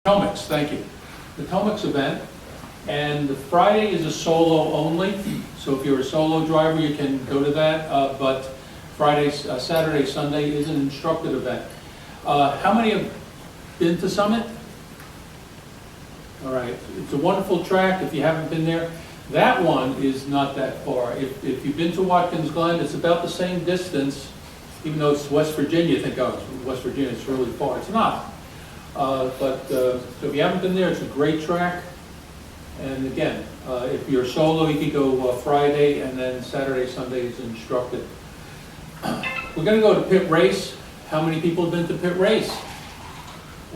Potomacs, thank you. The Potomacs event, and the Friday is a solo only, so if you're a solo driver, you can go to that, but Saturday, Sunday is an instructed event. How many have been to Summit? All right, it's a wonderful track if you haven't been there. That one is not that far. If you've been to Watkins Glen, it's about the same distance, even though it's West Virginia. You think, oh, it's West Virginia, it's really far. It's not. So if you haven't been there, it's a great track. And again, if you're solo, you could go Friday, and then Saturday, Sunday is instructed. We're going to go to pit race. How many people have been to pit race?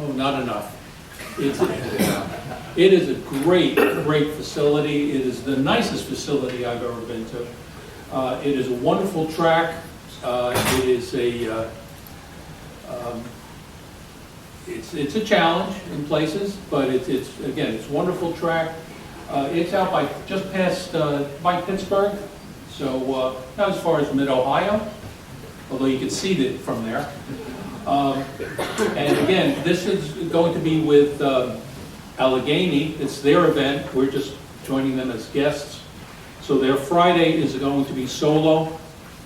Oh, not enough. It is a great facility. It is the nicest facility I've ever been to. It is a wonderful track. It is a it's a challenge in places, but it's a wonderful track. It's out by just past by Pittsburgh, so not as far as Mid-Ohio, although you can see it from there. And again, this is going to be with Allegheny. It's their event. We're just joining them as guests. So their Friday is going to be solo.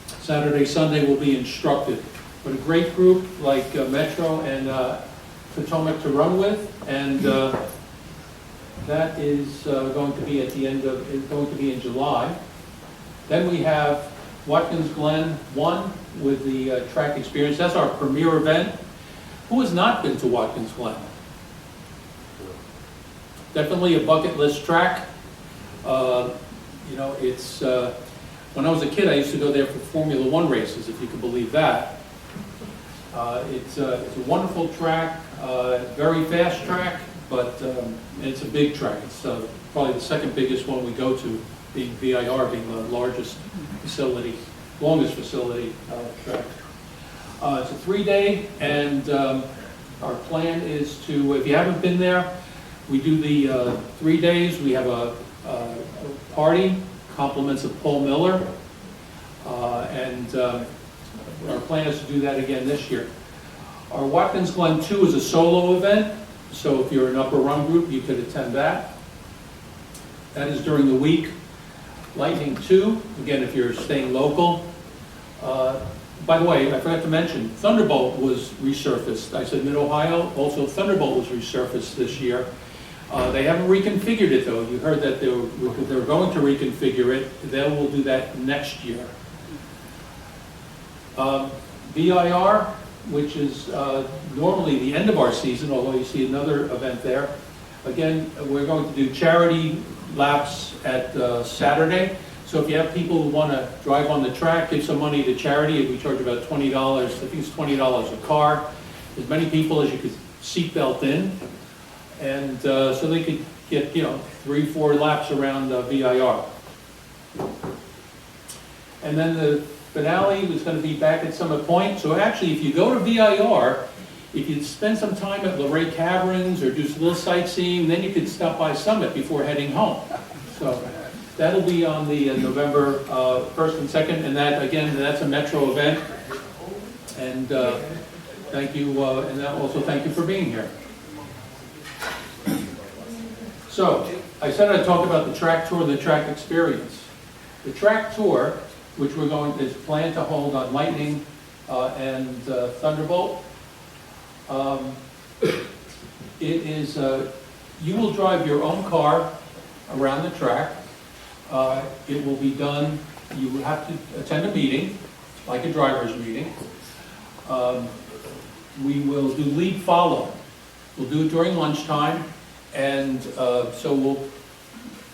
Saturday, Sunday will be instructed. But a great group like Metro and Potomac to run with, and that is going to be at the end of, is going to be in July. Then we have Watkins Glen 1 with the track experience. That's our premier event. Who has not been to Watkins Glen? Definitely a bucket list track. You know, it's when I was a kid, I used to go there for Formula One races, if you can believe that. It's a wonderful track, very fast track, but it's a big track. It's probably the second biggest one we go to, being VIR, being the largest facility, longest facility track. It's a 3-day, and our plan is to, if you haven't been there, we do the 3 days. We have a party, compliments of Paul Miller, and our plan is to do that again this year. Our Watkins Glen 2 is a solo event, so if you're an upper run group, you could attend that. That is during the week. Lightning 2, again, if you're staying local. By the way, I forgot to mention, Thunderbolt was resurfaced. I said Mid-Ohio, also Thunderbolt was resurfaced this year. They haven't reconfigured it though. You heard that they were going to reconfigure it. They will do that next year. VIR, which is normally the end of our season, although you see another event there. Again, we're going to do charity laps at Saturday. So if you have people who want to drive on the track, give some money to charity. We charge about $20. I think it's $20 a car. As many people as you could seatbelt in. And so they could get, 3-4 laps around VIR. And then the finale was going to be back at Summit Point. So actually, if you go to VIR, if you spend some time at Luray Caverns or do some little sightseeing, then you could stop by Summit before heading home. So that'll be on the November 1st and 2nd, and that, again, that's a Metro event. And thank you, and also thank you for being here. So, I said I'd talk about the track tour, the track experience. The track tour, which is planned to hold on Lightning and Thunderbolt, it is, you will drive your own car around the track. It will be done, you will have to attend a meeting, like a driver's meeting. We will do lead follow. We'll do it during lunchtime. And so we'll,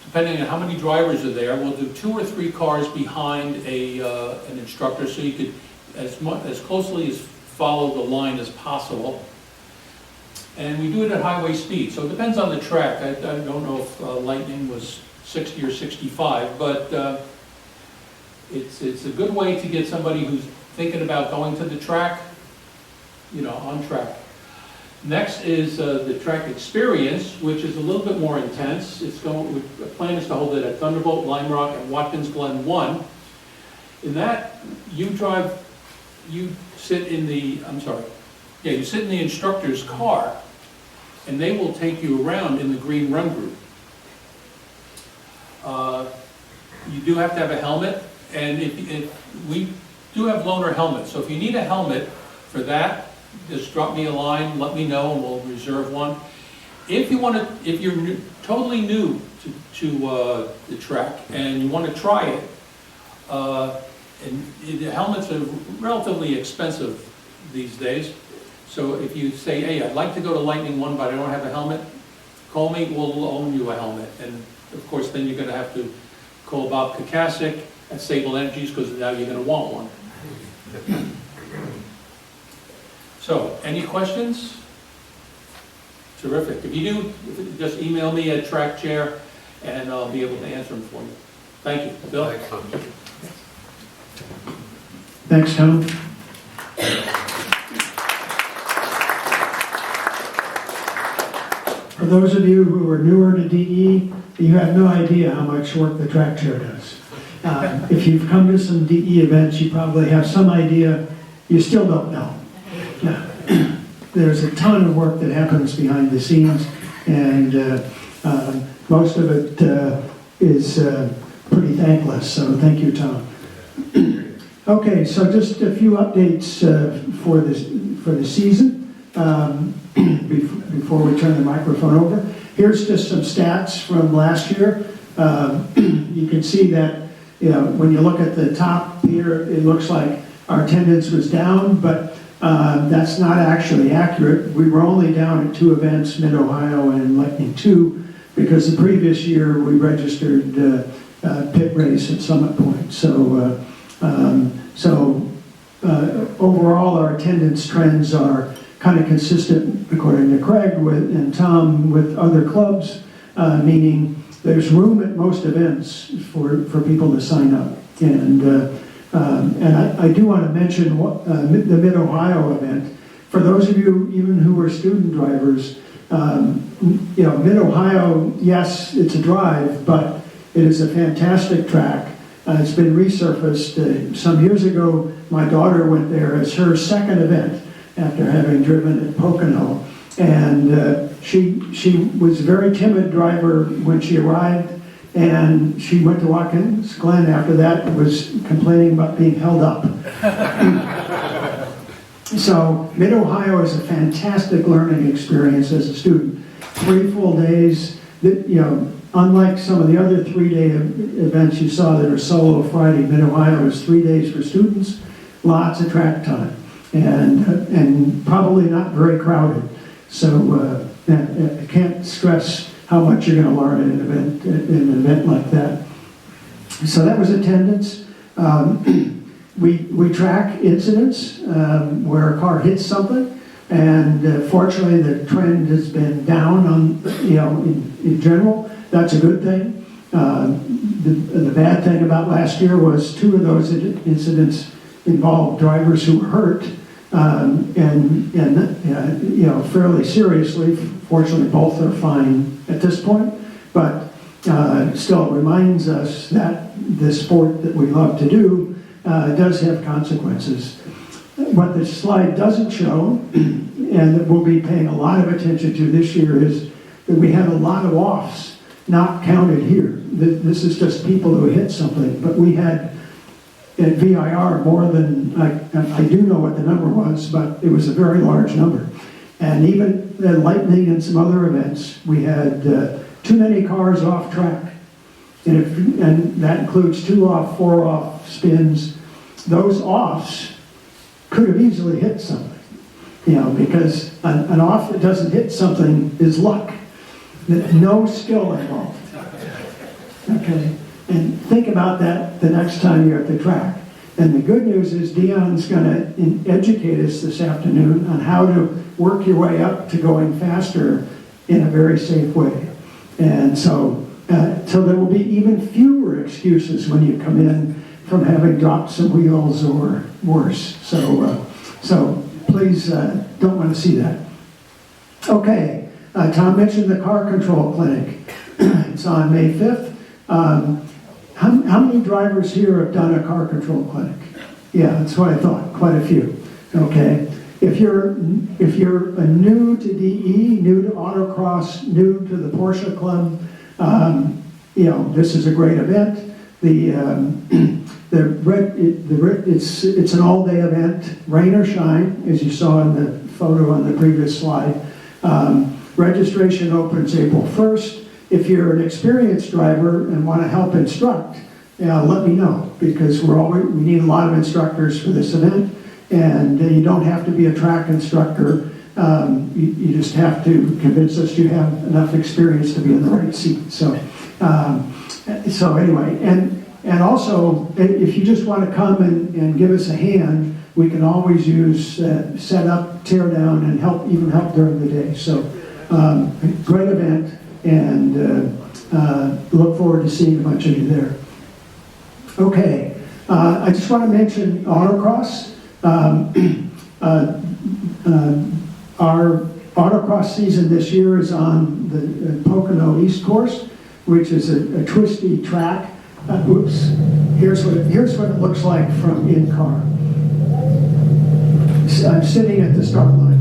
depending on how many drivers are there, we'll do 2 or 3 cars behind an instructor, so you could as closely as follow the line as possible. And we do it at highway speed, so it depends on the track. I don't know if Lightning was 60 or 65, but it's a good way to get somebody who's thinking about going to the track, on track. Next is the track experience, which is a little bit more intense. The plan is to hold it at Thunderbolt, Lime Rock, and Watkins Glen 1. In that, you sit in the instructor's car, and they will take you around in the green run group. You do have to have a helmet, and if we do have loaner helmets, so if you need a helmet for that, just drop me a line, let me know, and we'll reserve one. If you want to, if you're totally new to the track and you want to try it, and the helmets are relatively expensive these days. So if you say, hey, I'd like to go to Lightning One, but I don't have a helmet, call me, we'll loan you a helmet. And of course, then you're going to have to call Bob Kakasik at Sable Energies, because now you're going to want one. So, any questions? Terrific. If you do, just email me at TrackChair, and I'll be able to answer them for you. Thank you. Bill? Thanks, Tom. For those of you who are newer to DE, you have no idea how much work the track chair does. If you've come to some DE events, you probably have some idea. You still don't know. There's a ton of work that happens behind the scenes, and most of it is pretty thankless, so thank you, Tom. Okay, so just a few updates for the season before we turn the microphone over. Here's just some stats from last year. You can see that, when you look at the top here, it looks like our attendance was down, but that's not actually accurate. We were only down at 2 events, Mid-Ohio and Lightning 2, because the previous year we registered pit race at Summit Point. So overall, our attendance trends are kind of consistent, according to Craig and Thom, with other clubs, meaning there's room at most events for people to sign up. And I do want to mention the Mid-Ohio event. For those of you even who are student drivers, Mid-Ohio, yes, it's a drive, but it is a fantastic track. It's been resurfaced. Some years ago, my daughter went there as her second event after having driven at Pocono. And she was a very timid driver when she arrived, and she went to Watkins Glen after that and was complaining about being held up. So Mid-Ohio is a fantastic learning experience as a student. 3 full days, unlike some of the other 3-day events you saw that are solo Friday, Mid-Ohio is 3 days for students, lots of track time, and probably not very crowded. So I can't stress how much you're going to learn at an event like that. So that was attendance. We track incidents where a car hits something, and fortunately the trend has been down on in general. That's a good thing. The bad thing about last year was 2 of those incidents involved drivers who were hurt, fairly seriously. Fortunately, both are fine at this point, but still it reminds us that the sport that we love to do does have consequences. What this slide doesn't show, and that we'll be paying a lot of attention to this year, is that we had a lot of offs not counted here. This is just people who hit something, but we had at VIR more than, I do know what the number was, but it was a very large number. And even at Lightning and some other events, we had too many cars off track. And that includes 2 off, 4 off spins. Those offs could have easily hit something, because an off that doesn't hit something is luck. No skill involved. Okay? And think about that the next time you're at the track. And the good news is Dion's going to educate us this afternoon on how to work your way up to going faster in a very safe way. And so there will be even fewer excuses when you come in from having dropped some wheels or worse. So please don't want to see that. Okay, Thom mentioned the car control clinic. It's on May 5th. How many drivers here have done a car control clinic? Yeah, that's what I thought, quite a few. Okay, If you're new to DE, new to autocross, new to the Porsche Club, this is a great event. It's an all-day event, rain or shine, as you saw in the photo on the previous slide. Registration opens April 1st. If you're an experienced driver and want to help instruct, let me know, because we need a lot of instructors for this event, and you don't have to be a track instructor. You just have to convince us you have enough experience to be in the right seat. So anyway, and also, if you just want to come and give us a hand, we can always use set up, tear down, and even help during the day. So great event, and look forward to seeing a bunch of you there. Okay, I just want to mention autocross. Our autocross season this year is on the Pocono East Course, which is a twisty track. Oops, here's what it looks like from in-car. I'm sitting at the start line.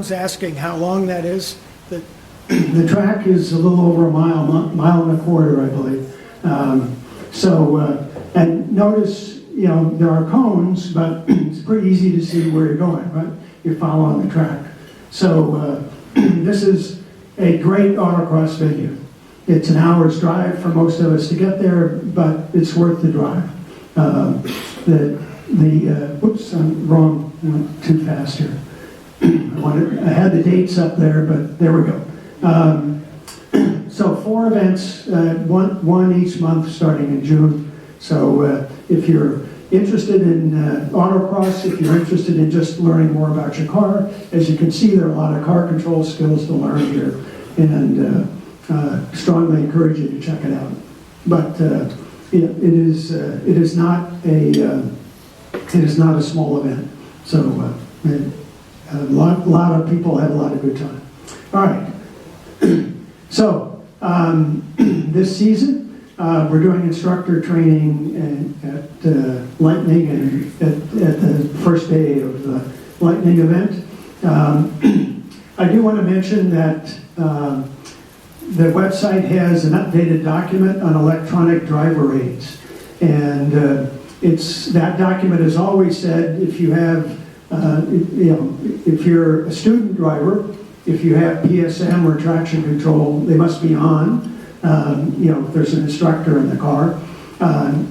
Asking how long that is. The track is a little over a mile and a quarter, I believe. And notice, there are cones, but it's pretty easy to see where you're going, right? You're following the track. So this is a great autocross venue. It's an hour's drive for most of us to get there, but it's worth the drive. Whoops, I'm wrong, went too fast here. I had the dates up there, but there we go. So 4 events, one each month starting in June. So if you're interested in autocross, if you're interested in just learning more about your car, as you can see, there are a lot of car control skills to learn here, and strongly encourage you to check it out. But it is not a small event. So. A lot of people have a lot of good time. All right. So this season we're doing instructor training at Lightning and at the first day of the Lightning event. I do want to mention that the website has an updated document on electronic driver aids, and that document has always said if you have if you're a student driver, if you have PSM or traction control, they must be on. If there's an instructor in the car.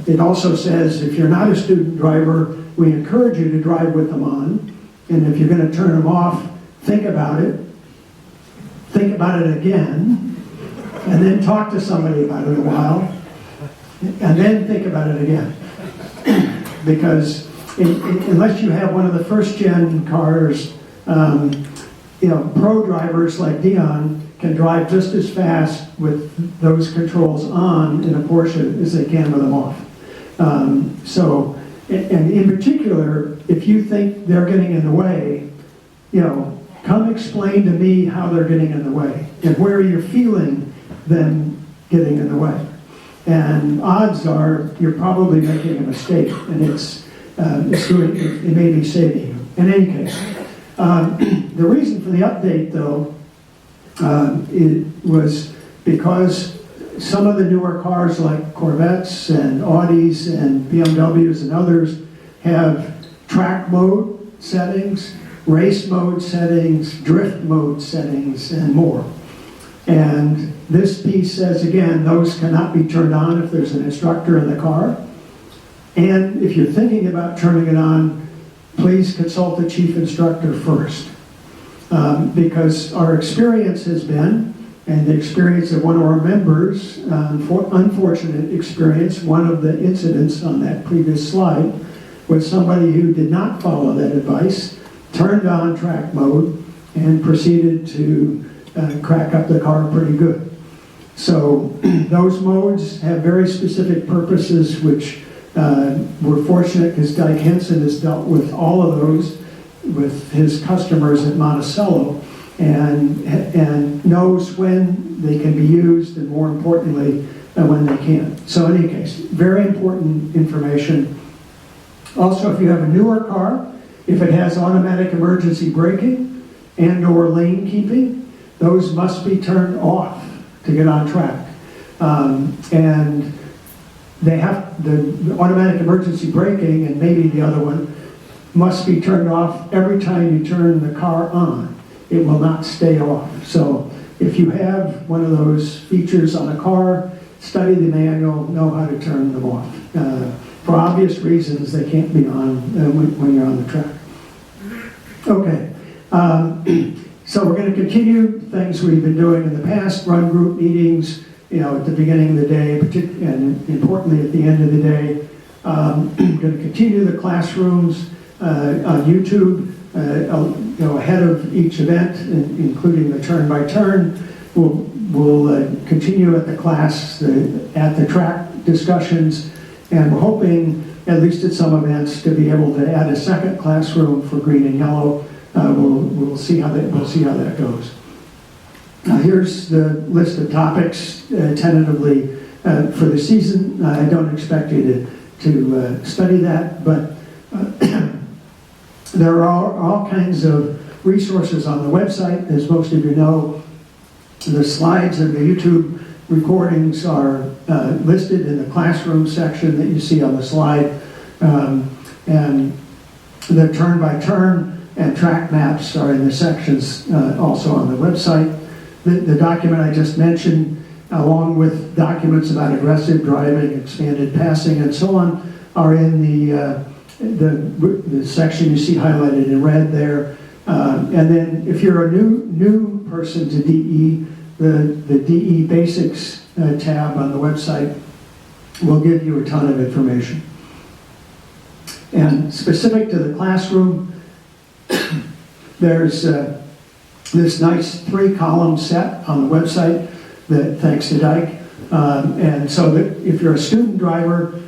It also says if you're not a student driver, we encourage you to drive with them on. And if you're going to turn them off, think about it. Think about it again. And then talk to somebody about it a while. And then think about it again. Because unless you have one of the first-gen cars, pro drivers like Dion can drive just as fast with those controls on in a Porsche as they can with them off. And in particular, if you think they're getting in the way, come explain to me how they're getting in the way and where you're feeling them getting in the way. And odds are you're probably making a mistake, and it may be saving you. In any case, the reason for the update, though, it was because some of the newer cars like Corvettes and Audis and BMWs and others have track mode settings, race mode settings, drift mode settings, and more. And this piece says, again, those cannot be turned on if there's an instructor in the car. And if you're thinking about turning it on, please consult the chief instructor first. Because our experience has been, and the experience of one of our members, unfortunate experience, one of the incidents on that previous slide, was somebody who did not follow that advice, turned on track mode, and proceeded to crack up the car pretty good. So those modes have very specific purposes, which we're fortunate because Dyke Henson has dealt with all of those with his customers at Monticello, and knows when they can be used, and more importantly, when they can't. So in any case, very important information. Also, if you have a newer car, if it has automatic emergency braking and or lane keeping, those must be turned off to get on track. And they have the automatic emergency braking, and maybe the other one, must be turned off every time you turn the car on. It will not stay off. So if you have one of those features on a car, study the manual, know how to turn them off. For obvious reasons, they can't be on when you're on the track. Okay. So we're going to continue things we've been doing in the past, run group meetings, at the beginning of the day, and importantly at the end of the day. Going to continue the classrooms on YouTube, ahead of each event, including the turn-by-turn. We'll continue at the class, at the track discussions, and we're hoping, at least at some events, to be able to add a second classroom for green and yellow. We'll see how that goes. Here's the list of topics tentatively for the season. I don't expect you to study that, but there are all kinds of resources on the website. As most of you know, the slides and the YouTube recordings are listed in the classroom section that you see on the slide. And the turn-by-turn and track maps are in the sections also on the website. The document I just mentioned, along with documents about aggressive driving, expanded passing, and so on, are in the section you see highlighted in red there. And then if you're a new person to DE, the DE Basics tab on the website will give you a ton of information. And specific to the classroom, there's this nice 3-column set on the website, that thanks to Dyke. And so that if you're a student driver,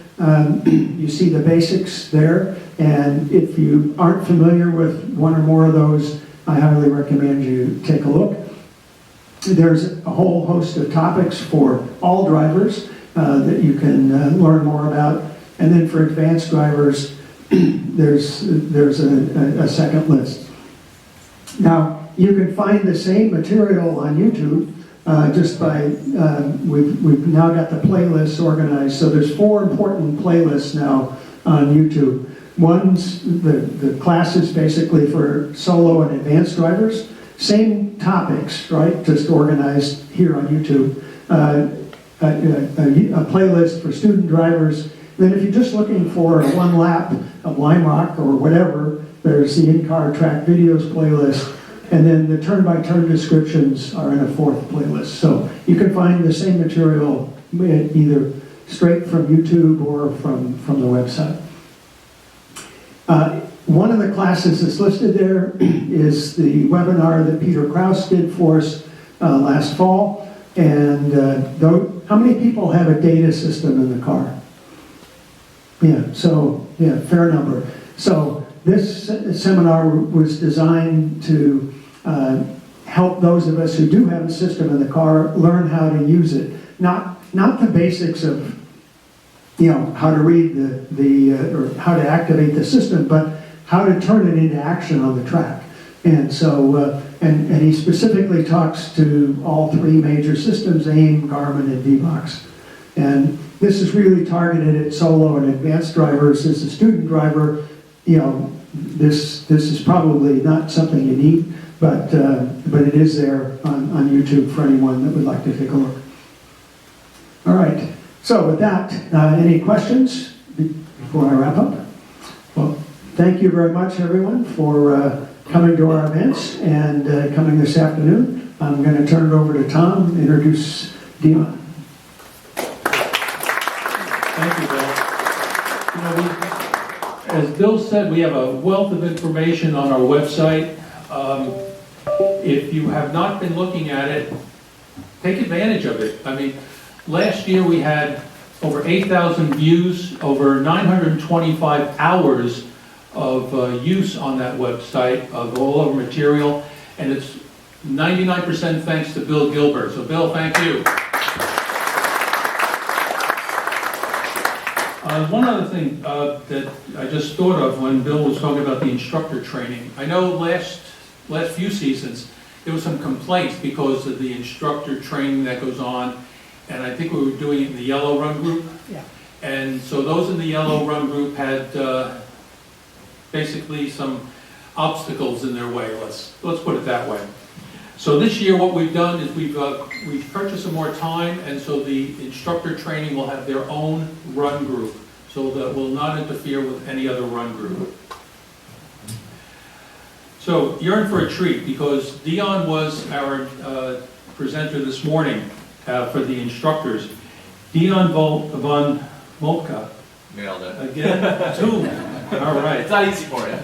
you see the basics there. And if you aren't familiar with one or more of those, I highly recommend you take a look. There's a whole host of topics for all drivers that you can learn more about. And then for advanced drivers, there's a second list. Now, you can find the same material on YouTube just by, we've now got the playlists organized. So there's 4 important playlists now on YouTube. One's the classes basically for solo and advanced drivers. Same topics, right? Just organized here on YouTube. A playlist for student drivers. Then if you're just looking for one lap of Lime Rock or whatever, there's the in-car track videos playlist. And then the turn-by-turn descriptions are in a 4th playlist. So you can find the same material either straight from YouTube or from the website. One of the classes that's listed there is the webinar that Peter Krause did for us last fall. And how many people have a data system in the car? Yeah, fair number. So this seminar was designed to help those of us who do have a system in the car learn how to use it. Not the basics of how to read or how to activate the system, but how to turn it into action on the track. And so, and he specifically talks to all three major systems, AIM, Garmin, and V-Box. And this is really targeted at solo and advanced drivers. As a student driver, this is probably not something you need, but it is there on YouTube for anyone that would like to take a look. All right, so with that, any questions before I wrap up? Well, thank you very much, everyone, for coming to our events and coming this afternoon. I'm going to turn it over to Thom to introduce Dion. Thank you, Bill. As Bill said, we have a wealth of information on our website. If you have not been looking at it, take advantage of it. I mean, last year we had over 8,000 views, over 925 hours of use on that website of all of our material, and it's 99% thanks to Bill Gilbert. So Bill, thank you. One other thing that I just thought of when Bill was talking about the instructor training. I know last few seasons there was some complaints because of the instructor training that goes on, and I think we were doing it in the yellow run group. Yeah. And so those in the yellow run group had basically some obstacles in their way. Let's put it that way. So this year what we've done is we've purchased some more time, and so the instructor training will have their own run group, so that will not interfere with any other run group. So you're in for a treat, because Dion was our presenter this morning for the instructors. Dion von Moltke. Nailed it. Again, two. All right. It's not easy for you.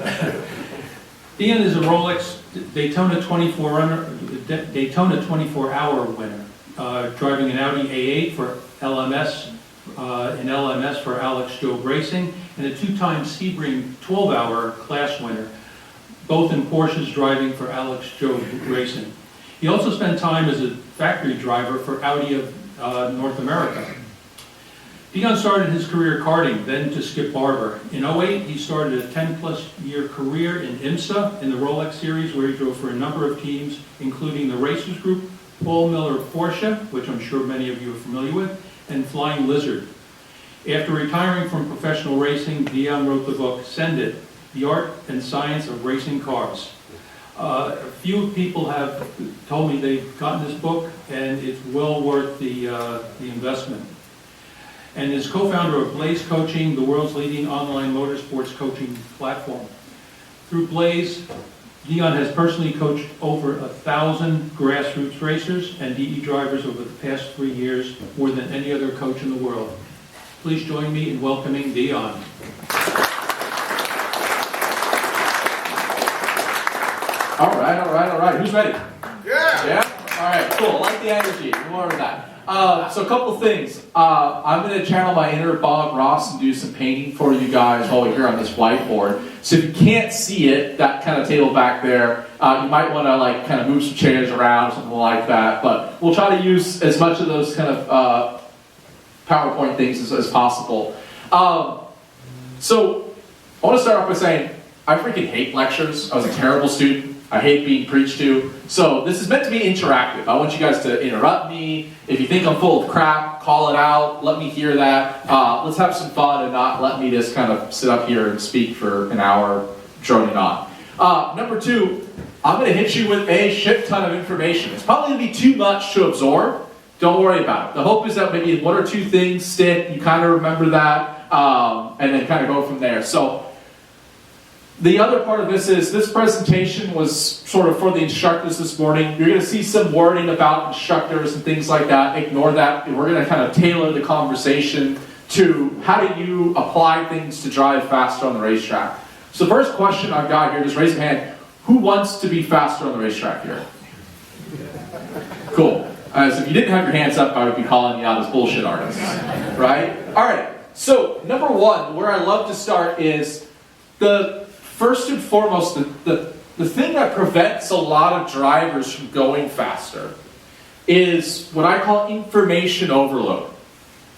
Dion is a Rolex Daytona 24-hour winner, driving an Audi A8 for LMS, in LMS for Alex Job Racing, and a two-time Sebring 12-hour class winner, both in Porsches, driving for Alex Job Racing. He also spent time as a factory driver for Audi of North America. Dion started his career karting, then to Skip Barber. In 2008, he started a 10-plus year career in IMSA in the Rolex series, where he drove for a number of teams, including the Racers Group, Paul Miller Porsche, which I'm sure many of you are familiar with, and Flying Lizard. After retiring from professional racing, Dion wrote the book, Send It, The Art and Science of Racing Cars. A few people have told me they've gotten this book, and it's well worth the investment. And is co-founder of Blaze Coaching, the world's leading online motorsports coaching platform. Through Blaze, Dion has personally coached over 1,000 grassroots racers and DE drivers over the past 3 years, more than any other coach in the world. Please join me in welcoming Dion. All right. Who's ready? Yeah? All right, cool. I like the energy. More of that. So a couple things. I'm going to channel my inner Bob Ross and do some painting for you guys while we're here on this whiteboard. So if you can't see it, that kind of table back there, you might want to kind of move some chairs around, something like that. But we'll try to use as much of those kind of PowerPoint things as possible. So I want to start off by saying I freaking hate lectures. I was a terrible student. I hate being preached to. So this is meant to be interactive. I want you guys to interrupt me. If you think I'm full of crap, call it out. Let me hear that. Let's have some fun and not let me just kind of sit up here and speak for an hour droning on. Number two, I'm going to hit you with a shit ton of information. It's probably going to be too much to absorb. Don't worry about it. The hope is that maybe one or two things stick. You kind of remember that, and then kind of go from there. So the other part of this is, this presentation was sort of for the instructors this morning. You're going to see some wording about instructors and things like that. Ignore that. We're going to kind of tailor the conversation to how do you apply things to drive faster on the racetrack. So the first question I've got here, just raise your hand. Who wants to be faster on the racetrack here? Cool. So if you didn't have your hands up, I would be calling you out as bullshit artists. Right? All right. So number one, where I love to start is first and foremost, the thing that prevents a lot of drivers from going faster is what I call information overload.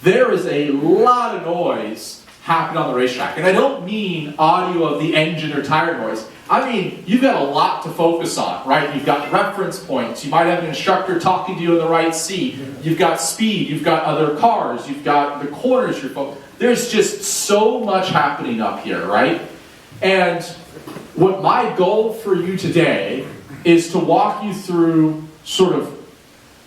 there is a lot of noise happening on the racetrack. And I don't mean audio of the engine or tire noise. I mean, you've got a lot to focus on, right? You've got reference points. You might have an instructor talking to you in the right seat. You've got speed. You've got other cars. You've got the corners you're focused. There's just so much happening up here, right? And what my goal for you today is to walk you through sort of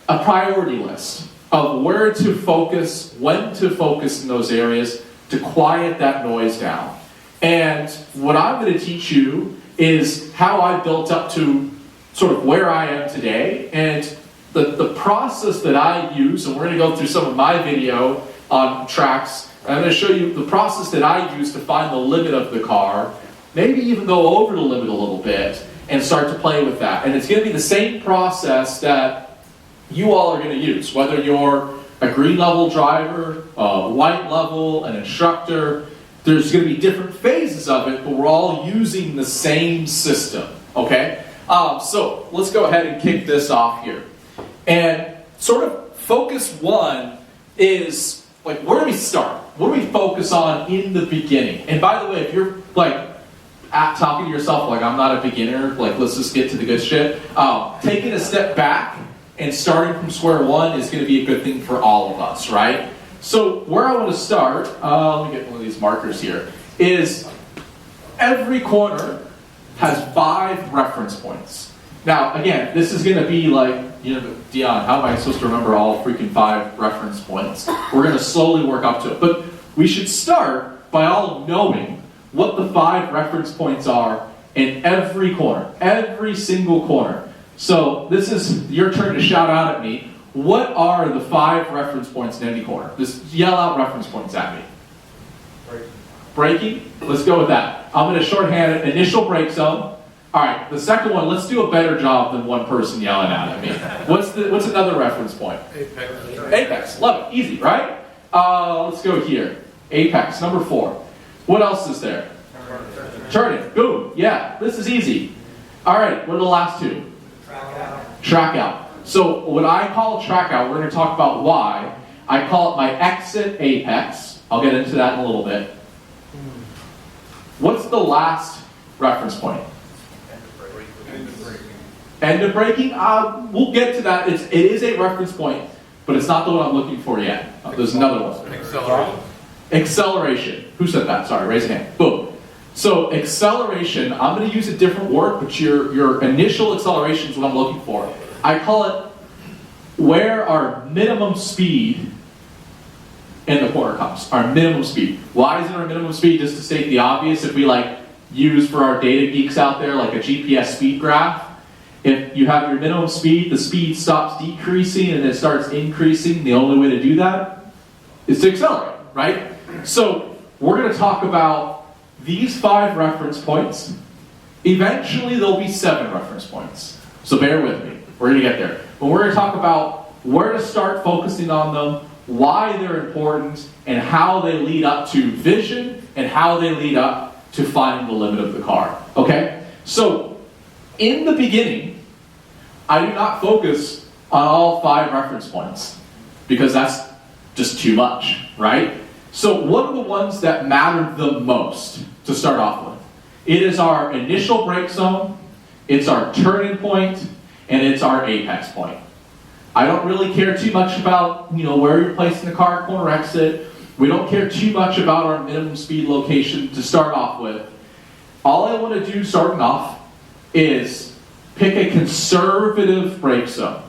a priority list of where to focus, when to focus in those areas to quiet that noise down. And what I'm going to teach you is how I built up to sort of where I am today, and the process that I use, and we're going to go through some of my video on tracks, and I'm going to show you the process that I use to find the limit of the car, maybe even go over the limit a little bit, and start to play with that. And it's going to be the same process that you all are going to use, whether you're a green level driver, a white level, an instructor. There's going to be different phases of it, but we're all using the same system, okay? So let's go ahead and kick this off here. And sort of focus one is, like, where do we start? What do we focus on in the beginning? And by the way, if you're, like, talking to yourself like, I'm not a beginner, like, let's just get to the good shit, taking a step back and starting from square one is going to be a good thing for all of us, right? So where I want to start, let me get one of these markers here, is every corner has 5 reference points. Now, again, this is going to be like, you know, Dion, how am I supposed to remember all freaking 5 reference points? We're going to slowly work up to it. But we should start by all knowing what the 5 reference points are in every corner, every single corner. So this is your turn to shout out at me. What are the 5 reference points in any corner? Just yell out reference points at me. Braking? Let's go with that. I'm going to shorthand it. Initial brake zone. All right, the second one, let's do a better job than one person yelling out at me. What's another reference point? Apex. Apex. Love it. Easy, right? Let's go here. Apex, number 4. What else is there? Turning. Boom. Yeah, this is easy. All right, what are the last 2? Track out. So what I call track out, we're going to talk about why. I call it my exit apex. I'll get into that in a little bit. What's the last reference point? End of braking. We'll get to that. It is a reference point, but it's not the one I'm looking for yet. There's another one. Acceleration. Acceleration. Who said that? Sorry, raise a hand. Boom. So acceleration, I'm going to use a different word, but your initial acceleration is what I'm looking for. I call it where our minimum speed in the corner comes. Our minimum speed. Why is it our minimum speed? Just to state the obvious, if we like use for our data geeks out there like a GPS speed graph, if you have your minimum speed, the speed stops decreasing and it starts increasing. The only way to do that is to accelerate, right? So we're going to talk about these 5 reference points. Eventually there'll be 7 reference points. So bear with me. We're going to get there. But we're going to talk about where to start focusing on them, why they're important, and how they lead up to vision, and how they lead up to finding the limit of the car. Okay? So, in the beginning, I do not focus on all 5 reference points, because that's just too much, right? So, what are the ones that matter the most to start off with? It is our initial brake zone, it's our turning point, and it's our apex point. I don't really care too much about, where you're placing the car, corner exit. We don't care too much about our minimum speed location to start off with. All I want to do starting off is pick a conservative brake zone.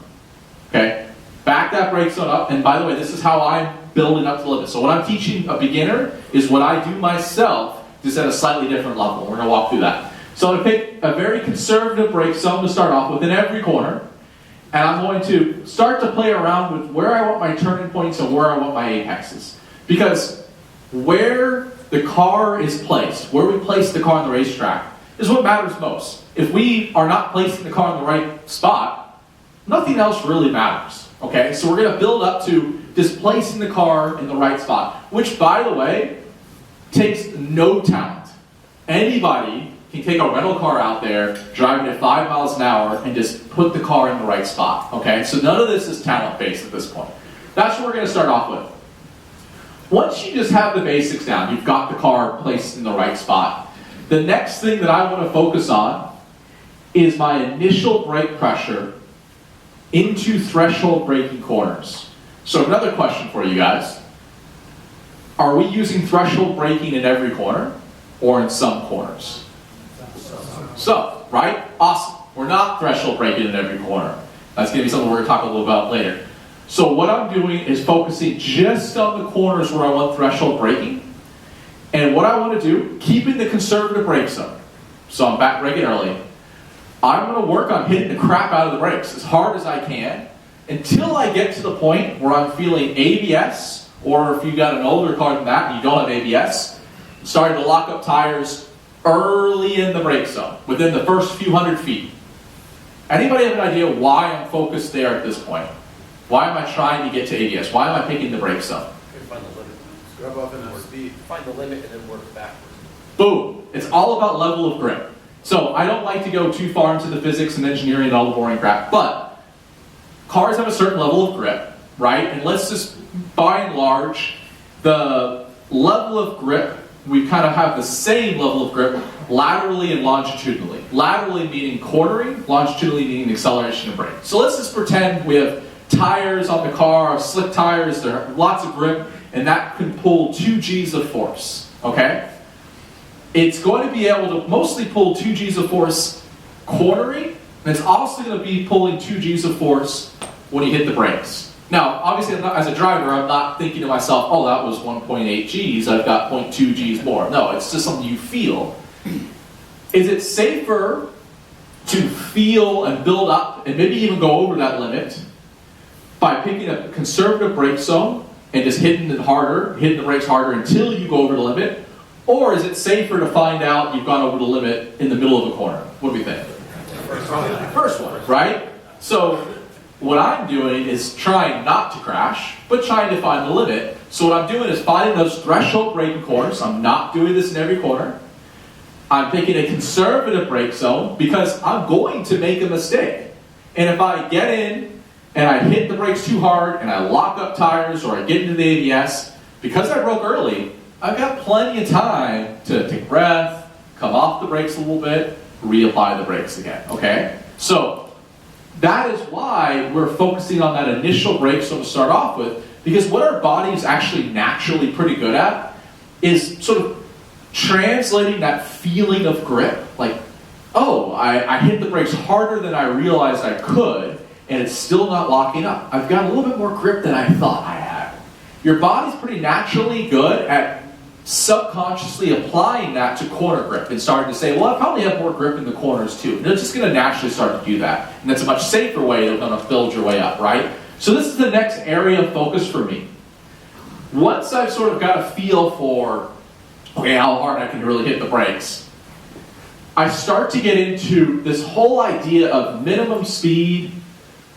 Okay? Back that brake zone up, and by the way, this is how I'm building up to the limit. So what I'm teaching a beginner is what I do myself, just at a slightly different level. We're going to walk through that. So I'm going to pick a very conservative brake zone to start off with in every corner. And I'm going to start to play around with where I want my turning points and where I want my apexes. Because where the car is placed, where we place the car on the racetrack, is what matters most. If we are not placing the car in the right spot, nothing else really matters. Okay? So we're going to build up to just placing the car in the right spot. Which, by the way, takes no talent. Anybody can take a rental car out there, driving at 5 miles an hour, and just put the car in the right spot. Okay? So none of this is talent-based at this point. That's what we're going to start off with. Once you just have the basics down, you've got the car placed in the right spot, the next thing that I want to focus on is my initial brake pressure into threshold braking corners. So another question for you guys. Are we using threshold braking in every corner or in some corners? So, right? Awesome. We're not threshold braking in every corner. That's going to be something we're going to talk a little about later. So what I'm doing is focusing just on the corners where I want threshold braking. And what I want to do, keeping the conservative brake zone. So I'm back braking early. I'm going to work on hitting the crap out of the brakes as hard as I can until I get to the point where I'm feeling ABS, or if you've got an older car than that and you don't have ABS, starting to lock up tires early in the brake zone, within the first few hundred feet. Anybody have an idea why I'm focused there at this point? Why am I trying to get to ABS? Why am I picking the brake zone? Find the limit. Scrub up enough speed. Find the limit and then work backwards. Boom. It's all about level of grip. So I don't like to go too far into the physics and engineering and all the boring crap, but cars have a certain level of grip, right? And let's just, by and large, the level of grip, we kind of have the same level of grip laterally and longitudinally. Laterally meaning cornering, longitudinally meaning acceleration and brake. So let's just pretend we have tires on the car, slick tires, there are lots of grip, and that can pull 2 G's of force, okay? It's going to be able to mostly pull 2 G's of force cornering, and it's also going to be pulling 2 G's of force when you hit the brakes. Now, obviously, as a driver, I'm not thinking to myself, oh, that was 1.8 G's, I've got 0.2 G's more. No, it's just something you feel. Is it safer to feel and build up, and maybe even go over that limit, by picking a conservative brake zone and just hitting it harder, hitting the brakes harder until you go over the limit? Or is it safer to find out you've gone over the limit in the middle of a corner? What do we think? First one, right? So what I'm doing is trying not to crash, but trying to find the limit. So what I'm doing is finding those threshold braking corners. I'm not doing this in every corner. I'm picking a conservative brake zone because I'm going to make a mistake. And if I get in and I hit the brakes too hard and I lock up tires or I get into the ABS, because I broke early, I've got plenty of time to take a breath, come off the brakes a little bit, reapply the brakes again, okay? So that is why we're focusing on that initial brake zone to start off with, because what our body is actually naturally pretty good at is sort of translating that feeling of grip, like, oh, I hit the brakes harder than I realized I could, and it's still not locking up. I've got a little bit more grip than I thought I had. Your body's pretty naturally good at subconsciously applying that to corner grip and starting to say, well, I probably have more grip in the corners too. And it's just going to naturally start to do that. And that's a much safer way than going to build your way up, right? So this is the next area of focus for me. Once I've sort of got a feel for, okay, how hard I can really hit the brakes, I start to get into this whole idea of minimum speed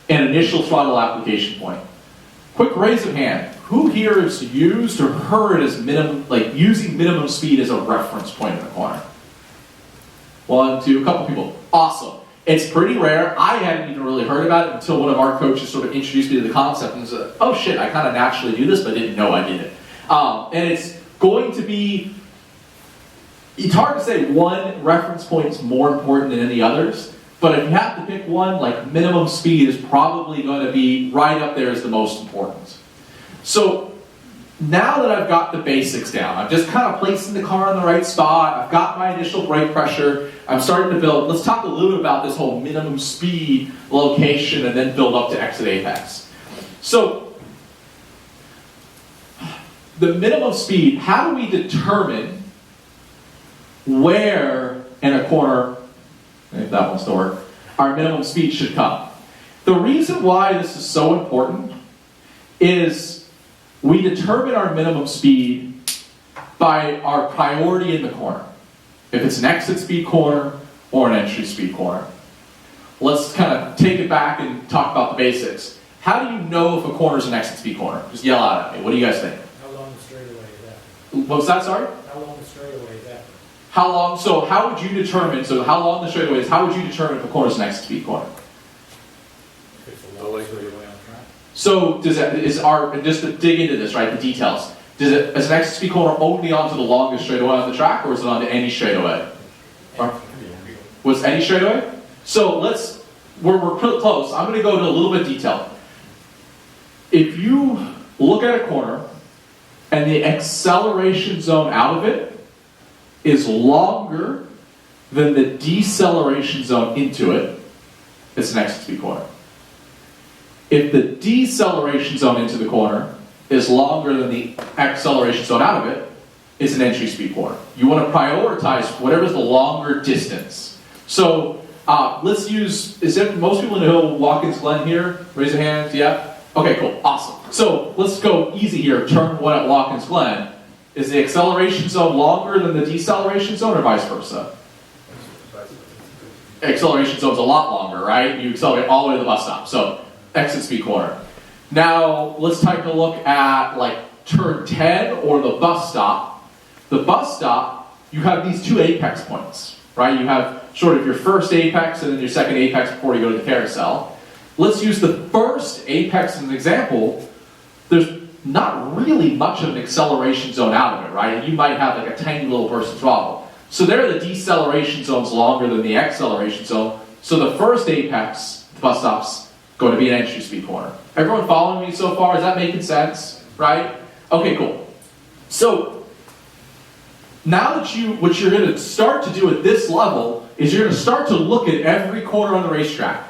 and initial throttle application point. Quick raise of hand. Who here has used or heard as minimum, like using minimum speed as a reference point in the corner? 1, 2, a couple people. Awesome. It's pretty rare. I hadn't even really heard about it until one of our coaches sort of introduced me to the concept and said, oh shit, I kind of naturally do this, but didn't know I did it. And it's going to be, it's hard to say one reference point is more important than any others, but if you have to pick one, like minimum speed is probably going to be right up there as the most important. So now that I've got the basics down, I'm just kind of placing the car in the right spot, I've got my initial brake pressure, I'm starting to build. Let's talk a little bit about this whole minimum speed location and then build up to exit apex. So the minimum speed, how do we determine where in a corner, if that wants to work, our minimum speed should come? The reason why this is so important is we determine our minimum speed by our priority in the corner. If it's an exit speed corner or an entry speed corner. Let's kind of take it back and talk about the basics. How do you know if a corner is an exit speed corner? Just yell out at me. What do you guys think? How long the straightaway is that? What was that, sorry? How long the straightaway is that? How long, so how would you determine, so how long the straightaway is, how would you determine if a corner is an exit speed corner? If it's a long straightaway on track. So does that, just to dig into this, right, the details, Is an exit speed corner only onto the longest straightaway on the track, or is it onto any straightaway? Was any straightaway? So we're pretty close. I'm going to go to a little bit of detail. If you look at a corner and the acceleration zone out of it is longer than the deceleration zone into it, it's an exit speed corner. If the deceleration zone into the corner is longer than the acceleration zone out of it, it's an entry speed corner. You want to prioritize whatever's the longer distance. So let's use, most people know Watkins Glen here? Raise your hands, yeah? Okay, cool, awesome. So let's go easy here, turn one at Watkins Glen. Is the acceleration zone longer than the deceleration zone or vice versa? Acceleration zone's a lot longer, right? You accelerate all the way to the bus stop. So exit speed corner. Now let's take a look at like turn 10 or the bus stop. The bus stop, you have these two apex points, right? You have sort of your first apex and then your second apex before you go to the carousel. Let's use the first apex as an example. There's not really much of an acceleration zone out of it, right? You might have like a tiny little burst of throttle. So there the deceleration zone's longer than the acceleration zone. So the first apex, the bus stop's going to be an entry speed corner. Everyone following me so far? Is that making sense? Right? Okay, cool. So now that what you're going to start to do at this level is you're going to start to look at every corner on the racetrack.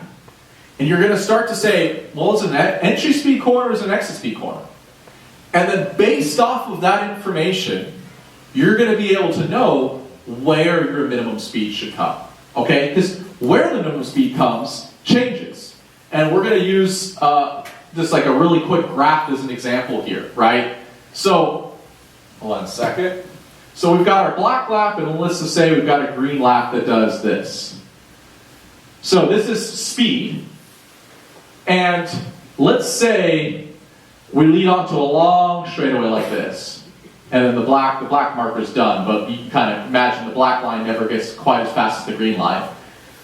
And you're going to start to say, well, is it an entry speed corner or is it an exit speed corner? And then based off of that information, you're going to be able to know where your minimum speed should come. Okay? Because where the minimum speed comes changes. And we're going to use just like a really quick graph as an example here, right? So, hold on a second. So we've got our black lap, and let's just say we've got a green lap that does this. So this is speed. And let's say we lead onto a long straightaway like this. And then the black marker is done, but you can kind of imagine the black line never gets quite as fast as the green line.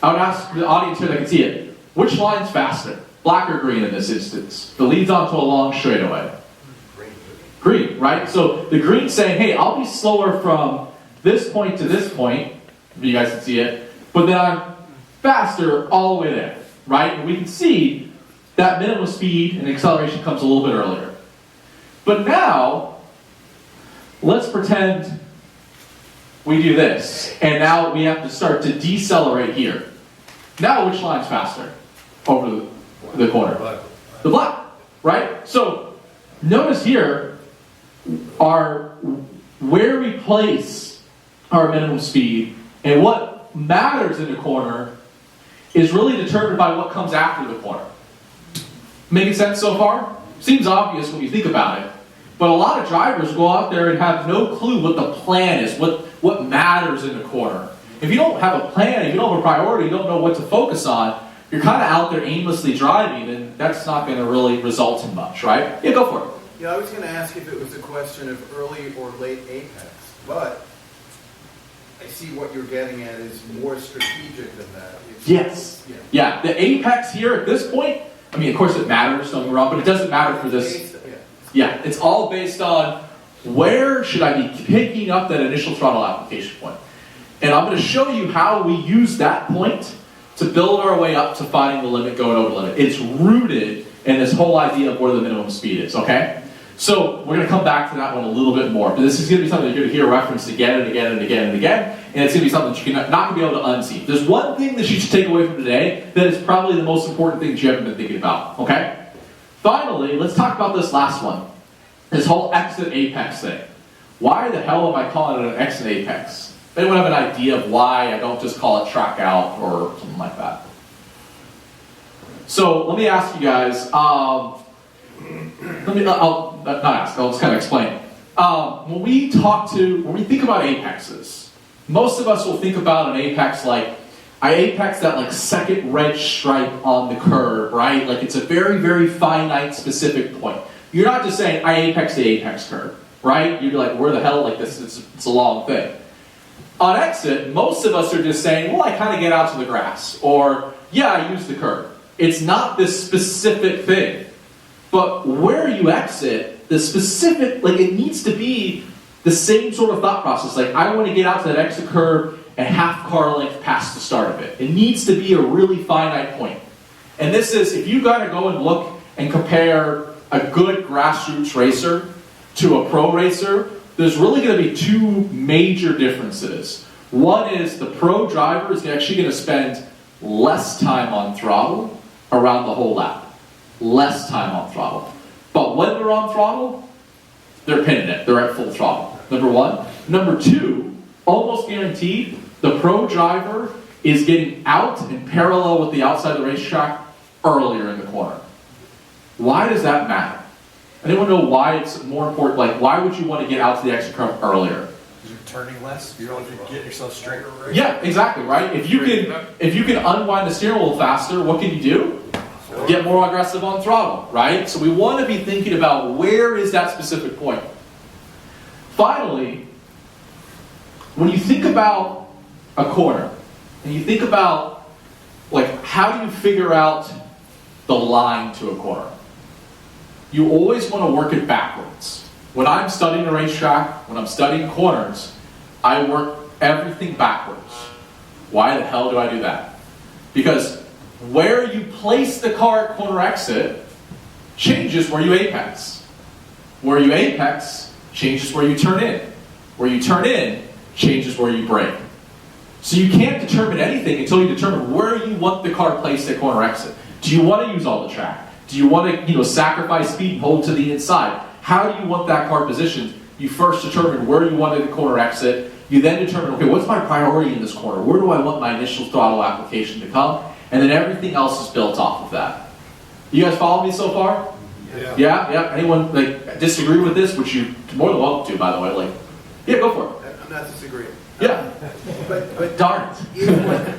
I would ask the audience here that can see it, which line's faster? Black or green in this instance? The leads onto a long straightaway. Green, right? So the green's saying, hey, I'll be slower from this point to this point, if you guys can see it, but then I'm faster all the way there, right? And we can see that minimum speed and acceleration comes a little bit earlier. But now, let's pretend we do this, and now we have to start to decelerate here. Now which line's faster over the corner? The black, right? So notice here where we place our minimum speed and what matters in the corner is really determined by what comes after the corner. Making sense so far? Seems obvious when you think about it. But a lot of drivers go out there and have no clue what the plan is, what matters in the corner. If you don't have a plan, if you don't have a priority, you don't know what to focus on, you're kind of out there aimlessly driving, and that's not going to really result in much, right? Yeah, go for it. Yeah, I was going to ask if it was a question of early or late apex, but I see what you're getting at is more strategic than that. Yes. Yeah, the apex here at this point, I mean, of course it matters, don't get me wrong, but it doesn't matter for this. Yeah, it's all based on where should I be picking up that initial throttle application point. And I'm going to show you how we use that point to build our way up to finding the limit, going over the limit. It's rooted in this whole idea of where the minimum speed is, okay? So we're going to come back to that one a little bit more. But this is going to be something you're going to hear referenced again and again and again and again. And it's going to be something that you're not going to be able to unsee. There's one thing that you should take away from today that is probably the most important thing that you haven't been thinking about, okay? Finally, let's talk about this last one. This whole exit apex thing. Why the hell am I calling it an exit apex? Anyone have an idea of why I don't just call it track out or something like that? So let me ask you guys, I'll just kind of explain. When we think about apexes, most of us will think about an apex like, I apex that like second red stripe on the curve, right? Like it's a very, very finite, specific point. You're not just saying, I apex the apex curve, right? You'd be like, where the hell, like this, it's a long thing. On exit, most of us are just saying, well, I kind of get out to the grass, or, yeah, I use the curve. It's not this specific thing. But where you exit the specific, like it needs to be the same sort of thought process. Like I want to get out to that exit curve a half car length past the start of it. It needs to be a really finite point. And this is, if you gotta go and look and compare a good grassroots racer to a pro racer, there's really gonna be two major differences. One is the pro driver is actually gonna spend less time on throttle around the whole lap. Less time on throttle. But when they're on throttle, they're pinning it. They're at full throttle. Number one. Number two, almost guaranteed, the pro driver is getting out and parallel with the outside of the racetrack earlier in the corner. Why does that matter? Anyone know why it's more important? Like, why would you want to get out to the exit curve earlier? You're turning less. You want to get yourself straight. Yeah, exactly, right? If you can unwind the steering wheel faster, what can you do? Get more aggressive on throttle, right? So we want to be thinking about where is that specific point. Finally, when you think about a corner, and you think about, like, how do you figure out the line to a corner? You always want to work it backwards. When I'm studying a racetrack, when I'm studying corners, I work everything backwards. Why the hell do I do that? Because where you place the car at corner exit changes where you apex. Where you apex changes where you turn in. Where you turn in changes where you brake. So you can't determine anything until you determine where you want the car placed at corner exit. Do you want to use all the track? Do you want to, sacrifice speed and hold to the inside? How do you want that car positioned? You first determine where you want the corner exit. You then determine, okay, what's my priority in this corner? Where do I want my initial throttle application to come? And then everything else is built off of that. You guys follow me so far? Yeah? Anyone disagree with this? Which you're more than welcome to, by the way. Yeah, go for it. I'm not disagreeing. Yeah. But Darn it.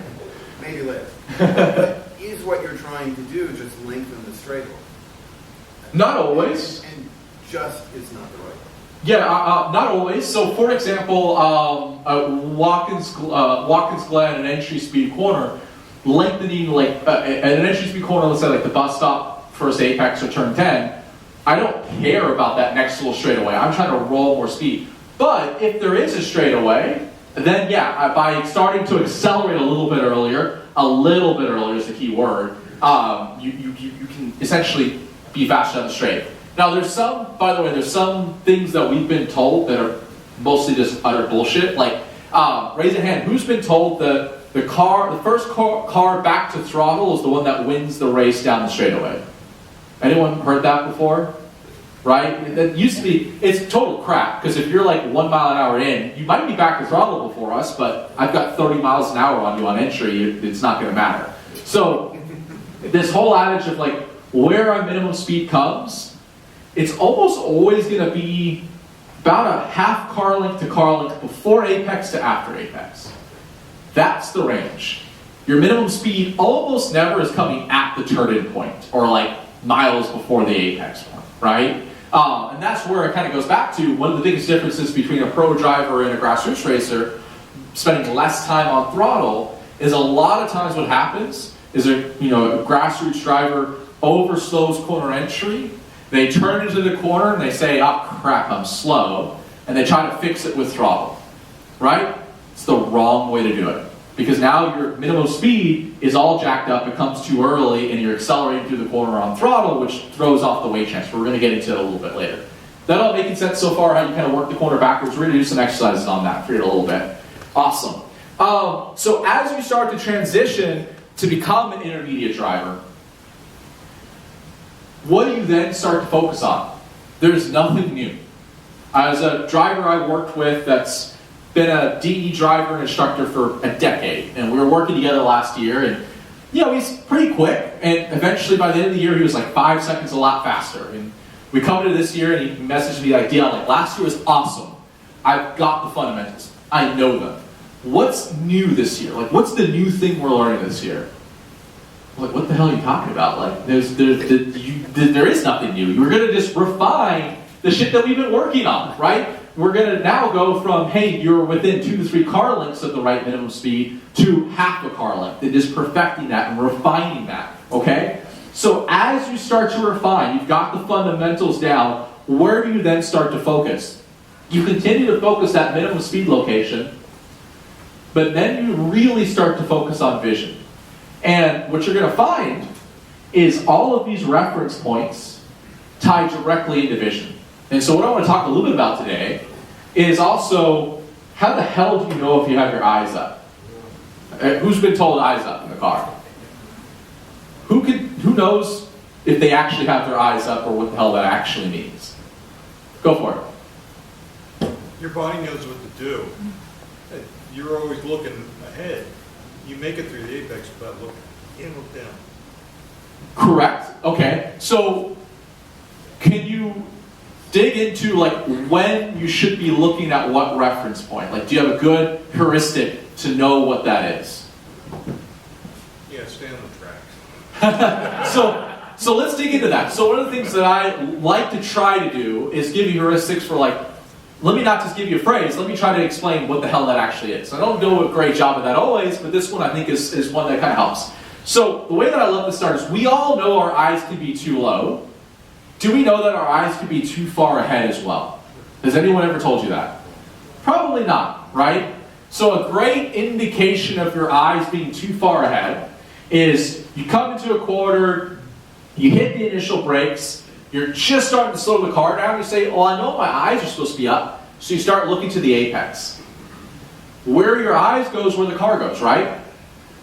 Maybe later. But is what you're trying to do just lengthen the straightaway? Not always. And just is not the right way. Yeah, not always. So, for example, Watkins Glen, an entry speed corner, lengthening at an entry speed corner, let's say the bus stop, first apex or turn 10, I don't care about that next little straightaway. I'm trying to roll more speed. But if there is a straightaway, then yeah, by starting to accelerate a little bit earlier is the key word, you can essentially be faster on the straight. Now there's some things that we've been told that are mostly just utter bullshit. Raise a hand, who's been told that the first car back to throttle is the one that wins the race down the straightaway? Anyone heard that before? Right? That used to be, it's total crap, because if you're 1 mile an hour in, you might be back to throttle before us, but I've got 30 miles an hour on you on entry, it's not going to matter. So, this whole adage of where our minimum speed comes, it's almost always going to be about a half car length to car length before apex to after apex. That's the range. Your minimum speed almost never is coming at the turn-in point, or miles before the apex point, right? And that's where it kind of goes back to one of the biggest differences between a pro driver and a grassroots racer spending less time on throttle is a lot of times what happens is a grassroots driver overslows corner entry, they turn into the corner and they say, oh crap, I'm slow, and they try to fix it with throttle, right? It's the wrong way to do it. Because now your minimum speed is all jacked up, it comes too early, and you're accelerating through the corner on throttle, which throws off the weight transfer. We're going to get into it a little bit later. That all making sense so far, how you kind of work the corner backwards? We're going to do some exercises on that for you in a little bit. Awesome. So as you start to transition to become an intermediate driver, what do you then start to focus on? There's nothing new. As a driver I worked with that's been a DE driver and instructor for a decade, and we were working together last year, and he's pretty quick, and eventually by the end of the year he was 5 seconds a lap faster. And we come into this year and he messaged me Dion, last year was awesome. I've got the fundamentals. I know them. What's new this year? What's the new thing we're learning this year? What the hell are you talking about? There is nothing new. We're going to just refine the shit that we've been working on, right? We're going to now go from, hey, you're within 2 to 3 car lengths of the right minimum speed to half a car length, and just perfecting that and refining that, okay? So as you start to refine, you've got the fundamentals down, where do you then start to focus? You continue to focus that minimum speed location, but then you really start to focus on vision. And what you're going to find is all of these reference points tie directly into vision. And so what I want to talk a little bit about today is also, how the hell do you know if you have your eyes up? Who's been told eyes up in the car? Who knows if they actually have their eyes up or what the hell that actually means? Go for it. Your body knows what to do. You're always looking ahead. You make it through the apex without looking. You look down. Correct. Okay. So, can you dig into like when you should be looking at what reference point? Like, do you have a good heuristic to know what that is? Yeah, stay on the tracks. So let's dig into that. So one of the things that I like to try to do is give you heuristics for like, let me not just give you a phrase, let me try to explain what the hell that actually is. I don't do a great job of that always, but this one I think is one that kind of helps. So the way that I love to start is, we all know our eyes can be too low. Do we know that our eyes can be too far ahead as well? Has anyone ever told you that? Probably not, right? So a great indication of your eyes being too far ahead is you come into a quarter, you hit the initial brakes, you're just starting to slow the car down, you say, well, I know my eyes are supposed to be up, so you start looking to the apex. Where your eyes goes where the car goes, right?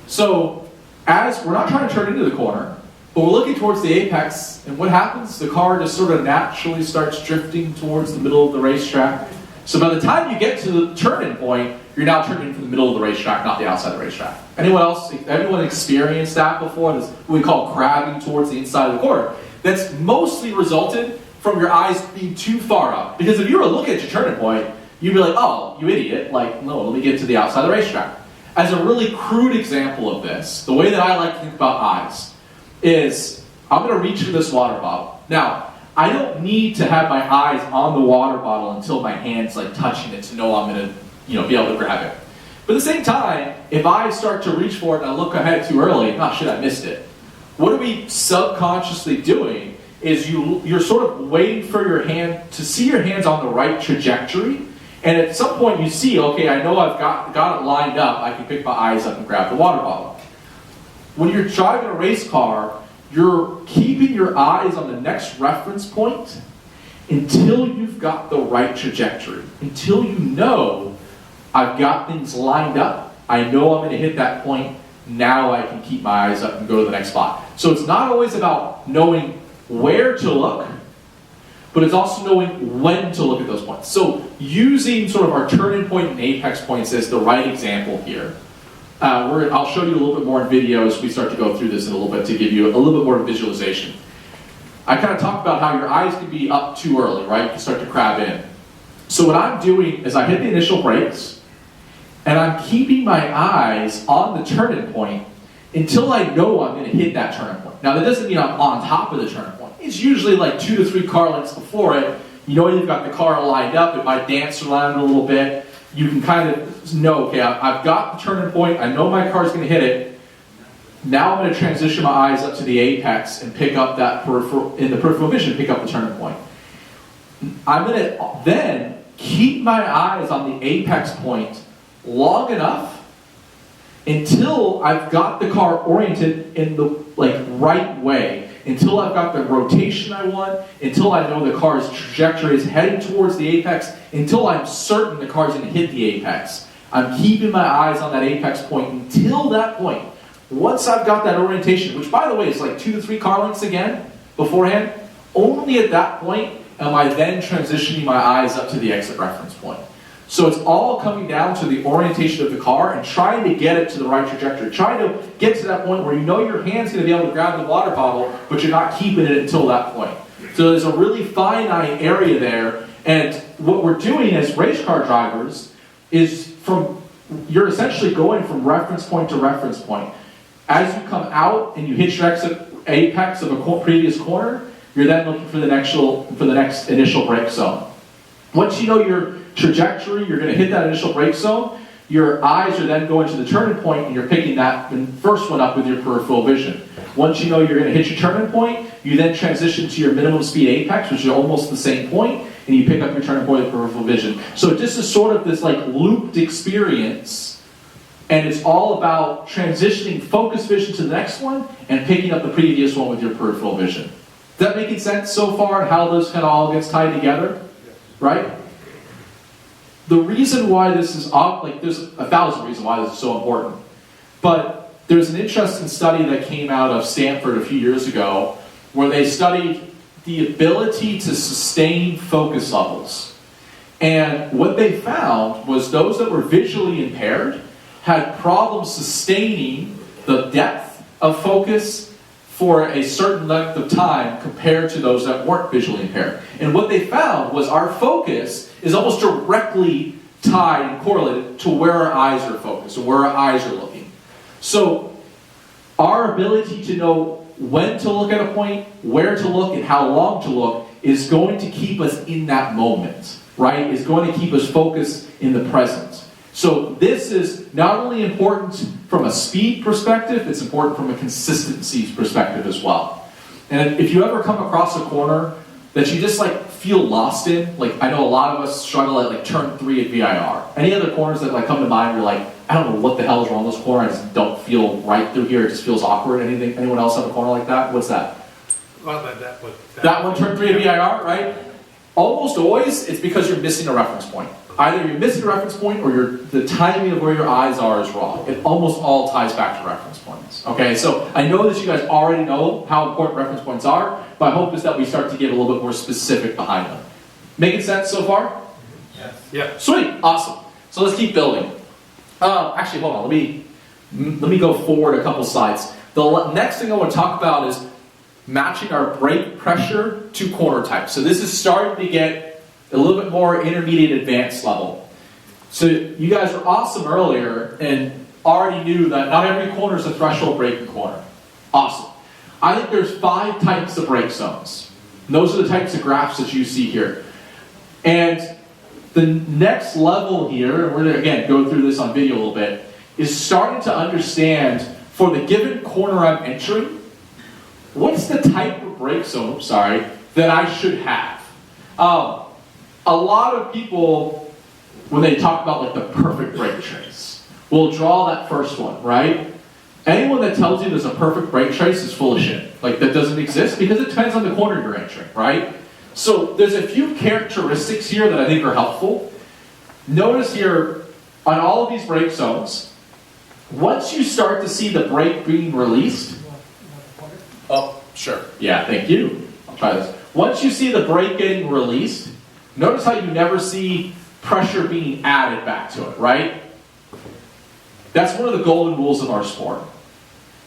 So, as we're not trying to turn into the corner, but we're looking towards the apex, and what happens? The car just sort of naturally starts drifting towards the middle of the racetrack. So by the time you get to the turn-in point, you're now turning into the middle of the racetrack, not the outside of the racetrack. Anyone experienced that before? This what we call crabbing towards the inside of the corner. That's mostly resulted from your eyes being too far up. Because if you were to look at your turning point, you'd be like, oh, you idiot, like, no, let me get to the outside of the racetrack. As a really crude example of this, the way that I like to think about eyes is, I'm going to reach for this water bottle. Now, I don't need to have my eyes on the water bottle until my hand's like touching it to know I'm going to, be able to grab it. But at the same time, if I start to reach for it and I look ahead too early, oh shit, I missed it. What are we subconsciously doing is you're sort of waiting for your hand to see your hands on the right trajectory, and at some point you see, okay, I know I've got it lined up, I can pick my eyes up and grab the water bottle. When you're driving a race car, you're keeping your eyes on the next reference point until you've got the right trajectory, until you know I've got things lined up, I know I'm going to hit that point, now I can keep my eyes up and go to the next spot. So it's not always about knowing where to look, but it's also knowing when to look at those points. So using sort of our turning point and apex points as the right example here. I'll show you a little bit more in video as we start to go through this in a little bit to give you a little bit more visualization. I kind of talked about how your eyes can be up too early, right? You can start to crab in. So what I'm doing is I hit the initial brakes, and I'm keeping my eyes on the turning point until I know I'm going to hit that turning point. Now that doesn't mean I'm on top of the turning point. It's usually like 2 to 3 car lengths before it. You know you've got the car lined up, it might dance around a little bit. You can kind of know, okay, I've got the turning point, I know my car's going to hit it. Now I'm going to transition my eyes up to the apex and pick up that peripheral vision, pick up the turning point. I'm going to then keep my eyes on the apex point long enough until I've got the car oriented in the right way, until I've got the rotation I want, until I know the car's trajectory is heading towards the apex, until I'm certain the car's going to hit the apex. I'm keeping my eyes on that apex point until that point. Once I've got that orientation, which by the way is like 2 to 3 car lengths again beforehand, only at that point am I then transitioning my eyes up to the exit reference point. So it's all coming down to the orientation of the car and trying to get it to the right trajectory. Trying to get to that point where you know your hand's going to be able to grab the water bottle, but you're not keeping it until that point. So there's a really finite area there. And what we're doing as race car drivers is you're essentially going from reference point to reference point. As you come out and you hit your exit apex of a previous corner, you're then looking for the next initial brake zone. Once you know your trajectory, you're going to hit that initial brake zone, your eyes are then going to the turning point and you're picking that first one up with your peripheral vision. Once you know you're going to hit your turning point, You then transition to your minimum speed apex, which is almost the same point, and you pick up your turning point with peripheral vision. So this is sort of this like looped experience, and it's all about transitioning focus vision to the next one and picking up the previous one with your peripheral vision. Is that making sense so far, and how this kind of all gets tied together? Right? The reason why this is there's 1,000 reasons why this is so important. But there's an interesting study that came out of Stanford a few years ago where they studied the ability to sustain focus levels. And what they found was those that were visually impaired had problems sustaining the depth of focus for a certain length of time compared to those that weren't visually impaired. And what they found was our focus is almost directly tied and correlated to where our eyes are focused and where our eyes are looking. So our ability to know when to look at a point, where to look, and how long to look is going to keep us in that moment, right? Is going to keep us focused in the present. So this is not only important from a speed perspective, it's important from a consistency perspective as well. And if you ever come across a corner that you just like feel lost in, like I know a lot of us struggle at like turn 3 at VIR. Any other corners that like come to mind, you're like, I don't know what the hell is wrong with this corner, I just don't feel right through here, it just feels awkward. Anyone else have a corner like that? What's that? Well, That one, turn 3 at VIR, right? Almost always, it's because you're missing a reference point. Either you're missing a reference point or the timing of where your eyes are is wrong. It almost all ties back to reference points. Okay, so I know that you guys already know how important reference points are, but my hope is that we start to get a little bit more specific behind them. Making sense so far? yes. Yeah. Sweet, awesome. So let's keep building. Actually, hold on, let me go forward a couple slides. The next thing I want to talk about is matching our brake pressure to corner type. So this is starting to get a little bit more intermediate advanced level. So you guys were awesome earlier and already knew that not every corner is a threshold braking corner. Awesome. I think there's 5 types of brake zones. And those are the types of graphs that you see here. And the next level here, and we're going to again go through this on video a little bit, is starting to understand for the given corner I'm entering, what's the type of brake zone, that I should have. A lot of people, when they talk about like the perfect brake trace, will draw that first one, right? Anyone that tells you there's a perfect brake trace is full of shit. Like that doesn't exist because it depends on the corner you're entering, right? So there's a few characteristics here that I think are helpful. Notice here, on all of these brake zones, once you start to see the brake being released, oh, sure, yeah, thank you. I'll try this. Once you see the brake getting released, notice how you never see pressure being added back to it, right? That's one of the golden rules of our sport.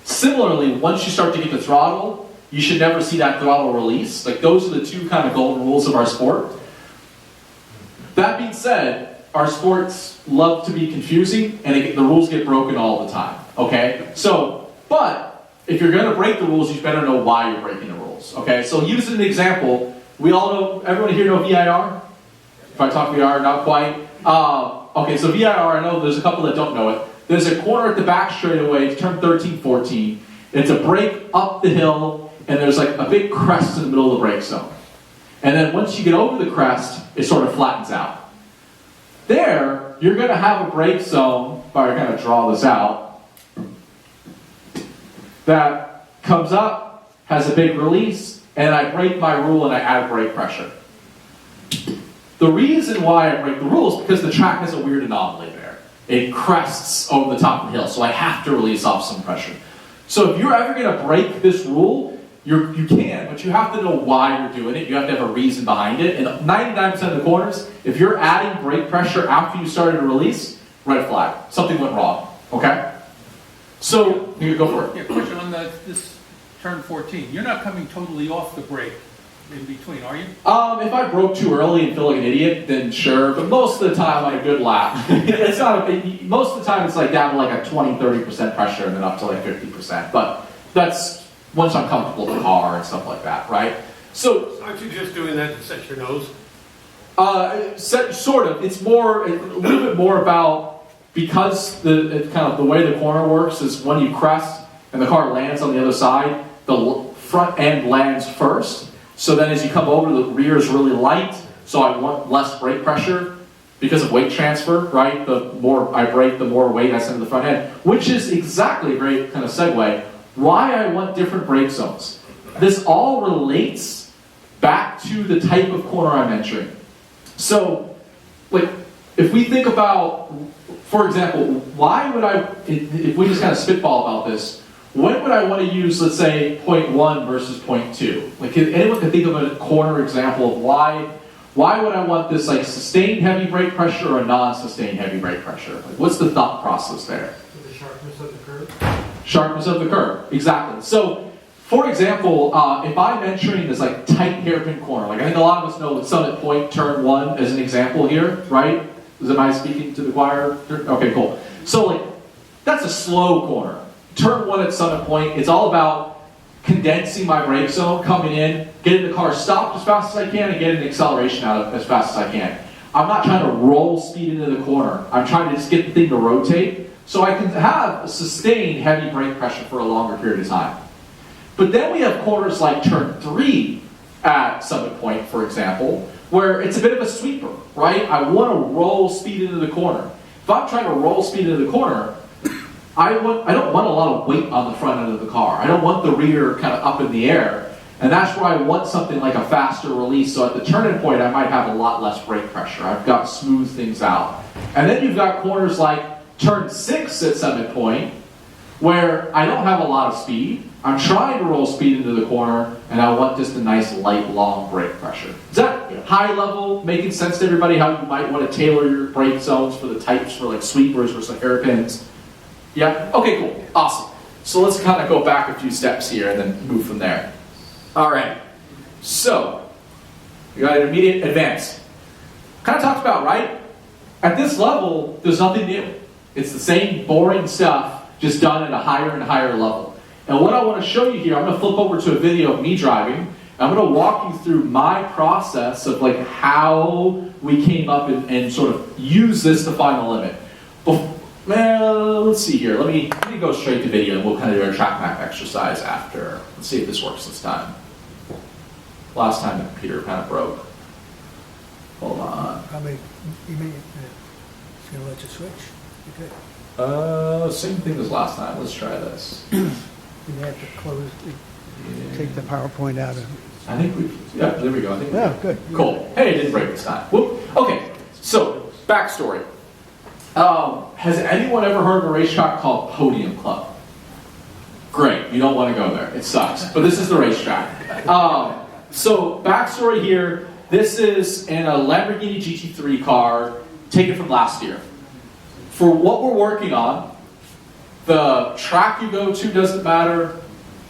Similarly, once you start to get the throttle, you should never see that throttle release. Like those are the 2 kind of golden rules of our sport. That being said, our sports love to be confusing and the rules get broken all the time, okay? So, but if you're going to break the rules, you better know why you're breaking the rules, okay? So use an example. We all know, everyone here know VIR? If I talk VIR, not quite. Okay, so VIR, I know there's a couple that don't know it. There's a corner at the back straightaway, it's turn 13, 14. It's a brake up the hill, and there's like a big crest in the middle of the brake zone. And then once you get over the crest, it sort of flattens out. There, you're going to have a brake zone, if I kind of draw this out, that comes up, has a big release, and I break my rule and I add brake pressure. The reason why I break the rule is because the track has a weird anomaly there. It crests over the top of the hill, so I have to release off some pressure. So if you're ever going to break this rule, you can, but you have to know why you're doing it. You have to have a reason behind it. And 99% of the corners, if you're adding brake pressure after you started to release, red flag. Something went wrong, okay? So, you go for it. Yeah, question on this turn 14. You're not coming totally off the brake in between, are you? If I broke too early and feel like an idiot, then sure. But most of the time, like a good lap. It's not most of the time, it's like down to like a 20-30% pressure and then up to like 50%. But that's once I'm comfortable with the car and stuff like that, right? So, Aren't you just doing that to set your nose? Sort of. It's more a little bit more about because the way the corner works is when you crest and the car lands on the other side, the front end lands first. So then as you come over, the rear is really light. So I want less brake pressure because of weight transfer, right? The more I brake, the more weight I send to the front end, which is exactly a great kind of segue. Why I want different brake zones. This all relates back to the type of corner I'm entering. So, like, if we think about, for example, why would I, if we just kind of spitball about this, when would I want to use, let's say, 0.1 versus 0.2? Like, anyone can think of a corner example of why would I want this, like, sustained heavy brake pressure or non-sustained heavy brake pressure? Like, what's the thought process there? The sharpness of the curve. Sharpness of the curve, exactly. So, for example, if I'm entering this like tight hairpin corner, like I think a lot of us know Summit Point turn 1 as an example here, right? Am I speaking to the choir? Okay, cool. So like, that's a slow corner. Turn 1 at Summit Point, it's all about condensing my brake zone, coming in, getting the car stopped as fast as I can, and getting the acceleration out as fast as I can. I'm not trying to roll speed into the corner. I'm trying to just get the thing to rotate so I can have a sustained heavy brake pressure for a longer period of time. But then we have corners like turn 3 at Summit Point, for example, where it's a bit of a sweeper, right? I want to roll speed into the corner. If I'm trying to roll speed into the corner, I don't want a lot of weight on the front end of the car. I don't want the rear kind of up in the air. And that's where I want something like a faster release. So at the turning point, I might have a lot less brake pressure. I've got to smooth things out. And then you've got corners like turn 6 at Summit Point, where I don't have a lot of speed. I'm trying to roll speed into the corner, and I want just a nice, light, long brake pressure. Is that high level making sense to everybody, how you might want to tailor your brake zones for the types for like sweepers versus like hairpins? Yeah? Okay, cool. Awesome. So let's kind of go back a few steps here and then move from there. All right. So, we got intermediate, advanced. Kind of talked about, right? At this level, there's nothing new. It's the same boring stuff, just done at a higher and higher level. And what I want to show you here, I'm going to flip over to a video of me driving. I'm going to walk you through my process of like how we came up and sort of use this to find the limit. Well, let's see here. Let me go straight to video and we'll kind of do our track map exercise after. Let's see if this works this time. Last time the computer kind of broke. Hold on. Probably, you mean, it's going to let you switch? You good. Same thing as last time. Let's try this. You have to close, take the PowerPoint out of. I think yeah, there we go. I think Yeah, good. Cool. Hey, it didn't break this time. Whoop. Okay, so backstory. Has anyone ever heard of a racetrack called Podium Club? Great, you don't want to go there. It sucks. But this is the racetrack. So backstory here. This is in a Lamborghini GT3 car taken from last year. For what we're working on, the track you go to doesn't matter.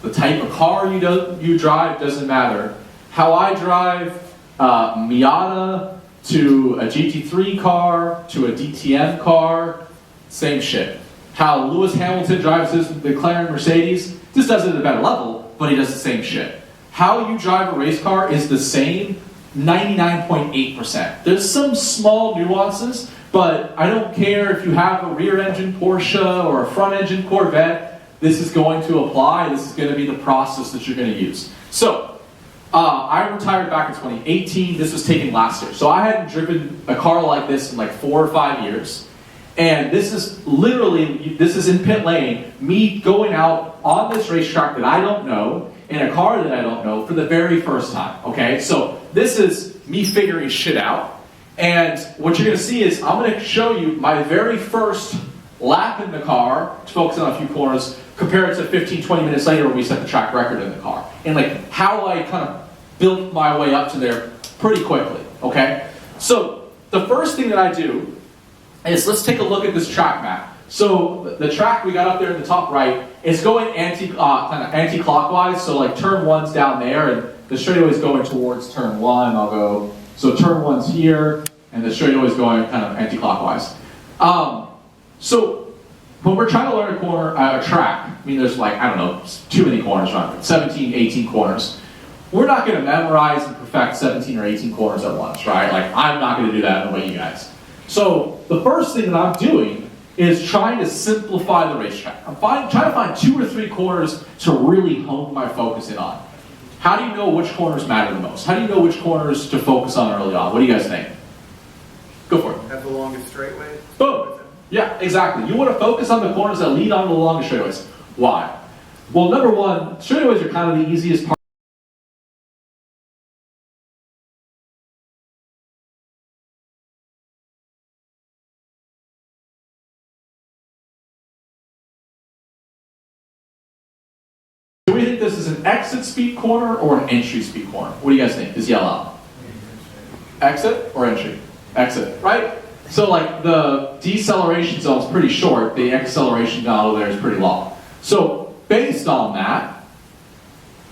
The type of car you drive doesn't matter. How I drive Miata to a GT3 car to a DTM car, same shit. How Lewis Hamilton drives his McLaren Mercedes, just does it at a better level, but he does the same shit. How you drive a race car is the same 99.8%. There's some small nuances, but I don't care if you have a rear-engine Porsche or a front-engine Corvette, this is going to apply, this is going to be the process that you're going to use. So, I retired back in 2018, this was taken last year. So I hadn't driven a car like this in like 4 or 5 years. And this is literally, this is in pit lane, me going out on this racetrack that I don't know, in a car that I don't know, for the very first time, okay? So this is me figuring shit out. And what you're going to see is, I'm going to show you my very first lap in the car, to focus on a few corners, compared to 15, 20 minutes later when we set the track record in the car. And like how I kind of built my way up to there pretty quickly, okay? So the first thing that I do is, let's take a look at this track map. So the track we got up there in the top right is going kind of anti-clockwise, so like turn 1's down there, and the straightaway's going towards turn 1. I'll go, so turn 1's here, and the straightaway's going kind of anti-clockwise. So when we're trying to learn a track, I mean there's like, I don't know, too many corners around, 17, 18 corners. We're not going to memorize and perfect 17 or 18 corners at once, right? Like, I'm not going to do that in the way you guys. So the first thing that I'm doing is trying to simplify the racetrack. I'm trying to find 2 or 3 corners to really hone my focus in on. How do you know which corners matter the most? How do you know which corners to focus on early on? What do you guys think? Go for it. Have the longest straightway? Boom. Yeah, exactly. You want to focus on the corners that lead on to the longest straightaways. Why? Well, number one, straightaways are kind of the easiest part. Do we think this is an exit speed corner or an entry speed corner? What do you guys think? Just yell out. Exit or entry? Exit, right? So like the deceleration zone is pretty short, the acceleration zone over there is pretty long. So based on that,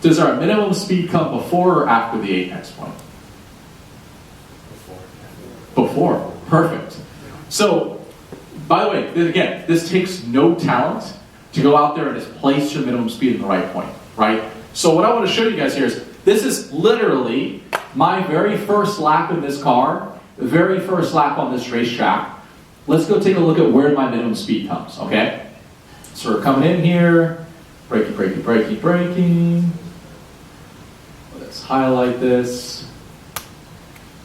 does our minimum speed come before or after the apex point? Before. Perfect. So, by the way, again, this takes no talent to go out there and just place your minimum speed in the right point, right? So what I want to show you guys here is, this is literally my very first lap in this car, the very first lap on this racetrack. Let's go take a look at where my minimum speed comes, okay? So we're coming in here, braking, braking, braking, braking. Let's highlight this.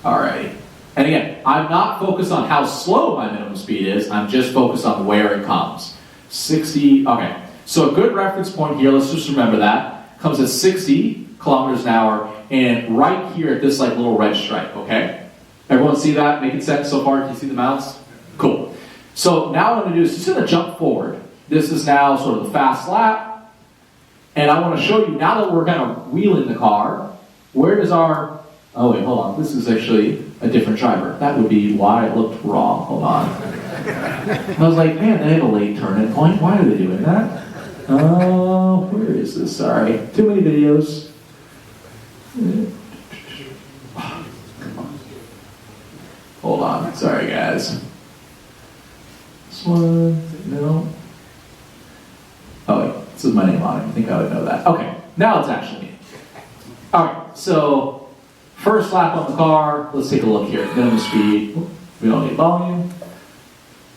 Alrighty. And again, I'm not focused on how slow my minimum speed is, I'm just focused on where it comes. 60, okay. So a good reference point here, let's just remember that, comes at 60 kilometers an hour, and right here at this like little red stripe, okay? Everyone see that? Making sense so far? Can you see the mouse? Cool. So now what I'm going to do is just going to jump forward. This is now sort of the fast lap, and I want to show you, now that we're kind of wheeling the car, where does our, oh wait, hold on, this is actually a different driver. That would be why it looked wrong, hold on. I was like, man, they have a late turn-in point. Why are they doing that? Oh, where is this? Sorry. Too many videos. Come on. Hold on. Sorry, guys. This one. No. Oh, wait. This is my name on it. I think I would know that. Okay. Now it's actually me. Alright, so first lap on the car. Let's take a look here. Minimum speed. We don't need volume.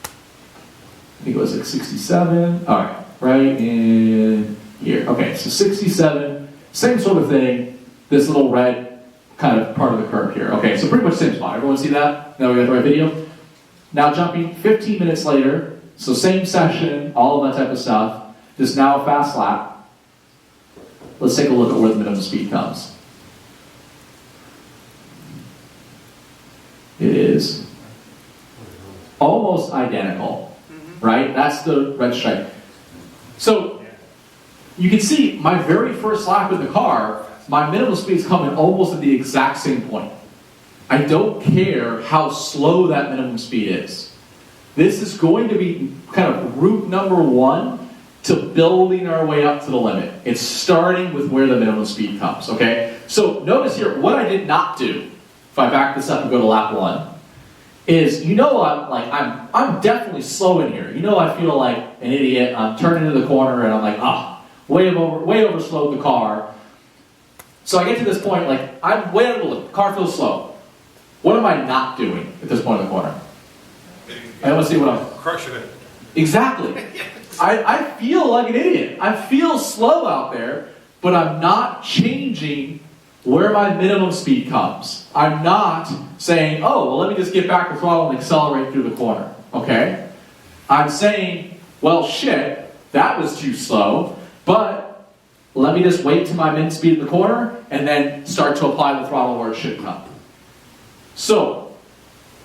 I think it was like 67. All right, right in here. Okay, so 67, same sort of thing. This little red kind of part of the curve here. Okay, so pretty much same spot. Everyone see that? Now we got the right video. Now jumping 15 minutes later, so same session, all of that type of stuff. Just now a fast lap. Let's take a look at where the minimum speed comes. It is almost identical. Right? That's the red stripe. So, you can see my very first lap in the car, my minimum speed is coming almost at the exact same point. I don't care how slow that minimum speed is. This is going to be kind of route number one to building our way up to the limit. It's starting with where the minimum speed comes, okay? So, notice here, what I did not do, if I back this up and go to lap one, is, you know, I'm definitely slow in here. You know, I feel like an idiot. I'm turning into the corner and I'm like, way over slowed the car. So I get to this point, like, I'm way over the car feels slow. What am I not doing at this point in the corner? I want to see what I'm Crushing it. Exactly. I feel like an idiot. I feel slow out there, but I'm not changing where my minimum speed comes. I'm not saying, oh, well, let me just get back the throttle and accelerate through the corner, okay? I'm saying, well, shit, that was too slow, but let me just wait to my min speed in the corner and then start to apply the throttle where it should come. So,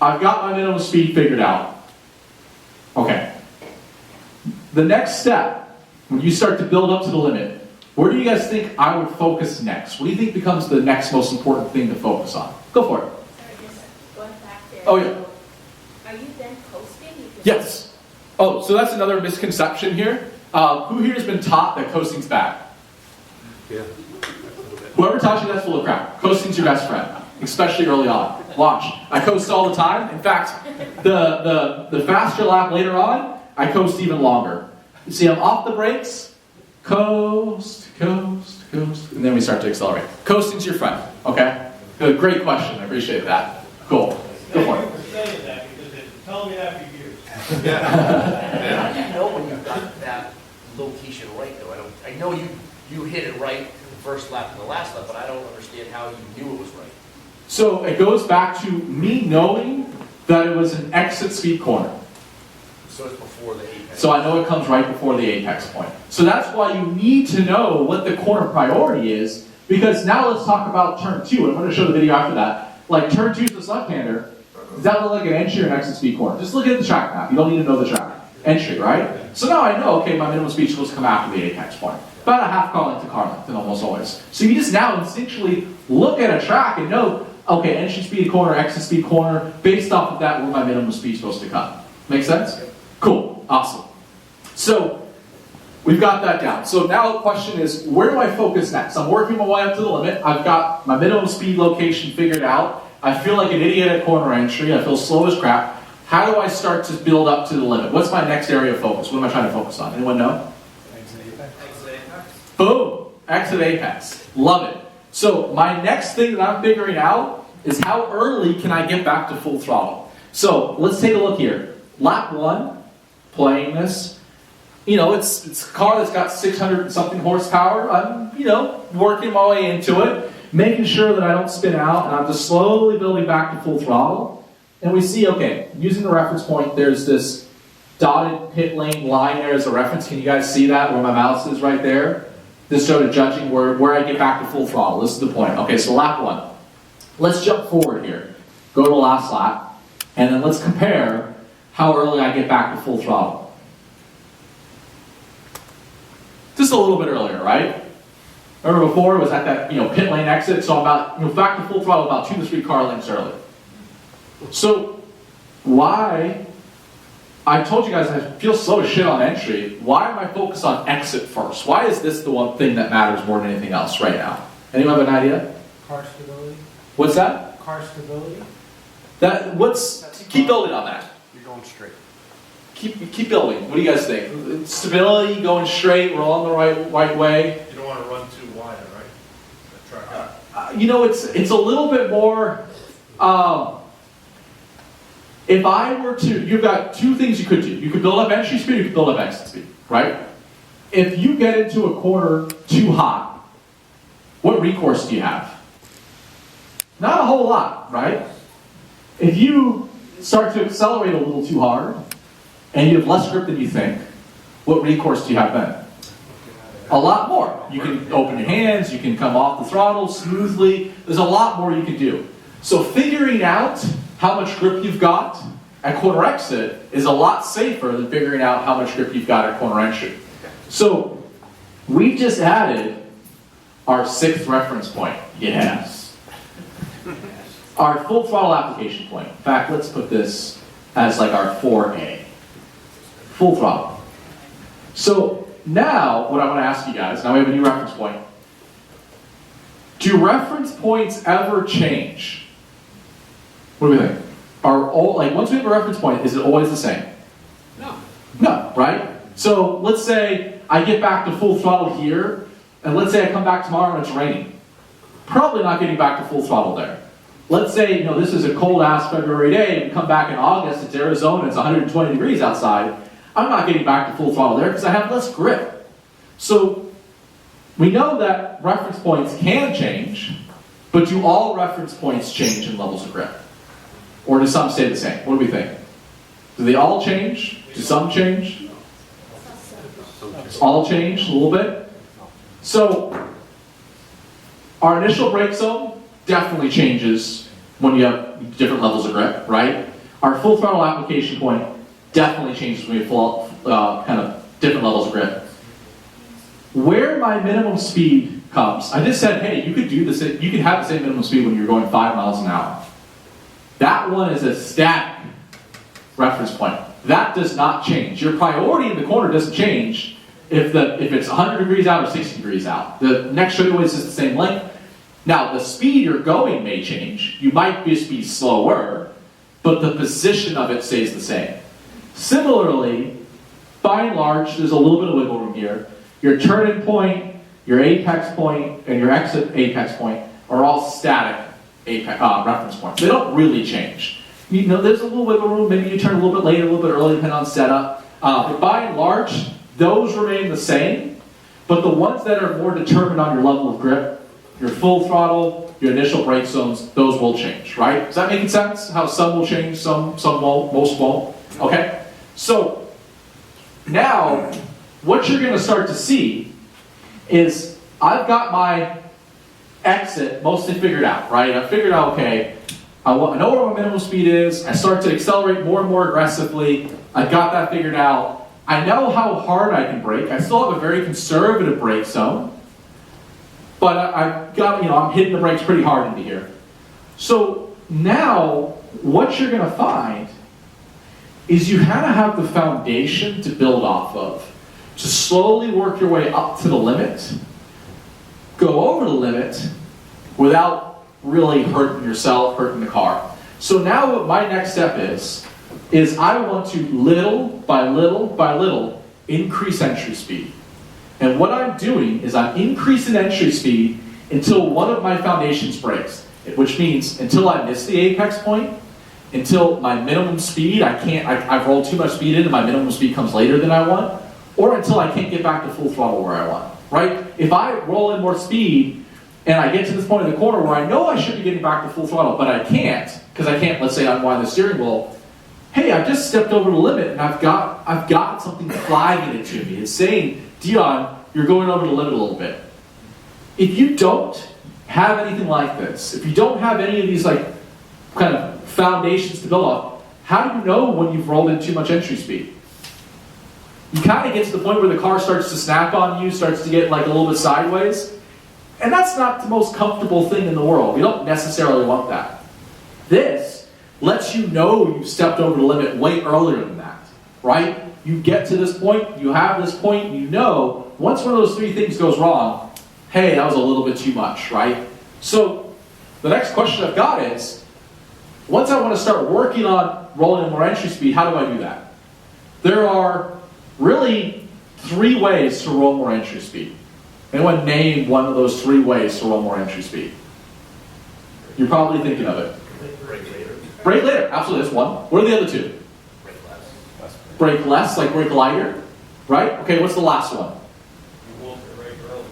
I've got my minimum speed figured out. Okay. The next step, when you start to build up to the limit, where do you guys think I would focus next? What do you think becomes the next most important thing to focus on? Go for it. Sorry, just going back there. Oh, yeah. So, are you then coasting? Because Yes. Oh, so that's another misconception here. Who here has been taught that coasting's bad? Yeah. Whoever taught you that's full of crap. Coasting's your best friend, especially early on. Watch. I coast all the time. In fact, the faster lap later on, I coast even longer. You see, I'm off the brakes, coast, coast, coast, and then we start to accelerate. Coasting's your friend, okay? Good, great question. I appreciate that. Cool. Go for it. You're saying that because they tell me that for years. How do you know when you've got that location right, though? I know you hit it right first lap and the last lap, but I don't understand how you knew it was right. So it goes back to me knowing that it was an exit speed corner. So it's before the apex. So I know it comes right before the apex point. So that's why you need to know what the corner priority is, because now let's talk about turn 2. I'm going to show the video after that. Like turn 2 is this left-hander. Does that look like an entry or an exit speed corner? Just look at the track map. You don't need to know the track. Entry, right? So now I know, okay, my minimum speed is supposed to come after the apex point. About a half car length to car length, and almost always. So you just now instinctually look at a track and know, okay, entry speed corner, exit speed corner, based off of that, where my minimum speed is supposed to come. Make sense? Cool. Awesome. So we've got that down. So now the question is, where do I focus next? I'm working my way up to the limit. I've got my minimum speed location figured out. I feel like an idiot at corner entry. I feel slow as crap. How do I start to build up to the limit? What's my next area of focus? What am I trying to focus on? Anyone know? Exit apex. Boom! Exit apex. Love it. So my next thing that I'm figuring out is how early can I get back to full throttle? So let's take a look here. Lap 1, playing this. You know, it's a car that's got 600 and something horsepower. I'm, working my way into it, making sure that I don't spin out, and I'm just slowly building back to full throttle. And we see, okay, using the reference point, there's this dotted pit lane line there as a reference. Can you guys see that, where my mouse is right there? This sort of judging where I get back to full throttle. This is the point. Okay, so lap 1. Let's jump forward here. Go to the last lap, and then let's compare how early I get back to full throttle. Just a little bit earlier, right? Remember before it was at that pit lane exit, so I'm about back to full throttle about 2 to 3 car lengths early. So why? I told you guys I feel slow as shit on entry. Why am I focused on exit first? Why is this the one thing that matters more than anything else right now? Anyone have an idea? Car stability. What's that? Car stability. Keep building on that. You're going straight. Keep building. What do you guys think? Stability, going straight, we're on the right way. You don't want to run too wide, right? That track out. It's a little bit more. If I were to, you've got 2 things you could do. You could build up entry speed, you could build up exit speed, right? If you get into a corner too hot, what recourse do you have? Not a whole lot, right? If you start to accelerate a little too hard, and you have less grip than you think, what recourse do you have then? A lot more. You can open your hands, you can come off the throttle smoothly. There's a lot more you can do. So figuring out how much grip you've got at corner exit is a lot safer than figuring out how much grip you've got at corner entry. So we just added our 6th reference point. Yes. Our full throttle application point. In fact, let's put this as like our 4A. Full throttle. So now, what I want to ask you guys, now we have a new reference point. Do reference points ever change? What do we think? Once we have a reference point, is it always the same? No. No, right? So let's say I get back to full throttle here, and let's say I come back tomorrow and it's raining. Probably not getting back to full throttle there. Let's say, this is a cold-ass February day, and come back in August, it's Arizona, it's 120 degrees outside. I'm not getting back to full throttle there because I have less grip. So we know that reference points can change, but do all reference points change in levels of grip? Or do some stay the same? What do we think? Do they all change? Do some change? All change a little bit? So our initial brake zone definitely changes when you have different levels of grip, right? Our full throttle application point definitely changes when you have kind of different levels of grip. Where my minimum speed comes, I just said, hey, you could do this. You could have the same minimum speed when you're going 5 miles an hour. That one is a static reference point. That does not change. Your priority in the corner doesn't change if it's 100 degrees out or 60 degrees out. The next straightaway is just the same length. Now, the speed you're going may change. You might just be slower, but the position of it stays the same. Similarly, by and large, there's a little bit of wiggle room here. Your turn-in point, your apex point, and your exit apex point are all static reference points. They don't really change. There's a little wiggle room. Maybe you turn a little bit later, a little bit early, depending on setup. But by and large, those remain the same. But the ones that are more determined on your level of grip, your full throttle, your initial brake zones, those will change, right? Is that making sense? How some will change, some won't, most won't, okay? So, now, what you're gonna start to see is, I've got my exit mostly figured out, right? I figured out, okay, I know where my minimum speed is, I start to accelerate more and more aggressively, I got that figured out, I know how hard I can brake, I still have a very conservative brake zone, but I've got, I'm hitting the brakes pretty hard into here. So now, what you're gonna find is you kind of have the foundation to build off of, to slowly work your way up to the limit, go over the limit without really hurting yourself, hurting the car. So now what my next step is I want to little by little increase entry speed. And what I'm doing is I'm increasing entry speed until one of my foundations breaks, which means until I miss the apex point, until my minimum speed, I've rolled too much speed in and my minimum speed comes later than I want, or until I can't get back to full throttle where I want, right? If I roll in more speed and I get to this point in the corner where I know I should be getting back to full throttle, but I can't, because I can't, let's say, unwind the steering wheel, hey, I've just stepped over the limit and I've got something flagging it to me. It's saying, Dion, you're going over the limit a little bit. If you don't have anything like this, if you don't have any of these like kind of foundations to build off, how do you know when you've rolled in too much entry speed? You kind of get to the point where the car starts to snap on you, starts to get like a little bit sideways, and that's not the most comfortable thing in the world. We don't necessarily want that. This lets you know you've stepped over the limit way earlier than that, right? You get to this point, you have this point, you know, once one of those three things goes wrong, hey, that was a little bit too much, right? So, the next question I've got is, once I want to start working on rolling in more entry speed, how do I do that? There are really three ways to roll more entry speed. Anyone name one of those three ways to roll more entry speed? You're probably thinking of it. Brake later. Brake later, absolutely, that's one. What are the other two? Brake less. Brake less, like brake lighter, right? Okay, what's the last one? You won't get right early.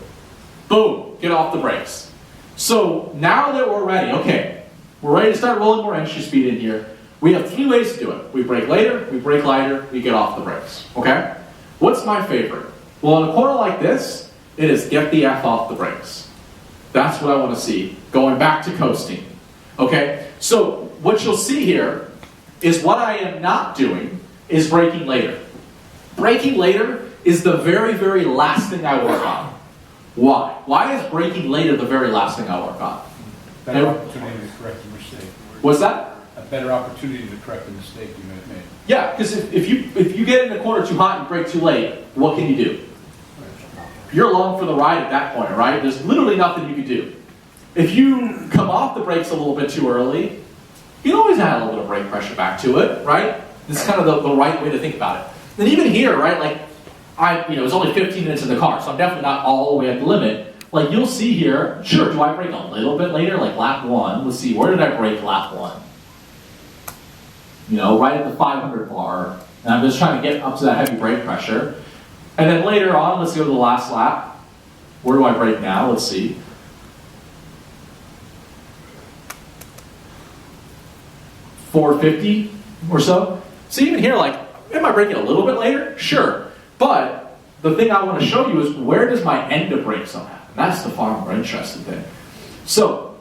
Boom, get off the brakes. So now that we're ready, okay, we're ready to start rolling more entry speed in here. We have three ways to do it. We brake later, we brake lighter, we get off the brakes, okay? What's my favorite? Well, in a corner like this, it is get the F off the brakes. That's what I want to see, going back to coasting, okay? So what you'll see here is what I am not doing is braking later. Braking later is the very, very last thing I work on. Why? Why is braking later the very last thing I work on? Better opportunity to correct the mistake. What's that? A better opportunity to correct the mistake you may have made. Yeah, because if you get in the corner too hot and brake too late, what can you do? You're along for the ride at that point, right? There's literally nothing you can do. If you come off the brakes a little bit too early, you can always add a little bit of brake pressure back to it, right? This is kind of the right way to think about it. And even here, right, like, it's only 15 minutes in the car, so I'm definitely not all the way at the limit. Like, you'll see here, sure, do I brake a little bit later, like lap 1? Let's see, where did I brake lap 1? Right at the 500 bar, and I'm just trying to get up to that heavy brake pressure. And then later on, let's go to the last lap. Where do I brake now? Let's see. $450 or so. So even here, like, am I braking a little bit later? Sure. But the thing I want to show you is where does my end of brake zone happen? That's the far more interesting thing. So,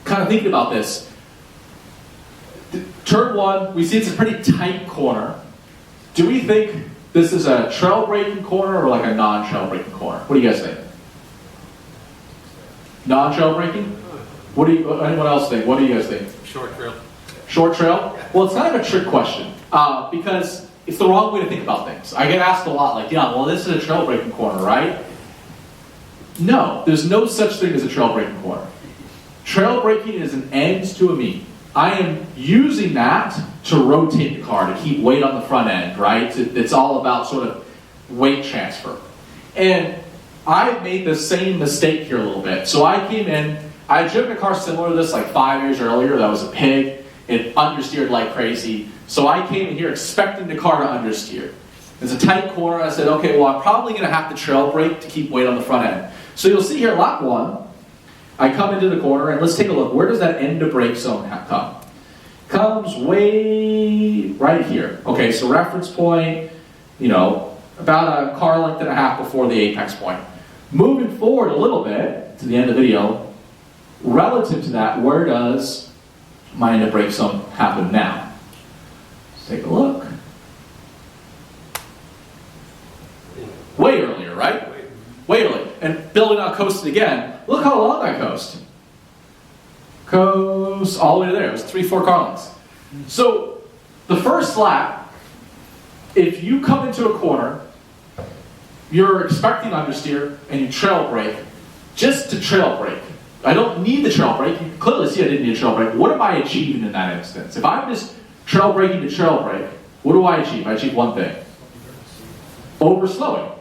kind of thinking about this. Turn 1, we see it's a pretty tight corner. Do we think this is a trail braking corner or like a non-trail braking corner? What do you guys think? Non-trail braking? Anyone else think? What do you guys think? Short trail. Short trail? Well, it's kind of a trick question because it's the wrong way to think about things. I get asked a lot, like, yeah, well, this is a trail braking corner, right? No, there's no such thing as a trail braking corner. Trail braking is an end to a mean. I am using that to rotate the car, to keep weight on the front end, right? It's all about sort of weight transfer. And I made the same mistake here a little bit. So I came in, I had driven a car similar to this like 5 years earlier. That was a Pig. It understeered like crazy. So I came in here expecting the car to understeer. It's a tight corner. I said, okay, well, I'm probably going to have to trail brake to keep weight on the front end. So you'll see here, lap 1, I come into the corner, and let's take a look. Where does that end of brake zone come? Comes way right here. Okay, so reference point, about a car length and a half before the apex point. Moving forward a little bit to the end of the video, relative to that, where does my end of brake zone happen now? Let's take a look. Way earlier, right? Way earlier. And building on coasting again, look how long I coast. Coast all the way to there. It was 3-4 car lengths. So the first lap, if you come into a corner, you're expecting understeer and you trail brake, just to trail brake. I don't need the trail brake. You can clearly see I didn't need a trail brake. What am I achieving in that instance? If I'm just trail braking to trail brake, what do I achieve? I achieve one thing. Overslowing,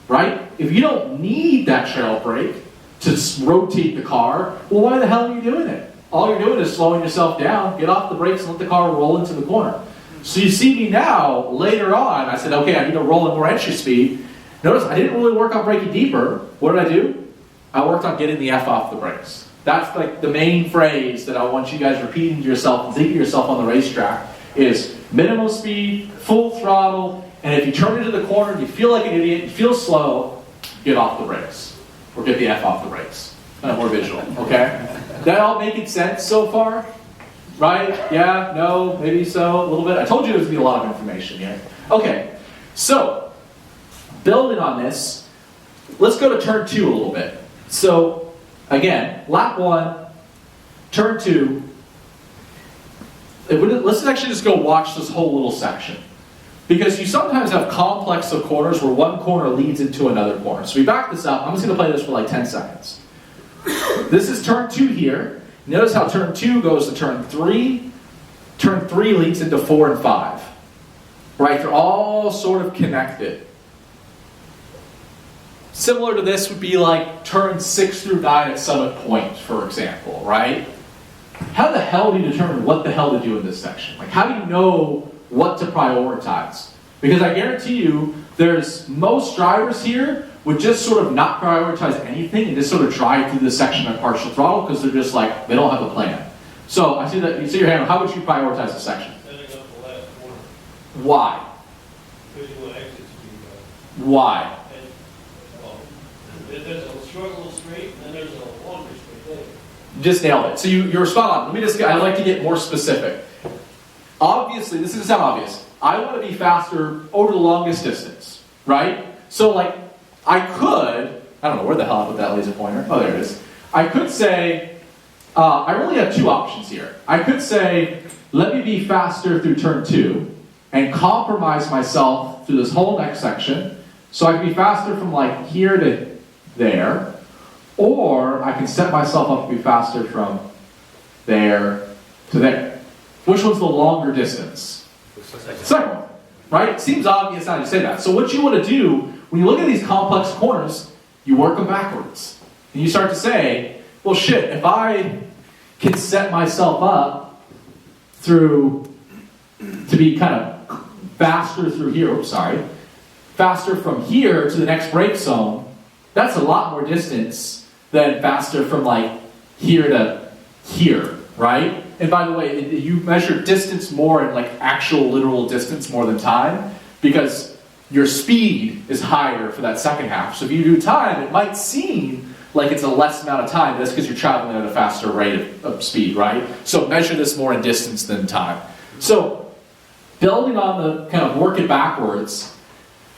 right? If you don't need that trail brake to rotate the car, well, why the hell are you doing it? All you're doing is slowing yourself down, get off the brakes and let the car roll into the corner. So you see me now, later on, I said, okay, I need to roll in more entry speed. Notice I didn't really work on braking deeper. What did I do? I worked on getting the F off the brakes. That's like the main phrase that I want you guys repeating to yourself and thinking to yourself on the racetrack is minimum speed, full throttle, and if you turn into the corner and you feel like an idiot, you feel slow, get off the brakes. Or get the F off the brakes. More visual, okay? That all making sense so far? Right? Yeah? No? Maybe so? A little bit? I told you there was going to be a lot of information here. Okay, so, building on this, let's go to turn 2 a little bit. So, again, lap 1, turn 2. Let's actually just go watch this whole little section. Because you sometimes have complex of corners where one corner leads into another corner. So we back this up. I'm just going to play this for like 10 seconds. This is turn 2 here. Notice how turn 2 goes to turn 3. Turn 3 leads into 4 and 5. Right? They're all sort of connected. Similar to this would be like turn 6 through 9 at Summit Point, for example, right? How the hell do you determine what the hell to do in this section? Like, how do you know what to prioritize? Because I guarantee you, there's most drivers here would just sort of not prioritize anything and just sort of drive through this section at partial throttle because they're just like, they don't have a plan. So I see that, you see your hand, how would you prioritize this section? Setting up the last corner, Why? because you want exit speed. Why? And, well, there's a short little straight, and then there's a longer straight there. You just nailed it. So you're spot on. Let me just, I'd like to get more specific. Obviously, this doesn't sound obvious. I want to be faster over the longest distance, right? So like, I could, I don't know where the hell I put that laser pointer. Oh, there it is. I could say, I really have 2 options here. I could say, let me be faster through turn 2 and compromise myself through this whole next section so I can be faster from like here to there, or I can set myself up to be faster from there to there. Which one's the longer distance? Second one, right? Seems obvious how you say that. So what you want to do, when you look at these complex corners, you work them backwards. And you start to say, well shit, if I can set myself up to be kind of faster through here, faster from here to the next brake zone, that's a lot more distance than faster from like here to here, right? And by the way, you measure distance more in like actual literal distance more than time because your speed is higher for that second half. So if you do time, it might seem like it's a less amount of time. That's because you're traveling at a faster rate of speed, right? So measure this more in distance than time. So building on the kind of work it backwards,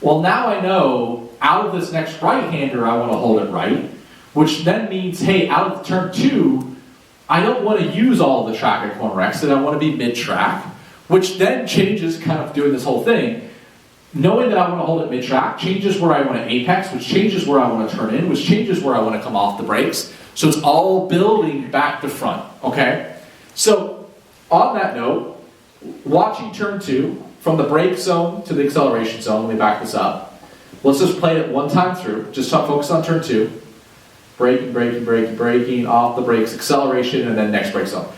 well now I know out of this next right-hander I want to hold it right, which then means, hey, out of turn 2, I don't want to use all the track at corner exit, I want to be mid-track, which then changes kind of doing this whole thing. Knowing that I want to hold it mid-track changes where I want to apex, which changes where I want to turn in, which changes where I want to come off the brakes. So it's all building back to front, okay? So on that note, watching turn 2, from the brake zone to the acceleration zone, let me back this up. Let's just play it one time through, just focus on turn 2. Braking, braking, braking, braking, off the brakes, acceleration, and then next brake zone.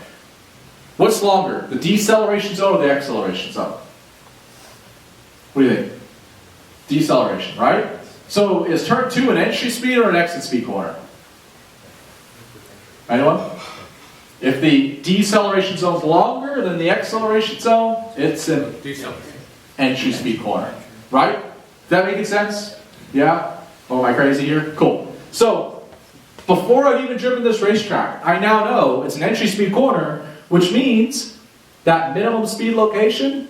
What's longer, the deceleration zone or the acceleration zone? What do you think? deceleration, right? So is turn 2 an entry speed or an exit speed corner? Anyone? If the deceleration zone is longer than the acceleration zone, it's an entry speed corner, right? Is that making sense? Yeah? Oh, am I crazy here? Cool. So, before I've even driven this racetrack, I now know it's an entry speed corner, which means that minimum speed location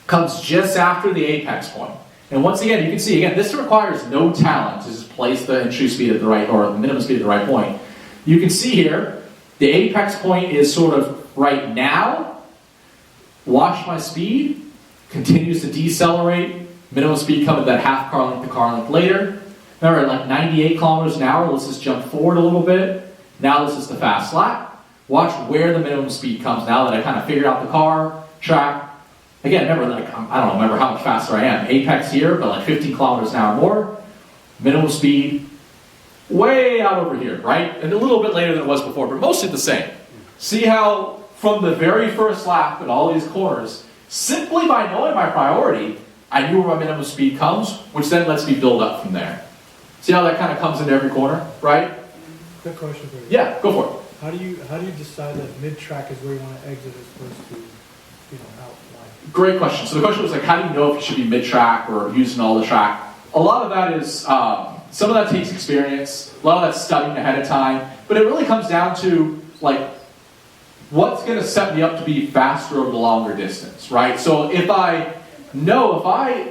comes just after the apex point. And once again, you can see, again, this requires no talent to just place the entry speed at the right, or the minimum speed at the right point. You can see here, the apex point is sort of right now. Watch my speed, continues to decelerate. Minimum speed coming that half car length to car length later. Remember, at like 98 kilometers an hour, let's just jump forward a little bit. Now this is the fast lap. Watch where the minimum speed comes now that I kind of figured out the car, track. Again, remember, like, I don't remember how much faster I am. Apex here, but like 15 kilometers an hour more. Minimum speed, way out over here, right? And a little bit later than it was before, but mostly the same. See how from the very first lap in all these corners, simply by knowing my priority, I knew where my minimum speed comes, which then lets me build up from there. See how that kind of comes into every corner, right? Quick question for you. Yeah, go for it. How do you decide that mid-track is where you want to exit as opposed to, outline? Great question. So the question was like, how do you know if you should be mid-track or using all the track? A lot of that is, some of that takes experience, a lot of that's studying ahead of time, but it really comes down to, like, what's going to set me up to be faster over the longer distance, right? So if I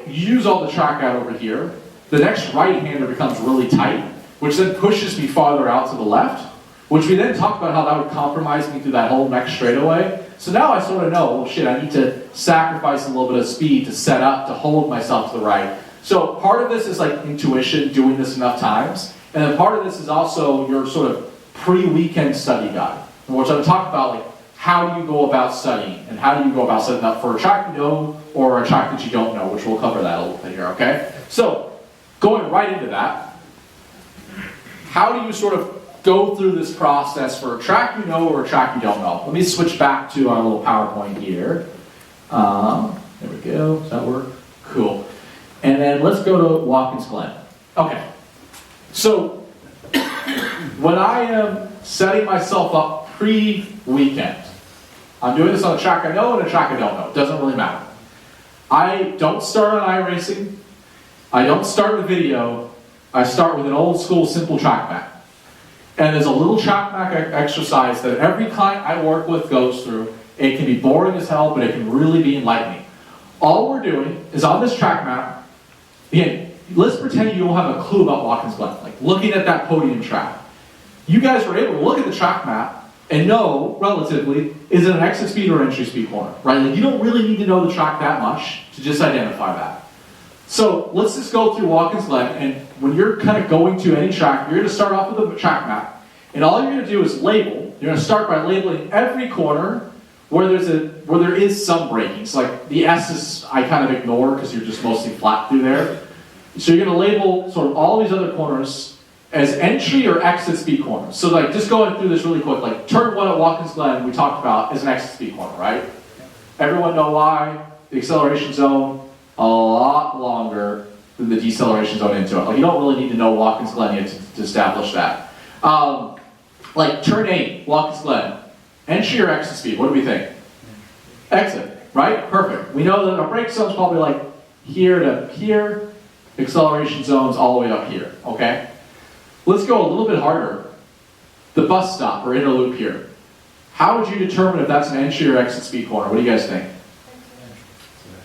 use all the track out over here, the next right-hander becomes really tight, which then pushes me farther out to the left, which we then talked about how that would compromise me through that whole next straightaway. So now I sort of know, well, shit, I need to sacrifice a little bit of speed to set up, to hold myself to the right. So part of this is like intuition, doing this enough times, and then part of this is also your sort of pre-weekend study guide, in which I'm talking about like how do you go about studying, and how do you go about setting up for a track you know or a track that you don't know, which we'll cover that a little bit here, okay? So, going right into that, how do you sort of go through this process for a track you know or a track you don't know? Let me switch back to our little PowerPoint here. There we go. Does that work? Cool. And then let's go to Watkins Glen. Okay. So, when I am setting myself up pre-weekend, I'm doing this on a track I know and a track I don't know. It doesn't really matter. I don't start on iRacing. I don't start with video. I start with an old school simple track map. And there's a little track map exercise that every client I work with goes through. It can be boring as hell, but it can really be enlightening. All we're doing is on this track map, again, let's pretend you don't have a clue about Watkins Glen, like looking at that podium track. You guys were able to look at the track map and know, relatively, is it an exit speed or entry speed corner, right? Like you don't really need to know the track that much to just identify that. So let's just go through Watkins Glen, and when you're kind of going to any track, you're going to start off with a track map, and all you're going to do is label. You're going to start by labeling every corner where there is some braking. So like the S's I kind of ignore because you're just mostly flat through there. So you're going to label sort of all these other corners as entry or exit speed corners. So like just going through this really quick, like turn 1 at Watkins Glen we talked about is an exit speed corner, right? Everyone know why? The acceleration zone a lot longer than the deceleration zone into it. Like you don't really need to know Watkins Glen yet to establish that. Like turn 8, Watkins Glen, entry or exit speed, what do we think? Exit, right? Perfect. We know that our brake zone's probably like here to here, acceleration zone's all the way up here, okay? Let's go a little bit harder. The bus stop or inner loop here. How would you determine if that's an entry or exit speed corner? What do you guys think?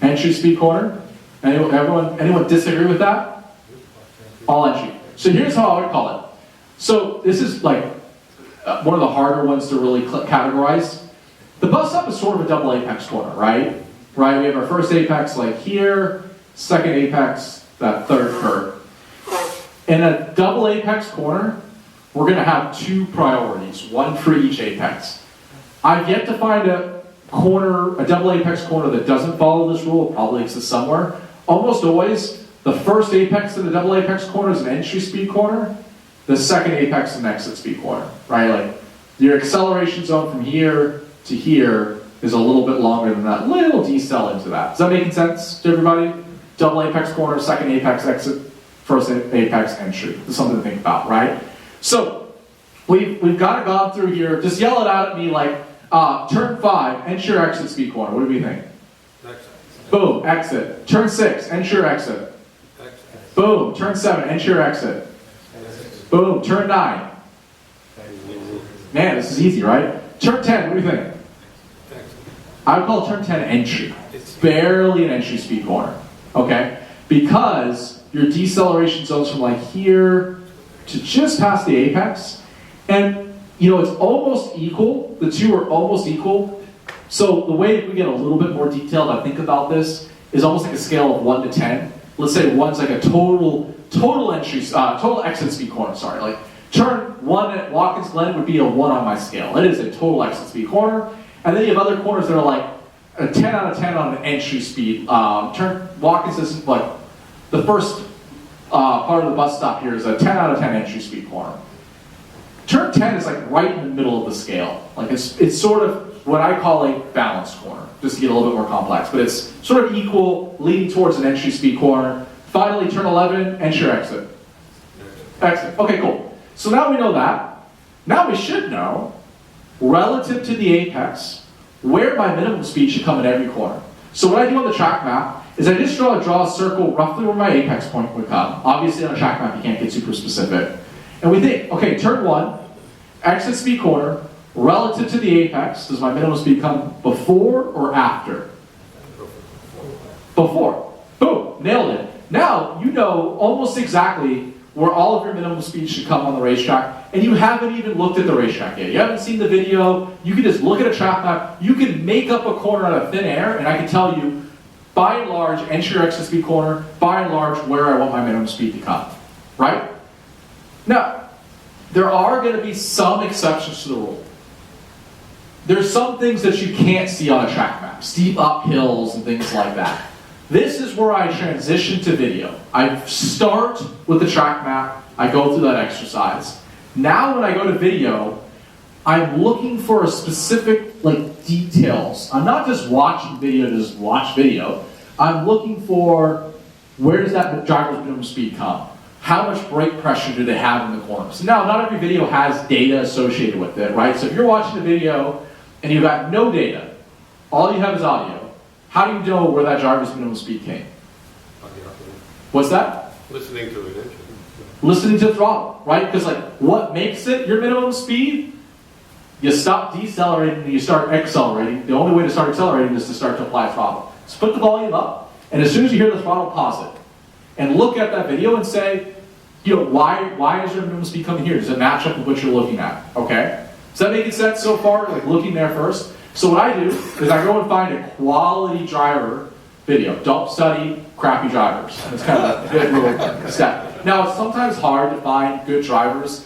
Entry speed corner? Anyone disagree with that? All entry. So here's how I would call it. So this is like one of the harder ones to really categorize. The bus stop is sort of a double apex corner, right? Right, we have our first apex like here, second apex, that third curve. In a double apex corner, we're going to have 2 priorities, one for each apex. I've yet to find a double apex corner that doesn't follow this rule. It probably exists somewhere. Almost always, the first apex in the double apex corner is an entry speed corner. The second apex is an exit speed corner, right? Like your acceleration zone from here to here is a little bit longer than that little decel into that. Is that making sense to everybody? double apex corner, second apex exit, first apex entry. That's something to think about, right? So we've kind of gone through here. Just yell it out at me like, turn 5, enter your exit speed corner. What do you think? Exit. Boom, exit. Turn 6, enter your exit. Exit. Boom, turn 7, enter your exit. Boom, turn 9. Man, this is easy, right? Turn 10, what do you think? I would call turn 10 entry. It's barely an entry speed corner, okay? Because your deceleration zone's from like here to just past the apex. And, you know, it's almost equal. The two are almost equal. So the way we get a little bit more detailed, I think about this, is almost like a scale of 1 to 10. Let's say 1's like a total exit speed corner, sorry. Like turn 1 at Watkins Glen would be a 1 on my scale. It is a total exit speed corner. And then you have other corners that are like a 10 out of 10 on an entry speed. Turn Watkins is like the first part of the bus stop here is a 10 out of 10 entry speed corner. Turn 10 is like right in the middle of the scale. Like it's sort of what I call a balanced corner, just to get a little bit more complex. But it's sort of equal, leading towards an entry speed corner. Finally, turn 11, enter your exit. Exit. Okay, cool. So now we know that. Now we should know, relative to the apex, where my minimum speed should come in every corner. So what I do on the track map is I just draw a circle roughly where my apex point would come. Obviously on a track map you can't get super specific. And we think, okay, turn 1, exit speed corner, relative to the apex, does my minimum speed come before or after? Before. Boom, nailed it. Now you know almost exactly where all of your minimum speed should come on the racetrack, and you haven't even looked at the racetrack yet. You haven't seen the video. You can just look at a track map. You can make up a corner out of thin air, and I can tell you, by and large, enter your exit speed corner, by and large, where I want my minimum speed to come. Right? Now, there are going to be some exceptions to the rule. There's some things that you can't see on a track map, steep uphills and things like that. This is where I transition to video. I start with the track map, I go through that exercise. Now when I go to video, I'm looking for a specific details. I'm not just watching video to just watch video. I'm looking for where does that driver's minimum speed come? How much brake pressure do they have in the corners? So now not every video has data associated with it, right? So if you're watching a video and you've got no data, all you have is audio, how do you know where that driver's minimum speed came? What's that? Listening to it. Listening to the throttle, right? Because what makes it your minimum speed? You stop decelerating and you start accelerating. The only way to start accelerating is to start to apply throttle. So put the volume up, and as soon as you hear the throttle, pause it. And look at that video and say, why is your minimum speed coming here? Does it match up with what you're looking at? Okay? Does that make sense so far? Looking there first? So what I do is I go and find a quality driver video. Don't study crappy drivers. That's kind of a good little step. Now, it's sometimes hard to find good drivers.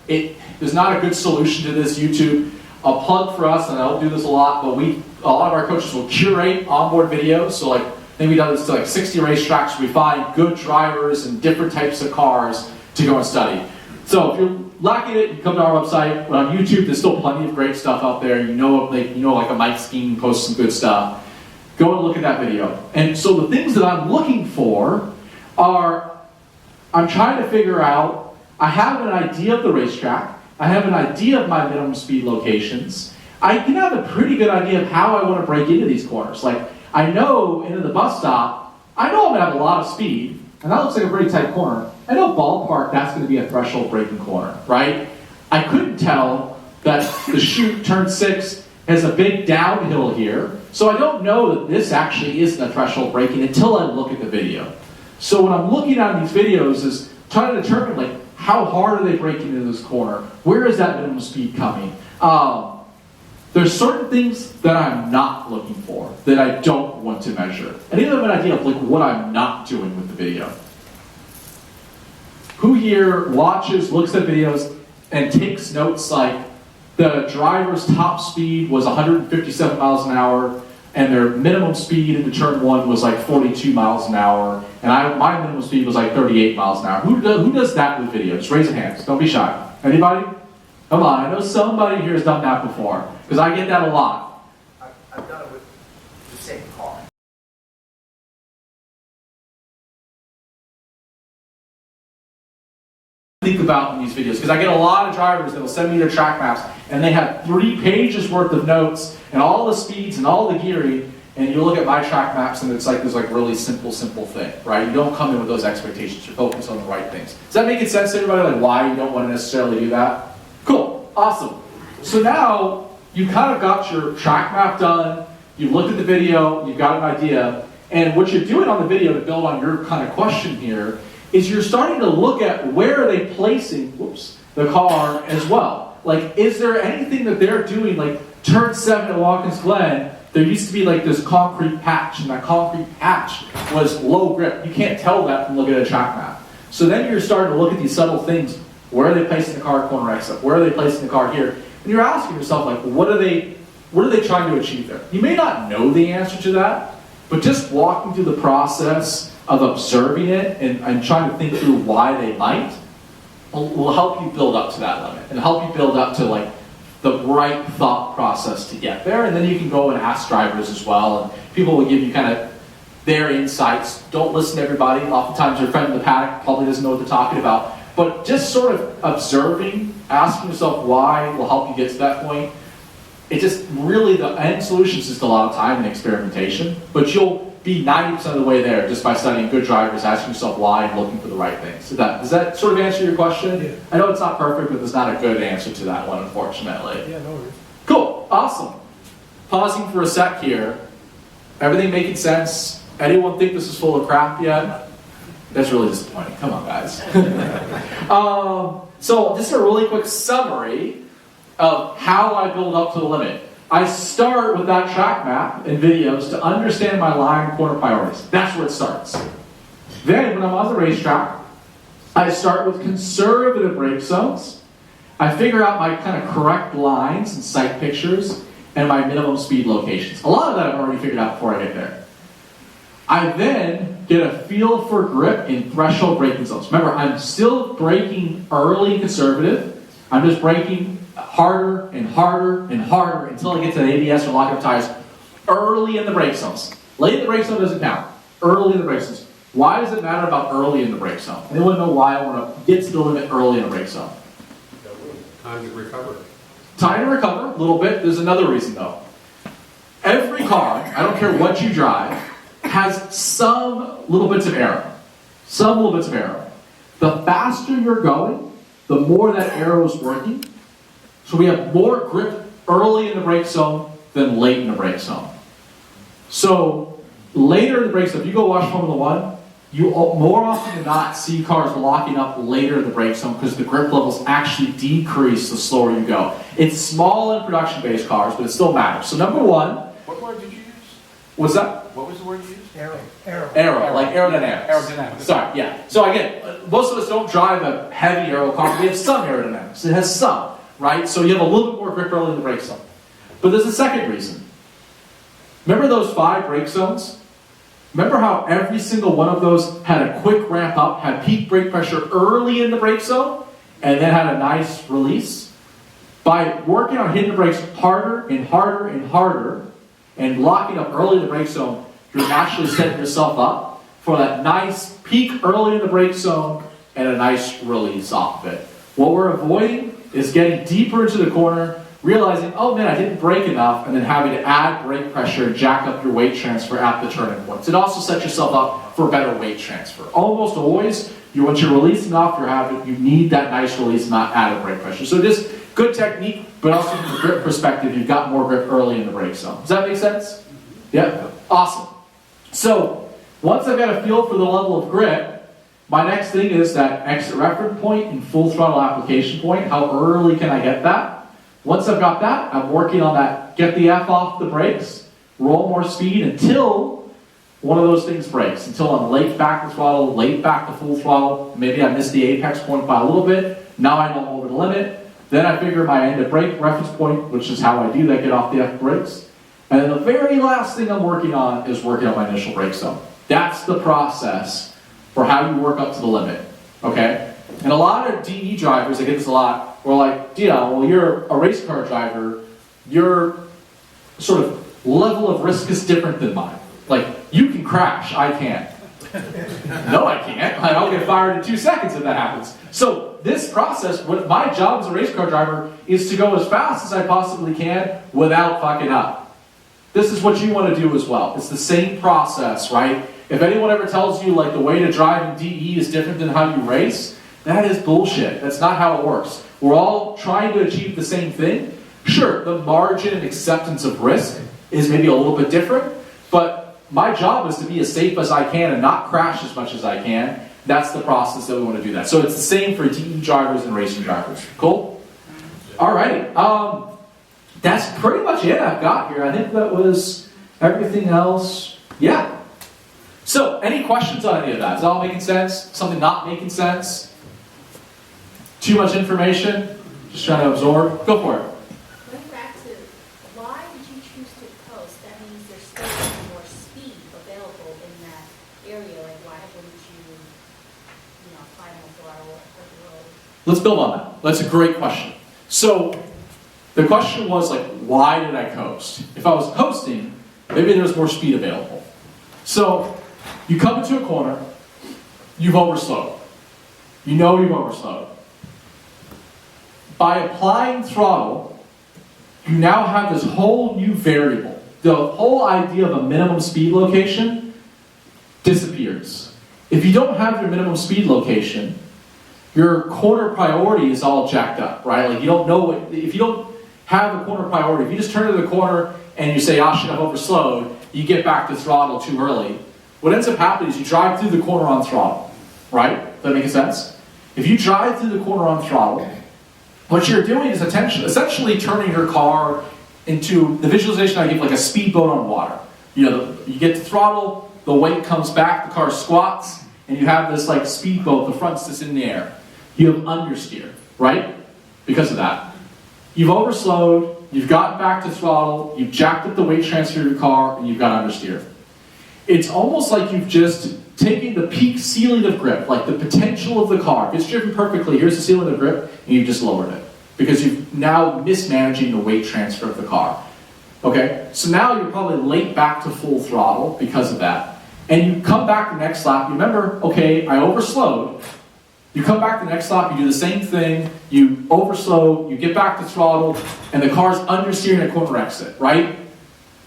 There's not a good solution to this. YouTube. A plug for us, and I don't do this a lot, but a lot of our coaches will curate onboard videos. So I think we've done this to 60 racetracks. We find good drivers and different types of cars to go and study. So if you're lacking it, you come to our website. But on YouTube, there's still plenty of great stuff out there. Like a Mike Skeen posts some good stuff. Go and look at that video. And so the things that I'm looking for are, I'm trying to figure out, I have an idea of the racetrack. I have an idea of my minimum speed locations. I can have a pretty good idea of how I want to break into these corners. I know into the bus stop, I know I'm going to have a lot of speed, and that looks like a pretty tight corner. I know ballpark, that's going to be a threshold braking corner, right? I couldn't tell that the chute, turn 6, has a big downhill here, so I don't know that this actually isn't a threshold braking until I look at the video. So what I'm looking at in these videos is trying to determine, how hard are they braking into this corner? Where is that minimum speed coming? There's certain things that I'm not looking for, that I don't want to measure. And even have an idea of what I'm not doing with the video. Who here watches, looks at videos, and takes notes like the driver's top speed was 157 miles an hour, and their minimum speed into turn 1 was 42 miles an hour, and my minimum speed was 38 miles an hour. Who does that with video? Just raise your hands. Don't be shy. Anybody? Come on, I know somebody here has done that before, because I get that a lot. I've done it with the same car. think about in these videos, because I get a lot of drivers that will send me their track maps, and they have 3 pages worth of notes, and all the speeds, and all the gearing, and you look at my track maps, and it's like this like really simple thing, right? You don't come in with those expectations, you focus on the right things. Does that make sense to everybody, like why you don't want to necessarily do that? Cool, awesome. So now, you kind of got your track map done, you've looked at the video, you've got an idea, and what you're doing on the video to build on your kind of question here is you're starting to look at where are they placing, the car as well. Like, is there anything that they're doing, like turn 7 at Watkins Glen, there used to be like this concrete patch, and that concrete patch was low grip. You can't tell that from looking at a track map. So then you're starting to look at these subtle things. Where are they placing the car at corner exit? Where are they placing the car here? And you're asking yourself, like, what are they trying to achieve there? You may not know the answer to that, but just walking through the process of observing it and trying to think through why they might will help you build up to that limit and help you build up to like the right thought process to get there. And then you can go and ask drivers as well, and people will give you kind of their insights. Don't listen to everybody. Oftentimes your friend in the paddock probably doesn't know what they're talking about. But just sort of observing, asking yourself why will help you get to that point. It just really, the end solution is just a lot of time and experimentation, but you'll be 90% of the way there just by studying good drivers, asking yourself why, and looking for the right things. So does that sort of answer your question? Yeah. I know it's not perfect, but there's not a good answer to that one, unfortunately. Yeah, no worries. Cool, awesome. Pausing for a sec here. Everything making sense? Anyone think this is full of crap yet? That's really disappointing. Come on, guys. So just a really quick summary of how I build up to the limit. I start with that track map and videos to understand my line corner priorities. That's where it starts. Then when I'm on the racetrack, I start with conservative brake zones. I figure out my kind of correct lines and sight pictures and my minimum speed locations. A lot of that I've already figured out before I get there. I then get a feel for grip in threshold braking zones. Remember, I'm still braking early and conservative. I'm just braking harder and harder and harder until I get to the ABS or lock-up tires early in the brake zones. Late in the brake zone doesn't count. Early in the brake zones. Why does it matter about early in the brake zone? Anyone know why I want to get to the limit early in the brake zone? Time to recover. Time to recover, a little bit. There's another reason though. Every car, I don't care what you drive, has some little bits of arrow. Some little bits of arrow. The faster you're going, the more that arrow is working. So we have more grip early in the brake zone than late in the brake zone. So later in the brake zone, if you go watch Formula 1, you more often than not see cars locking up later in the brake zone because the grip levels actually decrease the slower you go. It's small in production-based cars, but it still matters. So number one, What word did you use? what's that? What was the word you used? Aero, like aerodynamics. Aerodynamics. Sorry, yeah. So again, most of us don't drive a heavy aero car, but we have some aerodynamics. It has some, right? So you have a little bit more grip early in the brake zone. But there's a second reason. Remember those 5 brake zones? Remember how every single one of those had a quick ramp up, had peak brake pressure early in the brake zone, and then had a nice release? By working on hitting the brakes harder and harder and harder, and locking up early in the brake zone, you're naturally setting yourself up for that nice peak early in the brake zone and a nice release off of it. What we're avoiding is getting deeper into the corner, realizing, oh man, I didn't brake enough, and then having to add brake pressure and jack up your weight transfer at the turning points. It also sets yourself up for better weight transfer. Almost always, once you're releasing off your habit, you need that nice release, not added brake pressure. So just good technique, but also from a grip perspective, you've got more grip early in the brake zone. Does that make sense? Yeah? Awesome. So, once I've got a feel for the level of grip, my next thing is that exit reference point and full throttle application point. How early can I get that? Once I've got that, I'm working on that, get the F off the brakes, roll more speed until one of those things breaks, until I'm late back to throttle, late back to full throttle, maybe I missed the apex point by a little bit, now I know I'm over the limit, then I figure my end of brake reference point, which is how I do that, get off the F brakes, and then the very last thing I'm working on is working on my initial brake zone. That's the process for how you work up to the limit, okay? And a lot of DE drivers, I get this a lot, we're like, Dion, well, you're a race car driver, your sort of level of risk is different than mine. Like, you can crash, I can't. No, I can't. I'll get fired in 2 seconds if that happens. So this process, what my job as a race car driver is to go as fast as I possibly can without fucking up. This is what you want to do as well. It's the same process, right? If anyone ever tells you like the way to drive in DE is different than how you race, that is bullshit. That's not how it works. We're all trying to achieve the same thing. Sure, the margin and acceptance of risk is maybe a little bit different, but my job is to be as safe as I can and not crash as much as I can. That's the process that we want to do that. So it's the same for DE drivers and racing drivers. Cool? Alrighty. That's pretty much it I've got here. I think that was everything else. Yeah. So, any questions on any of that? Is it all making sense? Something not making sense? Too much information? Just trying to absorb? Go for it. Going back to, why did you choose to coast? That means there's still more speed available in that area. Like, why wouldn't you, find a throttle or the road? Let's build on that. That's a great question. So, the question was like, why did I coast? If I was coasting, maybe there's more speed available. So, you come into a corner, you've overslowed. You know you've overslowed. By applying throttle, you now have this whole new variable. The whole idea of a minimum speed location disappears. If you don't have your minimum speed location, your corner priority is all jacked up, right? Like you don't know if you don't have a corner priority, if you just turn to the corner and you say, ah shit, I've overslowed, you get back to throttle too early. What ends up happening is you drive through the corner on throttle, right? Does that make sense? If you drive through the corner on throttle, what you're doing is essentially turning your car into, the visualization I give, like a speedboat on water. You get to throttle, the weight comes back, the car squats, and you have this like speedboat, the front's just in the air. You have understeer, right? Because of that. You've overslowed, you've gotten back to throttle, you've jacked up the weight transfer of your car, and you've got understeer. It's almost like you've just taken the peak ceiling of grip, like the potential of the car. If it's driven perfectly, here's the ceiling of grip, and you've just lowered it. Because you've now mismanaging the weight transfer of the car. Okay? So now you're probably late back to full throttle because of that. And you come back the next lap, you remember, okay, I overslowed. You come back the next lap, you do the same thing, you overslow, you get back to throttle, and the car's understeering a corner exit, right?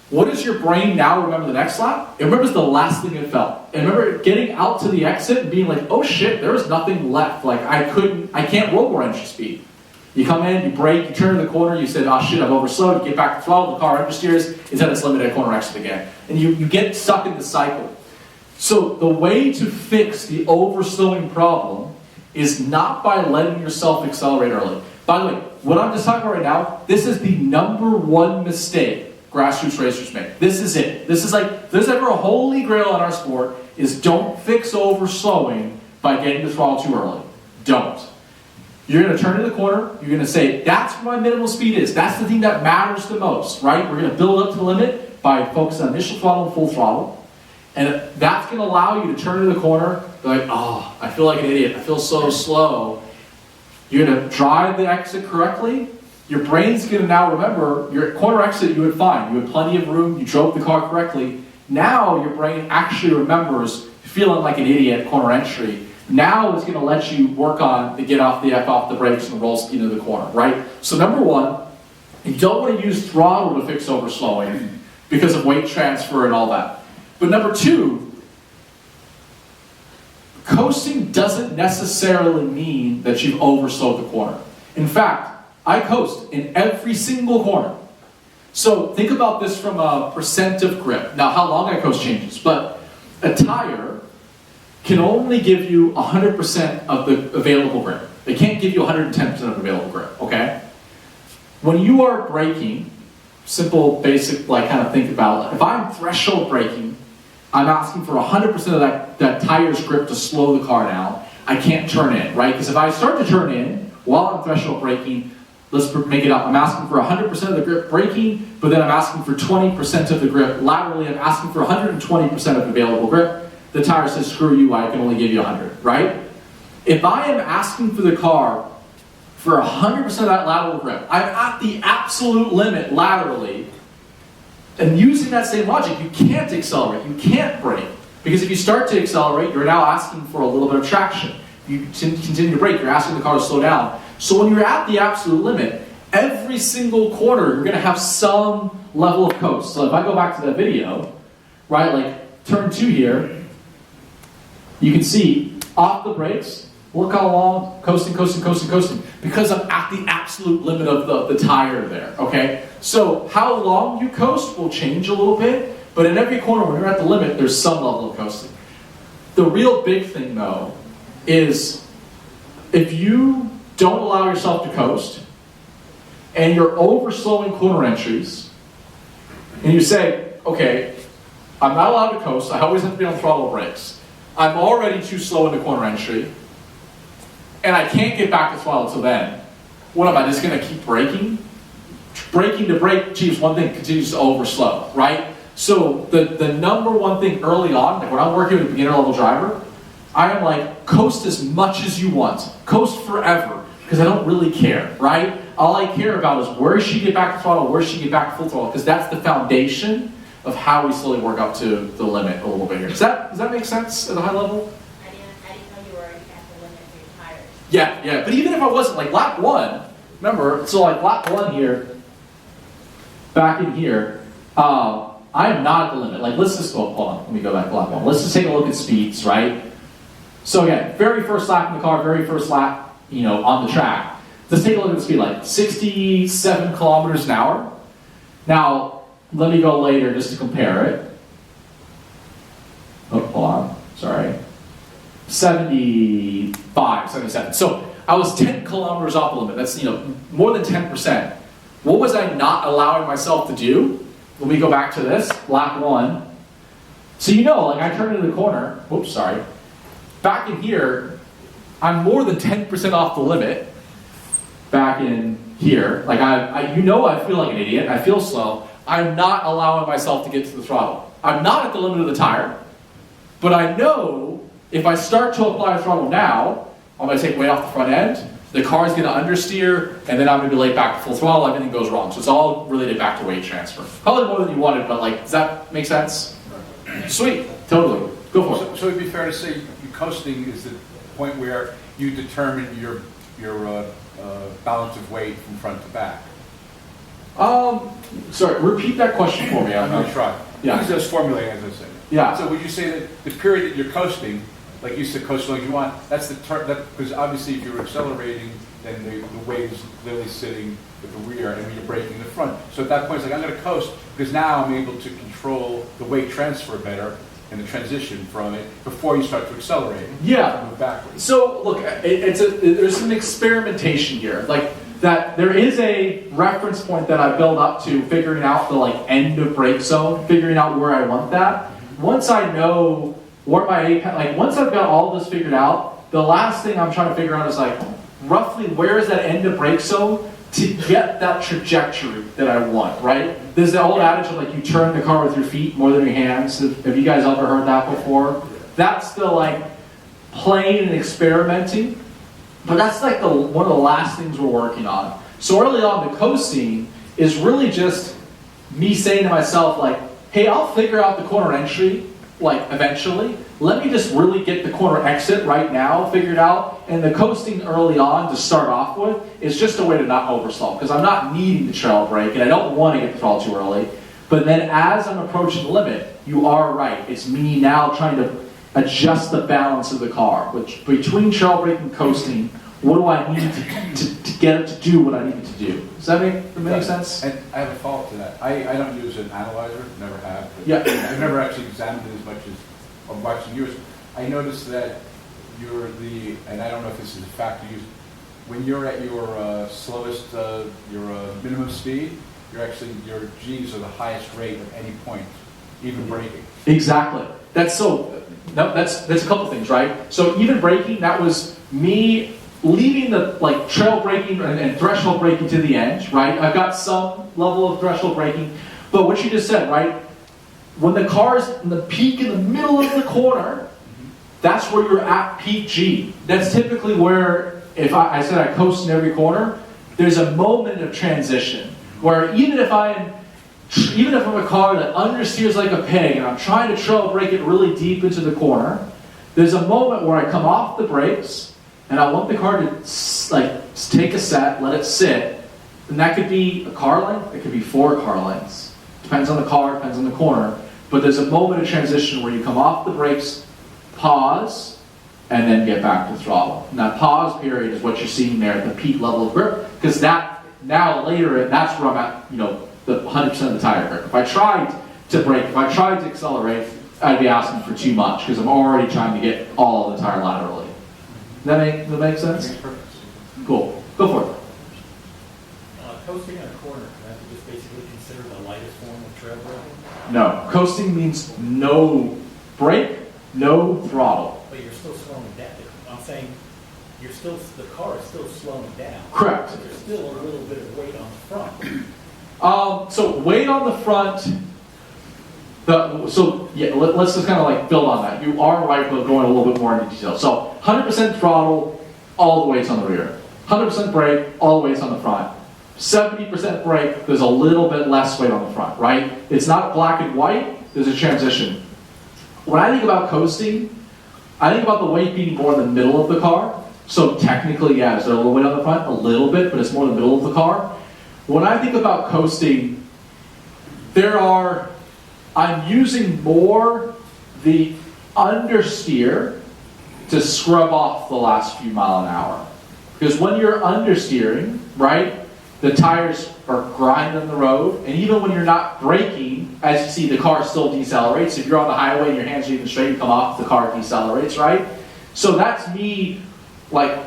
What does your brain now remember the next lap? It remembers the last thing it felt. And remember getting out to the exit and being like, oh shit, there's nothing left. Like I can't roll more entry speed. You come in, you brake, you turn to the corner, you said, oh shit, I've overslowed, you get back to throttle, the car understeers, it's at its limited corner exit again. And you get stuck in the cycle. So the way to fix the overslowing problem is not by letting yourself accelerate early. By the way, what I'm just talking about right now, this is the #1 mistake grassroots racers make. This is it. This is like, if there's ever a holy grail in our sport, is don't fix overslowing by getting the throttle too early. Don't. You're going to turn to the corner, you're going to say, that's where my minimal speed is. That's the thing that matters the most, right? We're going to build up to the limit by focusing on initial throttle and full throttle. And that's going to allow you to turn to the corner, be like, oh, I feel like an idiot. I feel so slow. You're going to drive the exit correctly. Your brain's going to now remember, your corner exit you had fine. You had plenty of room. You drove the car correctly. Now your brain actually remembers feeling like an idiot at corner entry. Now it's going to let you work on the get off the F off the brakes and roll speed into the corner, right? So #1, you don't want to use throttle to fix overslowing because of weight transfer and all that. But #2, coasting doesn't necessarily mean that you've overslowed the corner. In fact, I coast in every single corner. So think about this from a percent of grip. Now, how long I coast changes, but a tire can only give you 100% of the available grip. They can't give you 110% of available grip, okay? When you are braking, simple, basic, like kind of think about it. If I'm threshold braking, I'm asking for 100% of that tire's grip to slow the car down. I can't turn in, right? Because if I start to turn in while I'm threshold braking, let's make it up. I'm asking for 100% of the grip braking, but then I'm asking for 20% of the grip laterally. I'm asking for 120% of available grip. The tire says, screw you, I can only give you 100, right? If I am asking for the car for 100% of that lateral grip, I'm at the absolute limit laterally, and using that same logic, you can't accelerate, you can't brake. Because if you start to accelerate, you're now asking for a little bit of traction. You continue to brake, you're asking the car to slow down. So when you're at the absolute limit, every single corner, you're going to have some level of coast. So if I go back to that video, right, like turn 2 here, you can see off the brakes, look how long, coasting, because I'm at the absolute limit of the tire there, okay? So how long you coast will change a little bit, but in every corner when you're at the limit, there's some level of coasting. The real big thing though, is if you don't allow yourself to coast, and you're overslowing corner entries, and you say, okay, I'm not allowed to coast, I always have to be on throttle brakes. I'm already too slow in the corner entry, and I can't get back to throttle till then. What am I just gonna keep braking? Braking to brake achieves one thing, continues to overslow, right? So the number one thing early on, like when I'm working with a beginner level driver, I am like, coast as much as you want. Coast forever, because I don't really care, right? All I care about is where she get back to throttle, where she get back to full throttle, because that's the foundation of how we slowly work up to the limit a little bit here. Does that make sense at a high level? I didn't know you were already at the limit for your tires. Yeah, but even if I wasn't, like lap 1, remember, so like lap 1 here, back in here, I am not at the limit. Like let's just go, hold on, let me go back to lap 1. Let's just take a look at speeds, right? So again, very first lap in the car, very first lap, on the track. Let's take a look at the speed, like 67 kilometers an hour. Now, let me go later just to compare it. Oh, hold on, sorry. 75, 77. So I was 10 kilometers off the limit. That's, more than 10%. What was I not allowing myself to do? Let me go back to this, lap 1. So like I turned into the corner, whoops, sorry. Back in here, I'm more than 10% off the limit. Back in here, like I feel like an idiot, I feel slow. I'm not allowing myself to get to the throttle. I'm not at the limit of the tire, but I know if I start to apply the throttle now, I'm going to take weight off the front end, the car's going to understeer, and then I'm going to be laid back to full throttle, everything goes wrong. So it's all related back to weight transfer. Probably more than you wanted, but does that make sense? Sweet, totally. Go for it. So it'd be fair to say coasting is the point where you determine your balance of weight from front to back. Sorry, repeat that question for me. I'm going to try. Yeah. Use those formulae, as I said. Yeah. So would you say that the period that you're coasting, like you said, coast as long as you want, that's the because obviously if you're accelerating, then the weight is clearly sitting with the rear, and when you're braking the front. So at that point, it's like I'm going to coast because now I'm able to control the weight transfer better and the transition from it before you start to accelerate. Yeah. Move backwards. So look, there's some experimentation here. Like that, there is a reference point that I build up to figuring out the end of brake zone, figuring out where I want that. Once I know where my apex, once I've got all this figured out, the last thing I'm trying to figure out is roughly where is that end of brake zone to get that trajectory that I want, right? There's the old adage of you turn the car with your feet more than your hands. Have you guys ever heard that before? That's the playing and experimenting. But that's one of the last things we're working on. So early on, the coasting is really just me saying to myself hey, I'll figure out the corner entry eventually. Let me just really get the corner exit right now figured out. And the coasting early on to start off with is just a way to not overslow, because I'm not needing to trail brake and I don't want to get the throttle too early. But then as I'm approaching the limit, you are right. It's me now trying to adjust the balance of the car, which between trail brake and coasting, what do I need to get it to do what I need it to do? Does that make sense? And I have a follow-up to that. I don't use an analyzer, never have. But Yeah. I've never actually examined it as much as I'm watching yours. I noticed that and I don't know if this is a factor used, when you're at your slowest, your minimum speed, your G's are the highest rate of any point, even braking. Exactly. That's a couple things, right? So even braking, that was me leaving the trail braking and threshold braking to the end, right? I've got some level of threshold braking, but what you just said, right? When the car's in the peak in the middle of the corner, that's where you're at peak G. That's typically where, if I said I coast in every corner, there's a moment of transition where even if I'm even if I'm a car that understeers like a pig and I'm trying to trail brake it really deep into the corner, there's a moment where I come off the brakes and I want the car to like take a set, let it sit, and that could be a car length, it could be 4 car lengths. Depends on the car, depends on the corner, but there's a moment of transition where you come off the brakes, pause, and then get back to throttle. And that pause period is what you're seeing there at the peak level of grip, because that, now later, that's where I'm at, you know, the 100% of the tire grip. If I tried to brake, if I tried to accelerate, I'd be asking for too much, because I'm already trying to get all of the tire laterally. Does that make sense? Cool. Go for it. Coasting on a corner, that is just basically considered the lightest form of trail braking? No. Coasting means no brake, no throttle. But you're still slowing down. I'm saying the car is still slowing down. Correct. But there's still a little bit of weight on the front. So weight on the front, let's just kind of like build on that. You are right, but going a little bit more into detail. So 100% throttle, all the weight's on the rear. 100% brake, all the weight's on the front. 70% brake, there's a little bit less weight on the front, right? It's not black and white, there's a transition. When I think about coasting, I think about the weight being more in the middle of the car. So technically, yeah, is there a little weight on the front? A little bit, but it's more in the middle of the car. When I think about coasting, I'm using more the understeer to scrub off the last few mile an hour. Because when you're understeering, right, the tires are grinding the road, and even when you're not braking, as you see, the car still decelerates. If you're on the highway and your hands are even straight, you come off, the car decelerates, right? So that's me, like,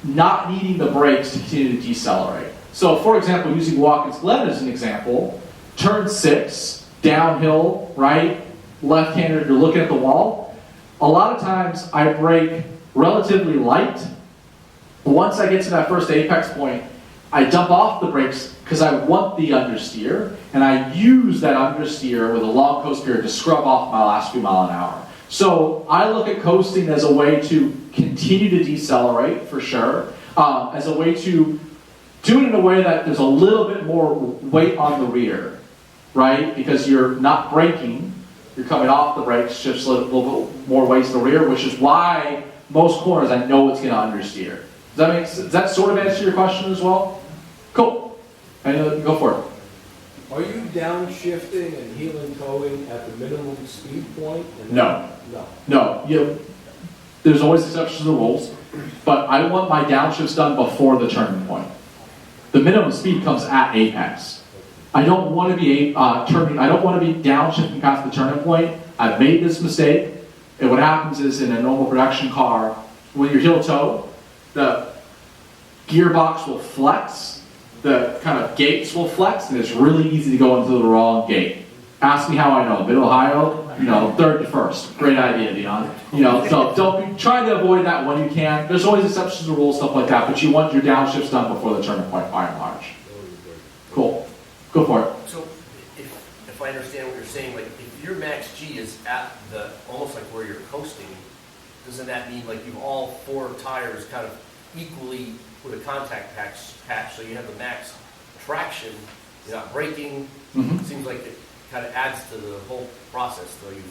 not needing the brakes to continue to decelerate. So, for example, using Watkins Glen as an example, turn 6, downhill, right, left-handed, you're looking at the wall. A lot of times I brake relatively light. Once I get to that first apex point, I dump off the brakes because I want the understeer, and I use that understeer with a long coast period to scrub off my last few mile an hour. So I look at coasting as a way to continue to decelerate, for sure, as a way to do it in a way that there's a little bit more weight on the rear, right? Because you're not braking, you're coming off the brakes, shifts a little bit more weight to the rear, which is why most corners I know it's going to understeer. Does that sort of answer your question as well? Cool. Go for it. Are you downshifting and heel and toeing at the minimum speed point? No. No. There's always exceptions to the rules, but I want my downshifts done before the turning point. The minimum speed comes at apex. I don't want to be I don't want to be downshifting past the turning point. I've made this mistake, and what happens is in a normal production car, when you're heel toe, the gearbox will flex, the kind of gates will flex, and it's really easy to go into the wrong gate. Ask me how I know. Mid-Ohio, 3rd to 1st. Great idea, Dion. So don't be trying to avoid that when you can. There's always exceptions to the rules, stuff like that, but you want your downshifts done before the turning point, by and large. Cool. Go for it. So, if I understand what you're saying, like if your max G is at the almost like where you're coasting, doesn't that mean like you've all 4 tires kind of equally with a contact patch, so you have the max traction, you're not braking? Mm-hmm. It seems like it kind of adds to the whole process. So you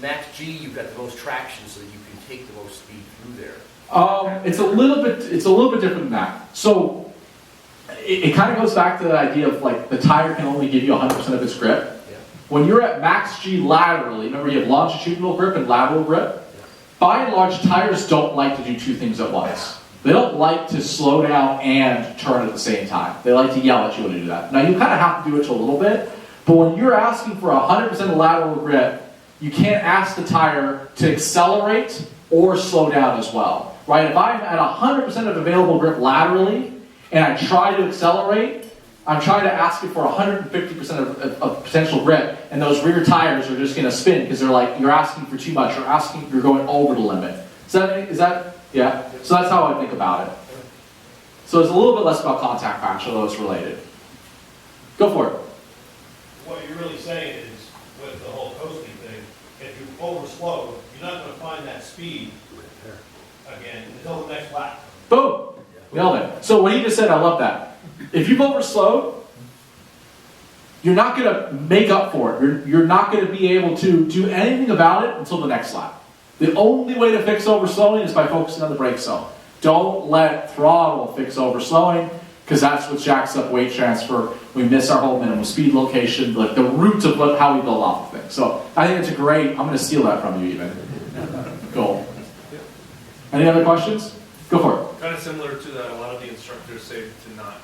max G, you've got the most traction, so you can take the most speed through there. It's a little bit different than that. So it kind of goes back to the idea of like the tire can only give you 100% of its grip. Yeah. When you're at max G laterally, remember you have longitudinal grip and lateral grip. By and large, tires don't like to do 2 things at once. They don't like to slow down and turn at the same time. They like to yell at you when you do that. Now, you kind of have to do it a little bit, but when you're asking for 100% lateral grip, you can't ask the tire to accelerate or slow down as well, right? If I'm at 100% of available grip laterally, and I try to accelerate, I'm trying to ask it for 150% of potential grip, and those rear tires are just going to spin because they're like, you're asking for too much, you're going over the limit. Yeah? So that's how I think about it. So it's a little bit less about contact patch, although it's related. Go for it. What you're really saying is, with the whole coasting thing, if you overslow, you're not going to find that speed again until the next lap. Boom! Nailed it. So what he just said, I love that. If you've overslowed, you're not going to make up for it. You're not going to be able to do anything about it until the next lap. The only way to fix overslowing is by focusing on the brake zone. Don't let throttle fix overslowing, because that's what jacks up weight transfer. We miss our whole minimum speed location, like the root of how we build off of things. So I think it's a great, I'm going to steal that from you even. Cool. Any other questions? Go for it. Kind of similar to that, a lot of the instructors say to not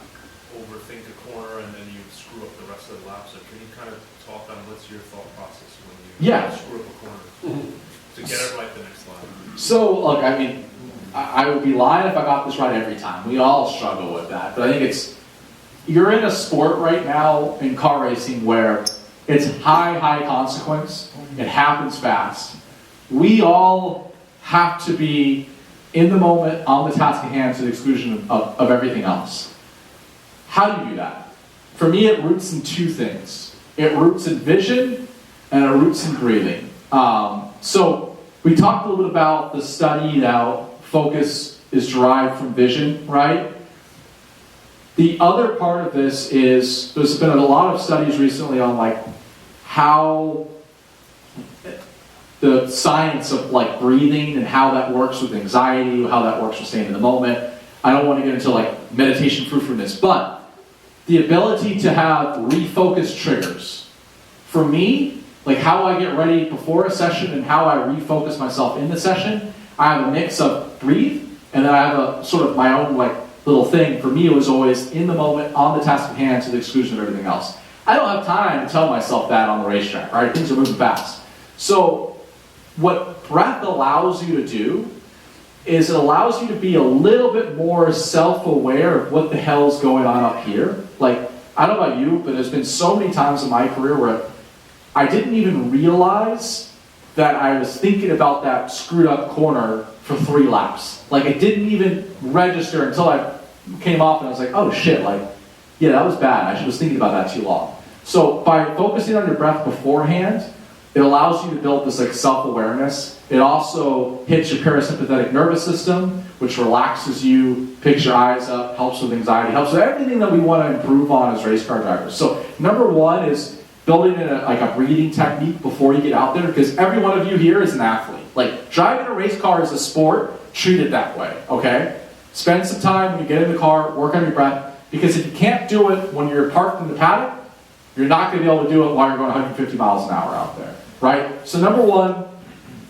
overthink a corner and then you screw up the rest of the lap. So can you kind of talk on what's your thought process when you screw up a corner to get it right the next lap? So, look, I mean, I would be lying if I got this right every time. We all struggle with that. But I think you're in a sport right now in car racing where it's high consequence. It happens fast. We all have to be in the moment, on the task at hand, to the exclusion of everything else. How do you do that? For me, it roots in two things. It roots in vision, and it roots in breathing. So we talked a little bit about the study that focus is derived from vision, right? The other part of this is, there's been a lot of studies recently on like how the science of like breathing and how that works with anxiety, how that works with staying in the moment. I don't want to get into like meditation fruitfulness, but the ability to have refocused triggers. For me, like how I get ready before a session and how I refocus myself in the session, I have a mix of breathe, and then I have a sort of my own like little thing. For me, it was always in the moment, on the task at hand, to the exclusion of everything else. I don't have time to tell myself that on the racetrack, right? Things are moving fast. So what breath allows you to do is it allows you to be a little bit more self-aware of what the hell's going on up here. Like, I don't know about you, but there's been so many times in my career where I didn't even realize that I was thinking about that screwed up corner for 3 laps. Like, it didn't even register until I came off and I was like, oh shit, like, yeah, that was bad. I was thinking about that too long. So by focusing on your breath beforehand, it allows you to build this like self-awareness. It also hits your parasympathetic nervous system, which relaxes you, picks your eyes up, helps with anxiety, helps with everything that we want to improve on as race car drivers. So number one is building in a breathing technique before you get out there, because every one of you here is an athlete. Like, driving a race car is a sport, treat it that way, okay? Spend some time when you get in the car, work on your breath, because if you can't do it when you're parked in the paddock, you're not going to be able to do it while you're going 150 miles an hour out there, right? So number one,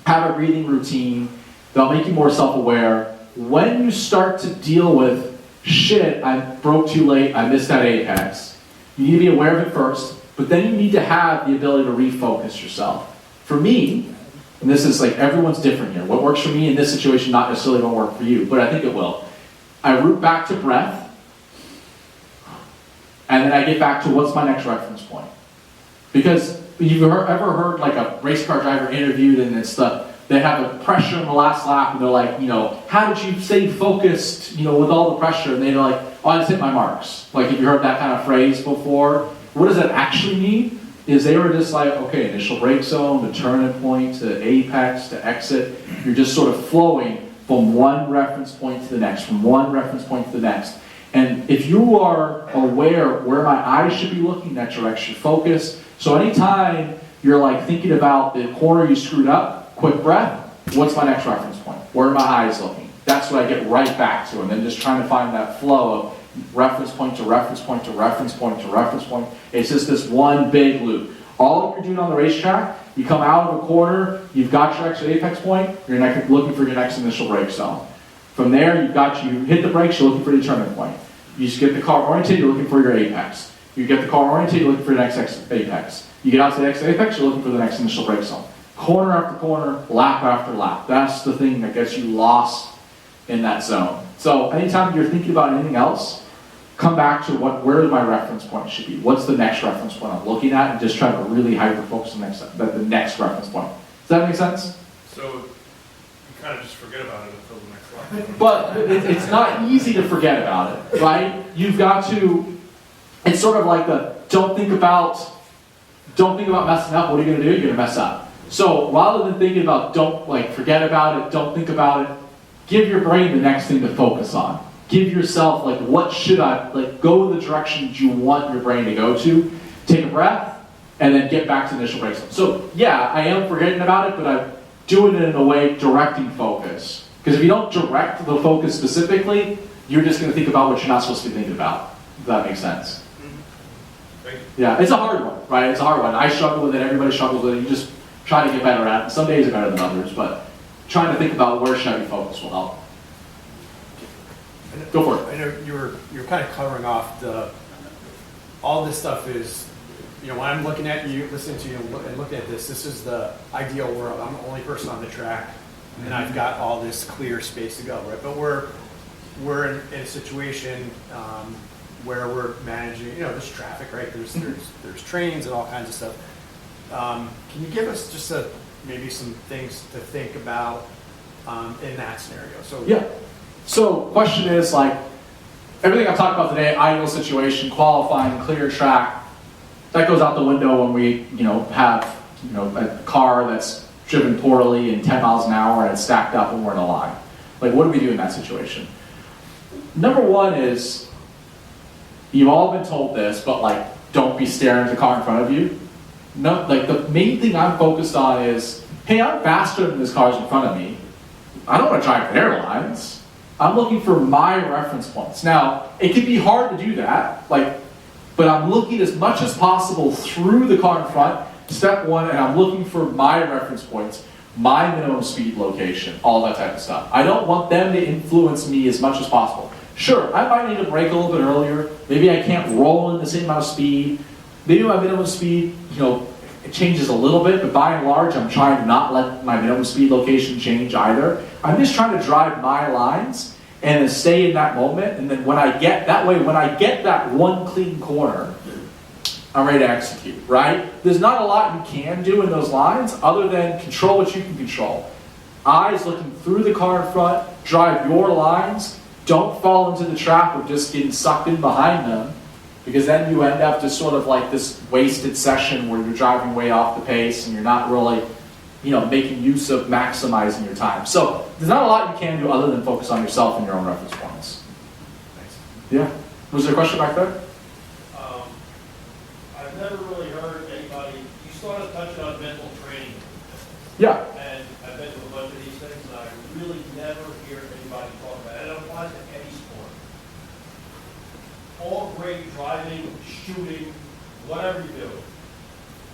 have a breathing routine. That'll make you more self-aware. When you start to deal with, shit, I broke too late, I missed that apex, you need to be aware of it first, but then you need to have the ability to refocus yourself. For me, and this is like, everyone's different here. What works for me in this situation not necessarily going to work for you, but I think it will. I root back to breath, and then I get back to what's my next reference point. Because you've ever heard like a race car driver interviewed, and they have a pressure in the last lap, and they're like, how did you stay focused, with all the pressure? And they're like, oh, I just hit my marks. Like, have you heard that kind of phrase before? What does that actually mean? Is they were just like, okay, initial brake zone, to turning point, to apex, to exit. You're just sort of flowing from one reference point to the next, from one reference point to the next. And if you are aware where my eyes should be looking, that direction, focus. So anytime you're like thinking about the corner you screwed up, quick breath, what's my next reference point? Where are my eyes looking? That's what I get right back to, and then just trying to find that flow of reference point to reference point to reference point to reference point. It's just this one big loop. All you're doing on the racetrack, you come out of a corner, you've got your exit apex point, you're looking for your next initial brake zone. From there, you hit the brakes, you're looking for your turning point. You just get the car oriented, you're looking for your apex. You get the car oriented, you're looking for your next exit apex. You get out to the exit apex, you're looking for the next initial brake zone. Corner after corner, lap after lap. That's the thing that gets you lost in that zone. So anytime you're thinking about anything else, come back to where my reference point should be. What's the next reference point I'm looking at, and just try to really hyper-focus on the next reference point. Does that make sense? So you kind of just forget about it until the next lap. But it's not easy to forget about it, right? You've got to, it's sort of like don't think about messing up. What are you going to do? You're going to mess up. So rather than thinking about, forget about it, don't think about it, give your brain the next thing to focus on. Give yourself, what should I, go in the direction you want your brain to go to. take a breath, and then get back to the initial brake zone. So yeah, I am forgetting about it, but I'm doing it in a way directing focus. Because if you don't direct the focus specifically, you're just going to think about what you're not supposed to be thinking about. If that makes sense. Yeah, it's a hard one, right? It's a hard one. I struggle with it, everybody struggles with it. You just try to get better at it. Some days are better than others, but trying to think about where should I be focused will help. Go for it. I know you're kind of covering off all this stuff is, when I'm looking at you, listening to you and looking at this is the ideal world. I'm the only person on the track and I've got all this clear space to go, right? But we're in a situation where we're managing, there's traffic, right? There's trains and all kinds of stuff. Can you give us just maybe some things to think about in that scenario? So yeah. So question is everything I've talked about today, ideal situation, qualifying, clear track, that goes out the window when we have a car that's driven poorly and 10 miles an hour and it's stacked up and we're in a line. What do we do in that situation? Number one is, you've all been told this, but don't be staring at the car in front of you. No, the main thing I'm focused on is, hey, I'm faster than this car's in front of me. I don't want to drive their lines. I'm looking for my reference points. Now, it can be hard to do that, but I'm looking as much as possible through the car in front, step one, and I'm looking for my reference points, my minimum speed location, all that type of stuff. I don't want them to influence me as much as possible. Sure, I might need to brake a little bit earlier. Maybe I can't roll in the same amount of speed. Maybe my minimum speed, it changes a little bit, but by and large, I'm trying to not let my minimum speed location change either. I'm just trying to drive my lines and then stay in that moment. And then when I get that one clean corner, I'm ready to execute, right? There's not a lot you can do in those lines other than control what you can control. Eyes looking through the car in front, drive your lines, don't fall into the trap of just getting sucked in behind them, because then you end up just sort of this wasted session where you're driving way off the pace and you're not really, making use of maximizing your time. So there's not a lot you can do other than focus on yourself and your own reference points. Thanks. Yeah. Was there a question back there? I've never really heard anybody, you started touching on mental training. Yeah. And I've been to a bunch of these things and I really never hear anybody talk about it. It applies to any sport. All great driving, shooting, whatever you do,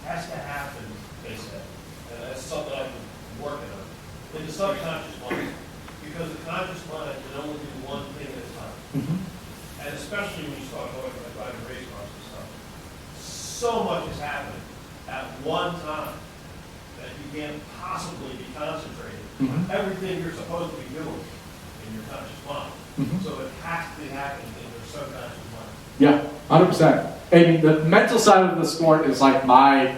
has to happen, they said. And that's something I've been working on. In the subconscious mind, because the conscious mind can only do one thing at a time. Mm-hmm. And especially when you start going about driving race cars and stuff. So much has happened at one time that you can't possibly be concentrated on everything you're supposed to be doing in your conscious mind. Mm-hmm. So it has to happen in your subconscious mind. Yeah, 100%. I mean, the mental side of the sport is my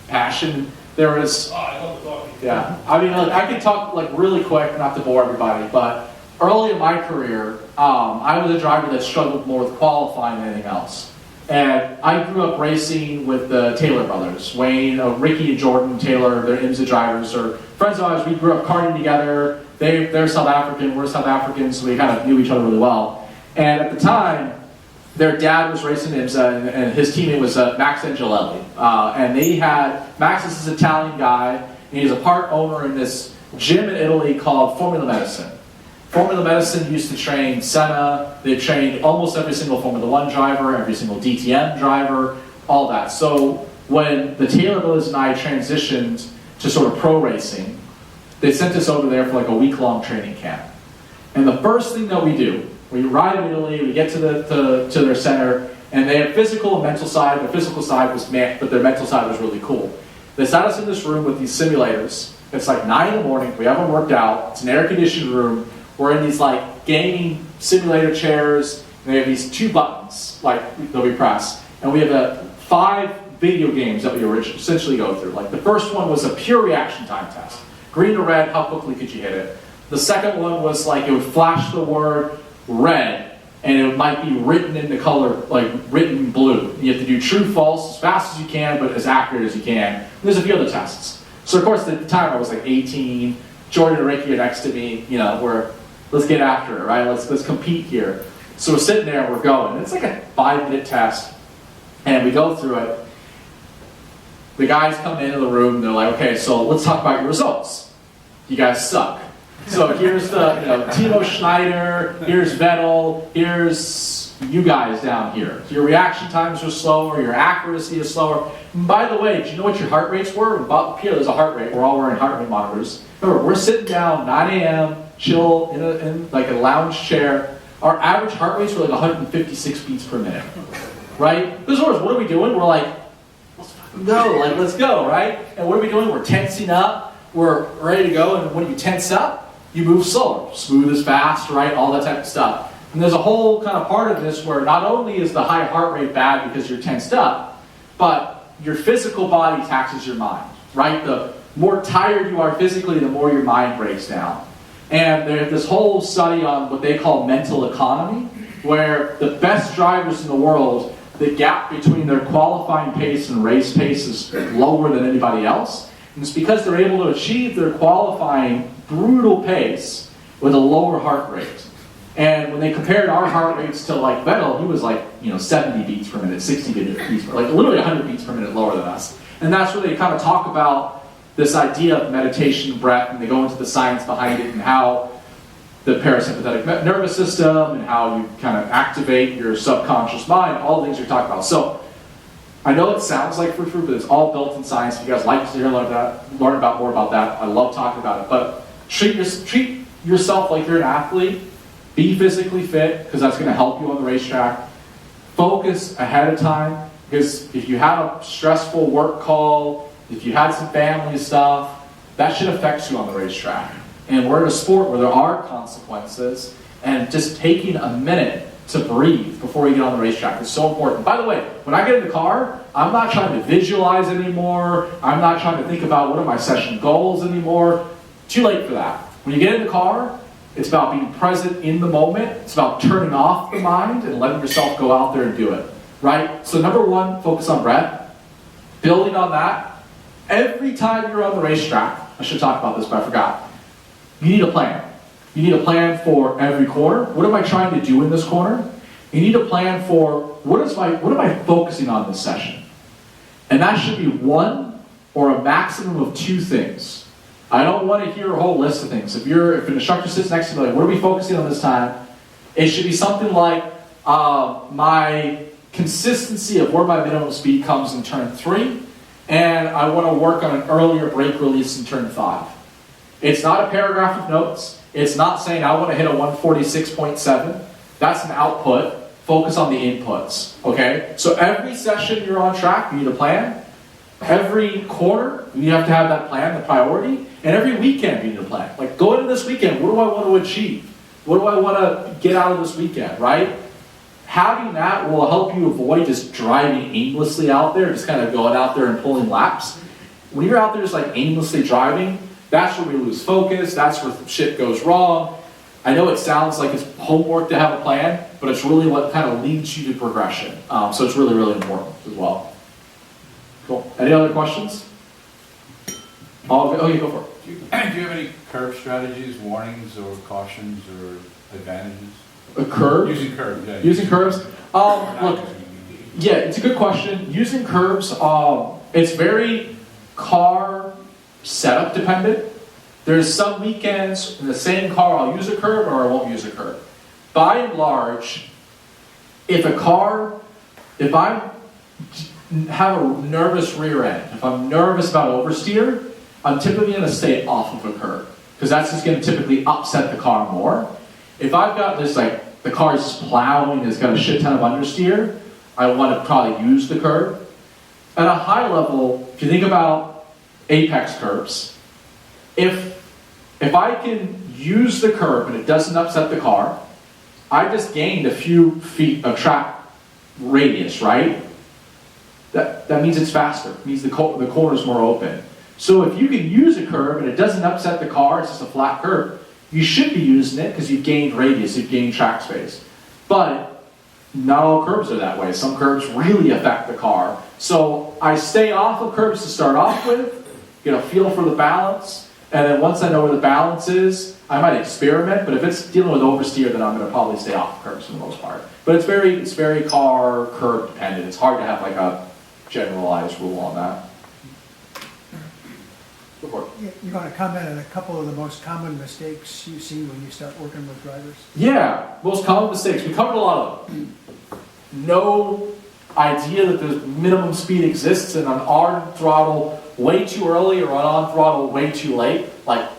passion. There is. Oh, I love to talk to you. Yeah, I mean, I can talk really quick, not to bore everybody, but early in my career, I was a driver that struggled more with qualifying than anything else. And I grew up racing with the Taylor brothers, Wayne, Ricky and Jordan Taylor. They're IMSA drivers, or friends of ours. We grew up karting together. They're South African, we're South African, so we kind of knew each other really well. And at the time, their dad was racing IMSA, and his teammate was Max Angelelli. And Max is this Italian guy, and he's a part owner in this gym in Italy called Formula Medicine. Formula Medicine used to train Senna. They trained almost every single Formula 1 driver, every single DTM driver, all that. So when the Taylor brothers and I transitioned to sort of pro racing, they sent us over there for a week-long training camp. And the first thing that we do, we arrive in Italy, we get to their center, and they have physical and mental side. The physical side was meh, but their mental side was really cool. They sat us in this room with these simulators. It's 9 in the morning, we haven't worked out, it's an air-conditioned room. We're in these gaming simulator chairs, and they have these 2 buttons that we press. And we have 5 video games that we essentially go through. The first one was a pure reaction time test. Green to red, how quickly could you hit it? The second one was it would flash the word red, and it might be written in the color, written blue. You have to do true, false, as fast as you can, but as accurate as you can. And there's a few other tests. So of course, at the time I was 18, Jordan and Ricky are next to me, let's get after it, right? Let's compete here. So we're sitting there and we're going. It's a 5-minute test, and we go through it. the guys come into the room, they're like, okay, so let's talk about your results. You guys suck. So here's the, Timo Schneider, here's Vettel, here's you guys down here. Your reaction times are slower, your accuracy is slower. And by the way, do you know what your heart rates were? About here, there's a heart rate. We're all wearing heart rate monitors. Remember, we're sitting down 9 a.m., chill in like a lounge chair. Our average heart rates were like 156 beats per minute, right? This is what are we doing? We're like, let's go, right? And what are we doing? We're tensing up. We're ready to go. And when you tense up, you move slower. Smooth is fast, right? All that type of stuff. And there's a whole kind of part of this where not only is the high heart rate bad because you're tensed up, but your physical body taxes your mind, right? The more tired you are physically, the more your mind breaks down. And there's this whole study on what they call mental economy, where the best drivers in the world, the gap between their qualifying pace and race pace is lower than anybody else. And it's because they're able to achieve their qualifying brutal pace with a lower heart rate. And when they compared our heart rates to like Vettel, he was like, 70 beats per minute, 60 beats per minute, like literally 100 beats per minute lower than us. And that's where they kind of talk about this idea of meditation, breath, and they go into the science behind it and how the parasympathetic nervous system and how you kind of activate your subconscious mind, all the things you're talking about. So I know it sounds like frou-frou, but it's all built in science. If you guys like to learn about more about that, I love talking about it. But treat yourself like you're an athlete. Be physically fit, because that's going to help you on the racetrack. Focus ahead of time, because if you had a stressful work call, if you had some family stuff, that should affect you on the racetrack. And we're in a sport where there are consequences, and just taking a minute to breathe before you get on the racetrack is so important. By the way, when I get in the car, I'm not trying to visualize anymore. I'm not trying to think about what are my session goals anymore. Too late for that. When you get in the car, it's about being present in the moment. It's about turning off the mind and letting yourself go out there and do it, right? So number one, focus on breath. Building on that, every time you're on the racetrack, I should talk about this, but I forgot. You need a plan. You need a plan for every corner. What am I trying to do in this corner? You need a plan for what am I focusing on this session? And that should be one or a maximum of two things. I don't want to hear a whole list of things. If an instructor sits next to me, like, what are we focusing on this time? It should be something like my consistency of where my minimum speed comes in turn 3, and I want to work on an earlier brake release in turn 5. It's not a paragraph of notes. It's not saying I want to hit a 146.7. That's an output. Focus on the inputs, okay? So every session you're on track, you need a plan. Every quarter, you have to have that plan, the priority. And every weekend, you need a plan. Like, go into this weekend, what do I want to achieve? What do I want to get out of this weekend, right? Having that will help you avoid just driving aimlessly out there, just kind of going out there and pulling laps. When you're out there just like aimlessly driving, that's where we lose focus, that's where shit goes wrong. I know it sounds like it's homework to have a plan, but it's really what kind of leads you to progression. So it's really, really important as well. Cool. Any other questions? Oh, you go for it. Do you have any curb strategies, warnings, or cautions, or advantages? A curb? Using curbs, yeah. Using curbs? Look, yeah, it's a good question. Using curbs, it's very car setup dependent. There's some weekends in the same car I'll use a curb or I won't use a curb. By and large, if I have a nervous rear end, if I'm nervous about oversteer, I'm typically going to stay off of a curb because that's just going to typically upset the car more. If I've got this, like, the car is plowing, it's got a shit ton of understeer, I want to probably use the curb. At a high level, if you think about apex curbs, if I can use the curb and it doesn't upset the car, I just gained a few feet of track radius, right? That means it's faster. It means the corner's more open. So if you can use a curb and it doesn't upset the car, it's just a flat curb, you should be using it because you've gained radius, you've gained track space. But not all curbs are that way. Some curbs really affect the car. So I stay off of curbs to start off with, get a feel for the balance, and then once I know where the balance is, I might experiment, but if it's dealing with oversteer, then I'm going to probably stay off of curbs for the most part. But it's very car curb dependent. It's hard to have like a generalized rule on that. Go for it. You want to comment on a couple of the most common mistakes you see when you start working with drivers? Yeah, most common mistakes. We covered a lot of them. No idea that the minimum speed exists, and on on throttle way too early or on throttle way too late. Like,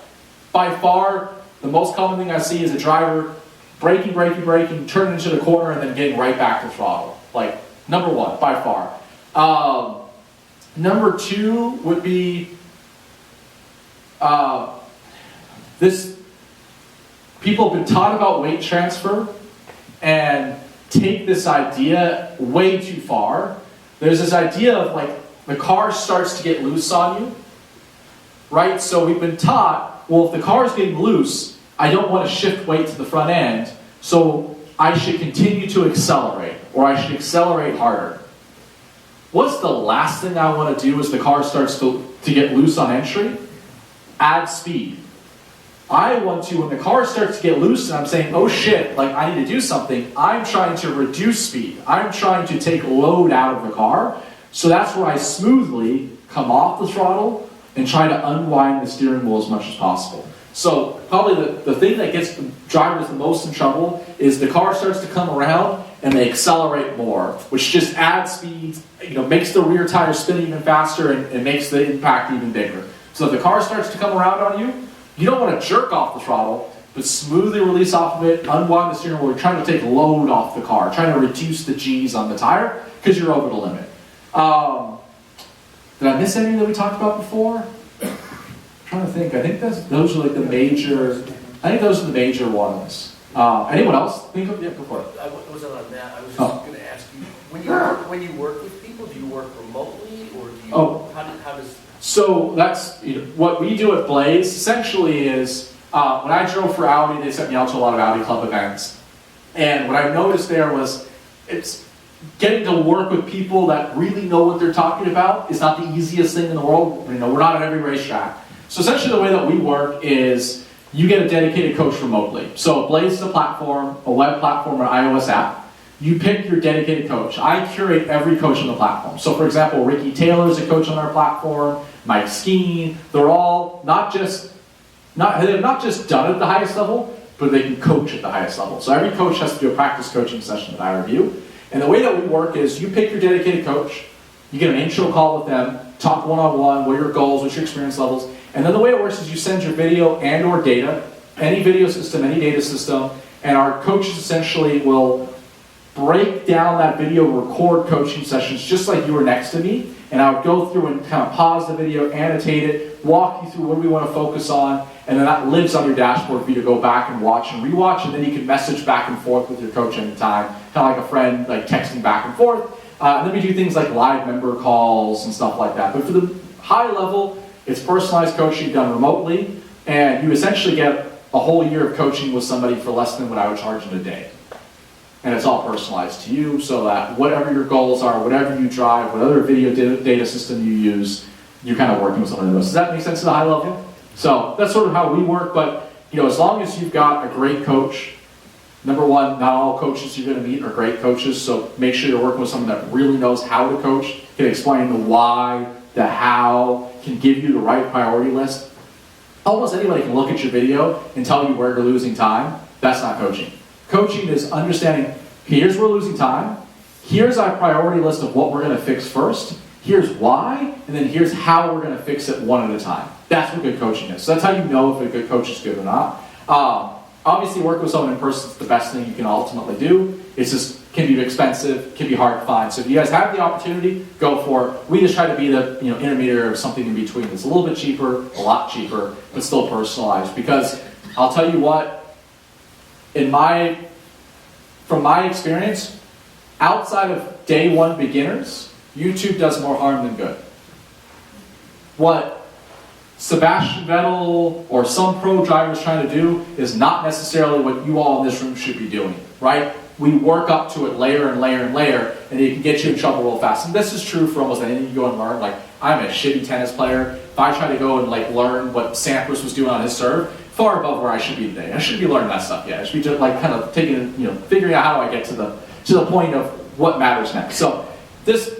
by far, the most common thing I see is a driver braking, turning into the corner, and then getting right back to throttle. Like, number one, by far. Number two would be people have been taught about weight transfer and take this idea way too far. There's this idea of like the car starts to get loose on you, right? So we've been taught, well, if the car is getting loose, I don't want to shift weight to the front end, so I should continue to accelerate, or I should accelerate harder. What's the last thing I want to do as the car starts to get loose on entry? Add speed. I want to, when the car starts to get loose and I'm saying, oh shit, like I need to do something, I'm trying to reduce speed. I'm trying to take load out of the car. So that's where I smoothly come off the throttle and try to unwind the steering wheel as much as possible. So probably the thing that gets the drivers the most in trouble is the car starts to come around and they accelerate more, which just adds speed, makes the rear tire spin even faster and makes the impact even bigger. So if the car starts to come around on you, you don't want to jerk off the throttle, but smoothly release off of it, unwind the steering wheel. You're trying to take load off the car, trying to reduce the G's on the tire because you're over the limit. Did I miss any that we talked about before? I'm trying to think. I think those are like the major. I think those are the major ones. Anyone else think of? Yeah, go for it. I wasn't on that. I was just going to ask you when you work with people, do you work remotely or do you? How does? So that's what we do at Blaze. Essentially, is when I drove for Audi, they sent me out to a lot of Audi Club events, and what I noticed there was it's getting to work with people that really know what they're talking about is not the easiest thing in the world. We're not at every racetrack. So essentially, the way that we work is you get a dedicated coach remotely. So Blaze is a platform, a web platform, or iOS app. You pick your dedicated coach. I curate every coach on the platform. So for example, Ricky Taylor is a coach on our platform, Mike Skeen. They're all they've not just done it at the highest level, but they can coach at the highest level. So every coach has to do a practice coaching session that I review. And the way that we work is you pick your dedicated coach, you get an intro call with them, talk one-on-one, what are your goals, what's your experience levels, and then the way it works is you send your video and or data, any video system, any data system, and our coaches essentially will break down that video, record coaching sessions just like you were next to me, and I would go through and kind of pause the video, annotate it, walk you through what we want to focus on, and then that lives on your dashboard for you to go back and watch and rewatch, and then you can message back and forth with your coach anytime, kind of like a friend, like texting back and forth. And then we do things like live member calls and stuff like that. But for the high level, it's personalized coaching done remotely, and you essentially get a whole year of coaching with somebody for less than what I would charge in a day. And it's all personalized to you, so that whatever your goals are, whatever you drive, whatever video data system you use, you're kind of working with someone else. Does that make sense at a high level? So that's sort of how we work, but as long as you've got a great coach, number one, not all coaches you're going to meet are great coaches, so make sure you're working with someone that really knows how to coach, can explain the why, the how, can give you the right priority list. Almost anybody can look at your video and tell you where you're losing time. That's not coaching. Coaching is understanding, here's where we're losing time, here's our priority list of what we're going to fix first, here's why, and then here's how we're going to fix it one at a time. That's what good coaching is. So that's how you know if a good coach is good or not. Obviously, working with someone in person is the best thing you can ultimately do. It's just can be expensive, can be hard to find. So if you guys have the opportunity, go for it. We just try to be the intermediary or something in between. It's a little bit cheaper, a lot cheaper, but still personalized. Because I'll tell you what, from my experience, outside of day one beginners, YouTube does more harm than good. What Sebastian Vettel or some pro drivers trying to do is not necessarily what you all in this room should be doing, right? We work up to it layer and layer and layer, and it can get you in trouble real fast. And this is true for almost anything you go and learn. Like, I'm a shitty tennis player. If I try to go and learn what Sampras was doing on his serve, far above where I should be today. I shouldn't be learning that stuff yet. I should be just kind of figuring out how do I get to the point of what matters next. So this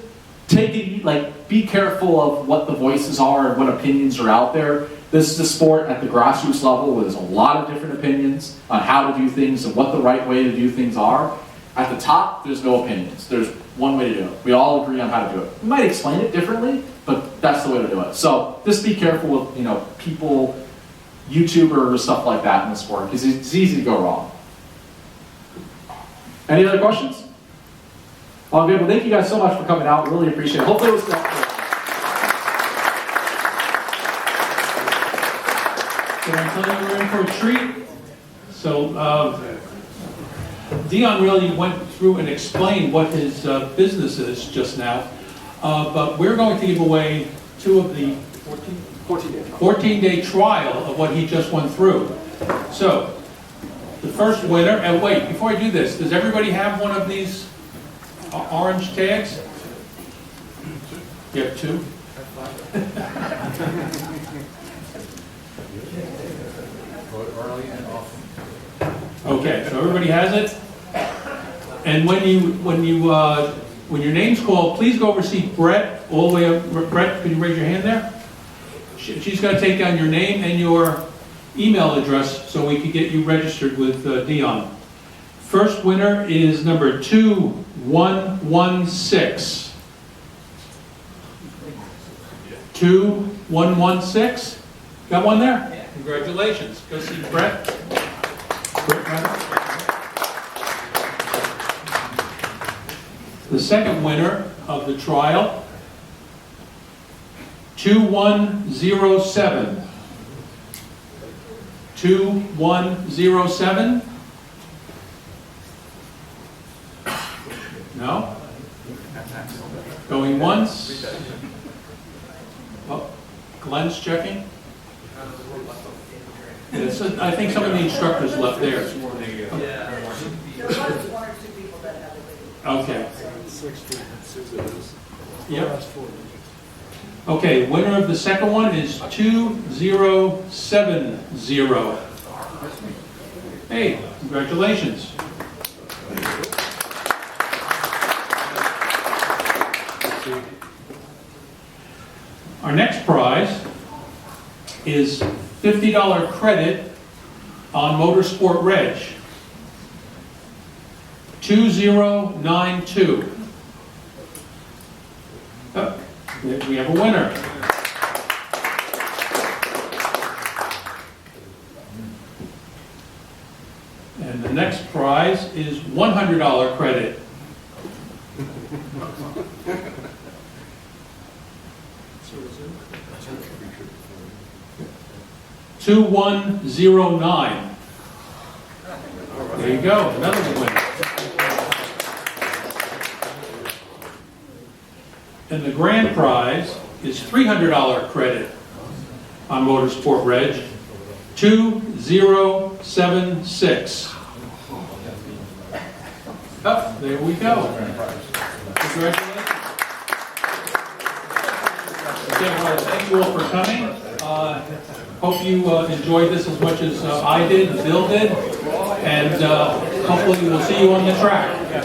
be be careful of what the voices are and what opinions are out there. This is a sport at the grassroots level where there's a lot of different opinions on how to do things and what the right way to do things are. At the top, there's no opinions. There's one way to do it. We all agree on how to do it. We might explain it differently, but that's the way to do it. So just be careful with, people, YouTubers, stuff like that in the sport, because it's easy to go wrong. Any other questions? All good. Well, thank you guys so much for coming out. Really appreciate it. Hopefully it was helpful. Did I tell you we're in for a treat? So, Dion really went through and explained what his business is just now, but we're going to give away 2 of the 14-day trial of what he just went through. So, the first winner, and wait, before I do this, does everybody have one of these orange tags? You have 2? Early and often. Okay, so everybody has it? And when your name's called, please go over to see Brett all the way up. Brett, could you raise your hand there? She's got to take down your name and your email address so we can get you registered with Dion. First winner is number 2116. 2116? Got one there? Yeah. Congratulations. Go see Brett. The second winner of the trial, 2107. 2107? No? Going once? Oh, Glenn's checking? Yes, I think some of the instructors left there. Okay. Yep. Okay, winner of the second one is 2070. Hey, congratulations. Our next prize is $50 credit on Motorsport Reg. 2092. Oh, we have a winner. And the next prize is $100 credit. $2109. There you go, another winner. And the grand prize is $300 credit on Motorsport Reg. 2076. Oh, there we go. Congratulations. Again, I want to thank you all for coming. Hope you enjoyed this as much as I did, Bill did, and hopefully we'll see you on the track.